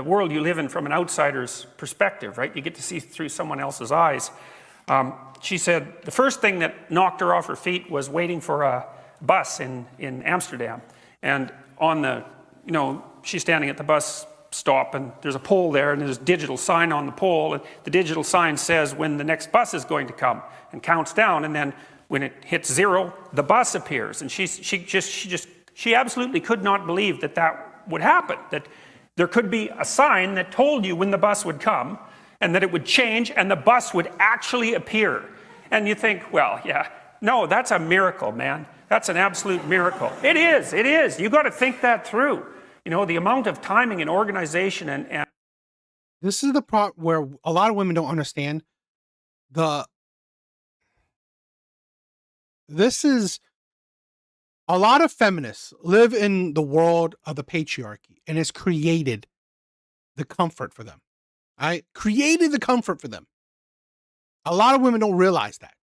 world you live in from an outsider's perspective, right? You get to see through someone else's eyes. She said the first thing that knocked her off her feet was waiting for a bus in Amsterdam. And on she's standing at the bus stop and there's a pole there and there's a digital sign on the pole, and the digital sign says when the next bus is going to come and counts down, and then when it hits 0, the bus appears. And she absolutely could not believe that would happen, that there could be a sign that told you when the bus would come and that it would change and the bus would actually appear. And you think, well, yeah, no, that's a miracle, man. That's an absolute miracle. It is. You got to think that through. The amount of timing and organization and this is the part where a lot of women don't understand. This is a lot of feminists live in the world of the patriarchy, and it's created the comfort for them. I created the comfort for them. A lot of women don't realize that.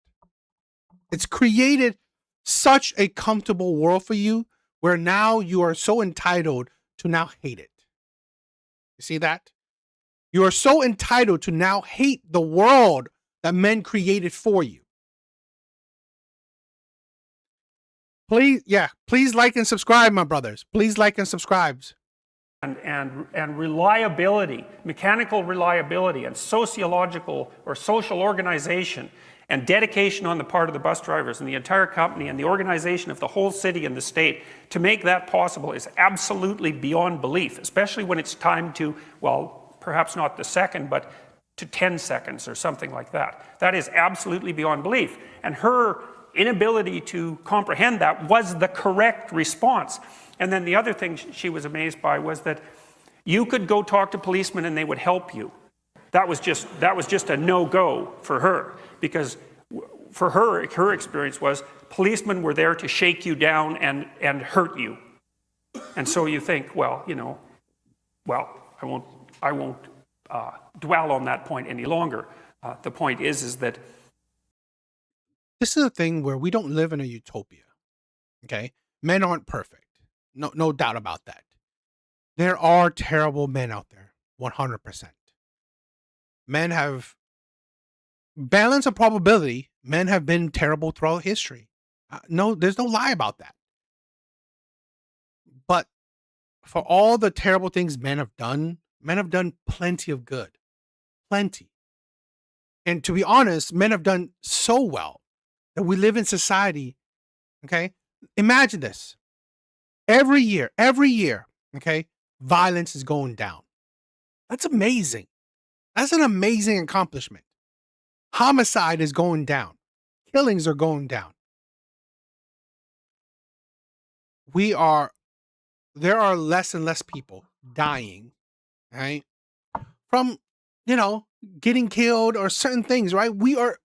It's created such a comfortable world for you where now you are so entitled to now hate it. You see that? You are so entitled to now hate the world that men created for you. Please like and subscribe, my brothers. Please like and subscribe. And reliability, mechanical reliability, and sociological or social organization and dedication on the part of the bus drivers and the entire company and the organization of the whole city and the state to make that possible is absolutely beyond belief, especially when it's timed to, well, perhaps not the second, but to 10 seconds or something like that. That is absolutely beyond belief. And her inability to comprehend that was the correct response. And then the other thing she was amazed by was that you could go talk to policemen and they would help you. That was just a no-go for her, because for her experience was policemen were there to shake you down and hurt you. And so you think, well, I won't dwell on that point any longer. The point is that this is a thing where we don't live in a utopia. Okay, men aren't perfect. No doubt about that. There are terrible men out there, 100%. Men have balance of probability. Men have been terrible throughout history. No, there's no lie about that. But for all the terrible things men have done plenty of good. Plenty. And to be honest, men have done so well that we live in society. Okay? Imagine this. Every year, okay, violence is going down. That's amazing. That's an amazing accomplishment. Homicide is going down. Killings are going down. We are there are less and less people dying, right? From, you know, getting killed or certain things, right? We are,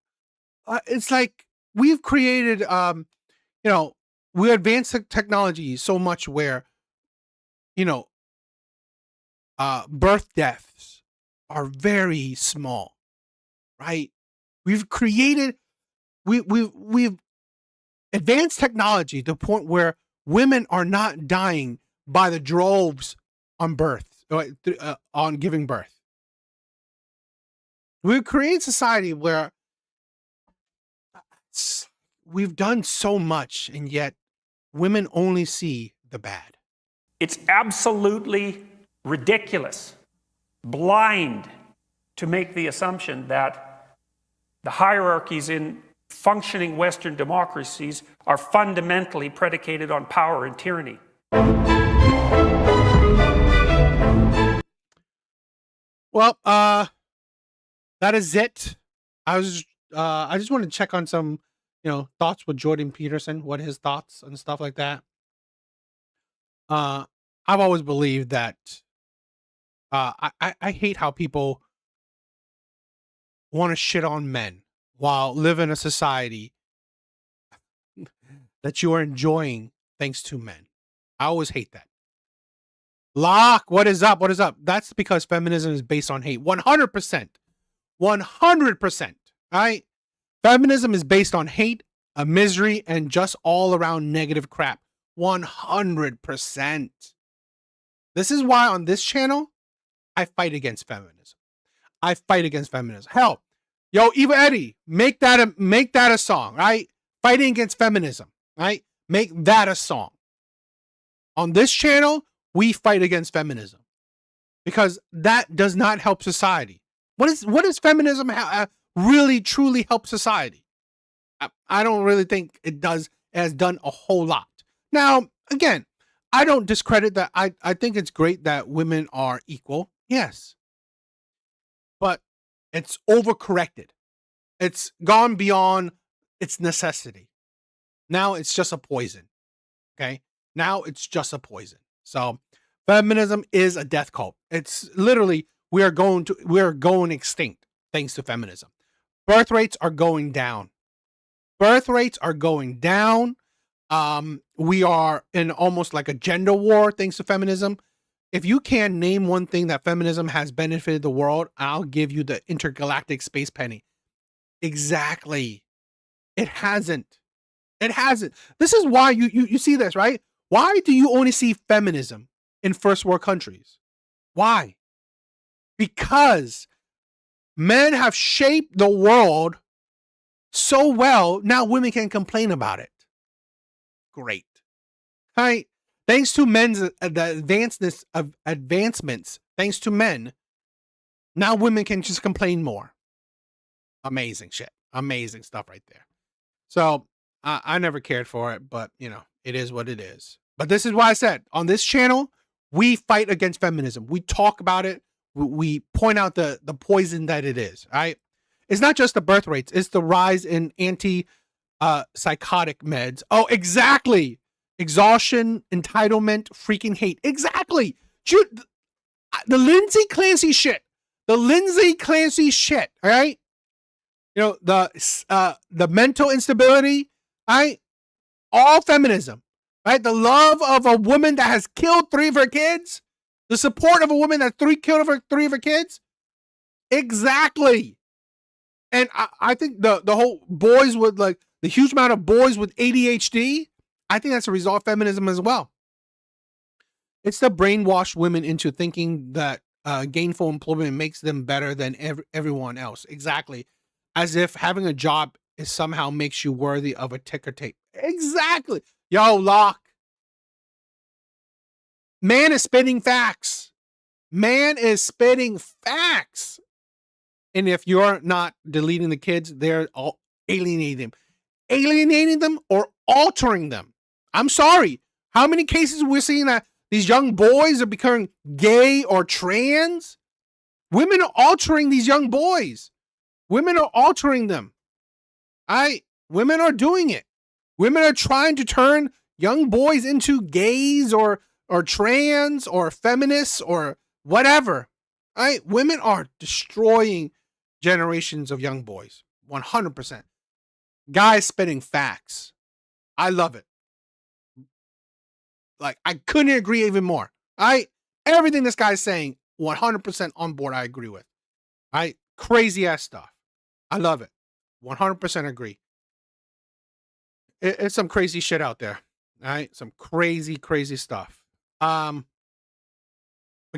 it's like we've created, you know, we advanced the technology so much where, you know, birth deaths are very small, right? We've created, we've advanced technology to the point where women are not dying by the droves on birth, on giving birth. We've created society where we've done so much, and yet women only see the bad. It's absolutely ridiculous, blind, to make the assumption that the hierarchies in functioning Western democracies are fundamentally predicated on power and tyranny. Well, that is it. I just want to check on some, you know, thoughts with Jordan Peterson, what his thoughts and stuff like that. I've always believed that I hate how people want to shit on men while live in a society that you are enjoying thanks to men. I always hate that. Locke, what is up? What is up? That's because feminism is based on hate. 100%. 100%. Right? Feminism is based on hate, a misery, and just all around negative crap. 100%. This is why on this channel, I fight against feminism. I fight against feminism. Hell, yo, Eva Eddie, make that a song, right? Fighting against feminism, right? Make that a song. On this channel, we fight against feminism because that does not help society. What does feminism really truly help society? I don't really think it does. It has done a whole lot. Now, again, I don't discredit that. I think it's great that women are equal. Yes. But it's overcorrected. It's gone beyond its necessity. Now it's just a poison. Okay? Now it's just a poison. So feminism is a death cult. It's literally, we are going extinct thanks to feminism. Birth rates are going down. Birth rates are going down. We are in almost like a gender war thanks to feminism. If you can name one thing that feminism has benefited the world, I'll give you the intergalactic space penny. Exactly. It hasn't. It hasn't. This is why you see this, right? Why do you only see feminism in first world countries? Why? Because men have shaped the world so well, now women can complain about it. Great. Right? Thanks to men's the advancements, thanks to men, now women can just complain more. Amazing shit. Amazing stuff right there. So I never cared for it, but you know, it is what it is. But this is why I said on this channel, we fight against feminism. We talk about it. We point out the poison that it is. Right? It's not just the birth rates. It's the rise in psychotic meds. Oh, exactly. Exhaustion, entitlement, freaking hate. Exactly. The Lindsay Clancy shit. The Lindsay Clancy shit. All right. You know, the mental instability. All right. All feminism. Right. The love of a woman that has killed 3 of her kids. The support of a woman that killed 3 of her kids. Exactly. And I think the whole boys with like the huge amount of boys with ADHD, I think that's a result of feminism as well. It's to brainwash women into thinking that gainful employment makes them better than everyone else. Exactly. As if having a job is somehow makes you worthy of a ticker tape. Exactly. Yo, Locke. Man is spitting facts. Man is spitting facts. And if you're not deleting the kids, they're all alienating them or altering them. I'm sorry. How many cases we're seeing that these young boys are becoming gay or trans? Women are altering these young boys. Women are altering them. Women are doing it. Women are trying to turn young boys into gays or or trans or feminists or whatever. Right? Women are destroying generations of young boys. 100%. Guys spitting facts. I love it. Like, I couldn't agree even more. Everything this guy's saying, 100% on board, I agree with. Crazy ass stuff. I love it. 100% agree. It's some crazy shit out there. All right? Some crazy, crazy stuff. But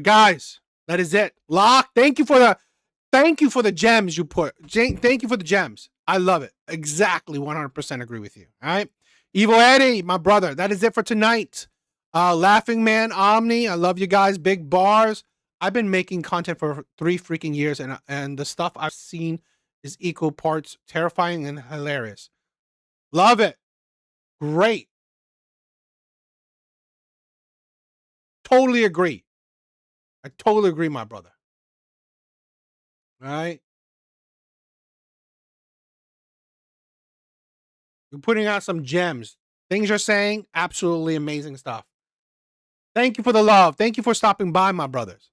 guys, that is it. Locke, thank you for the gems you put. Thank you for the gems. I love it. Exactly 100% agree with you. All right? Evil Eddie, my brother, that is it for tonight. Laughing Man, Omni, I love you guys. Big Bars. I've been making content for 3 freaking years, and the stuff I've seen is equal parts terrifying and hilarious. Love it. Great. Totally agree. I totally agree, my brother. All right? You're putting out some gems. Things you're saying, absolutely amazing stuff. Thank you for the love. Thank you for stopping by, my brothers.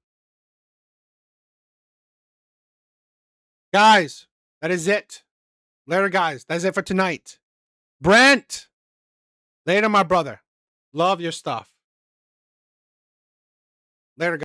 Guys, that is it. Later, guys. That's it for tonight. Brent. Later, my brother. Love your stuff. Later, guys.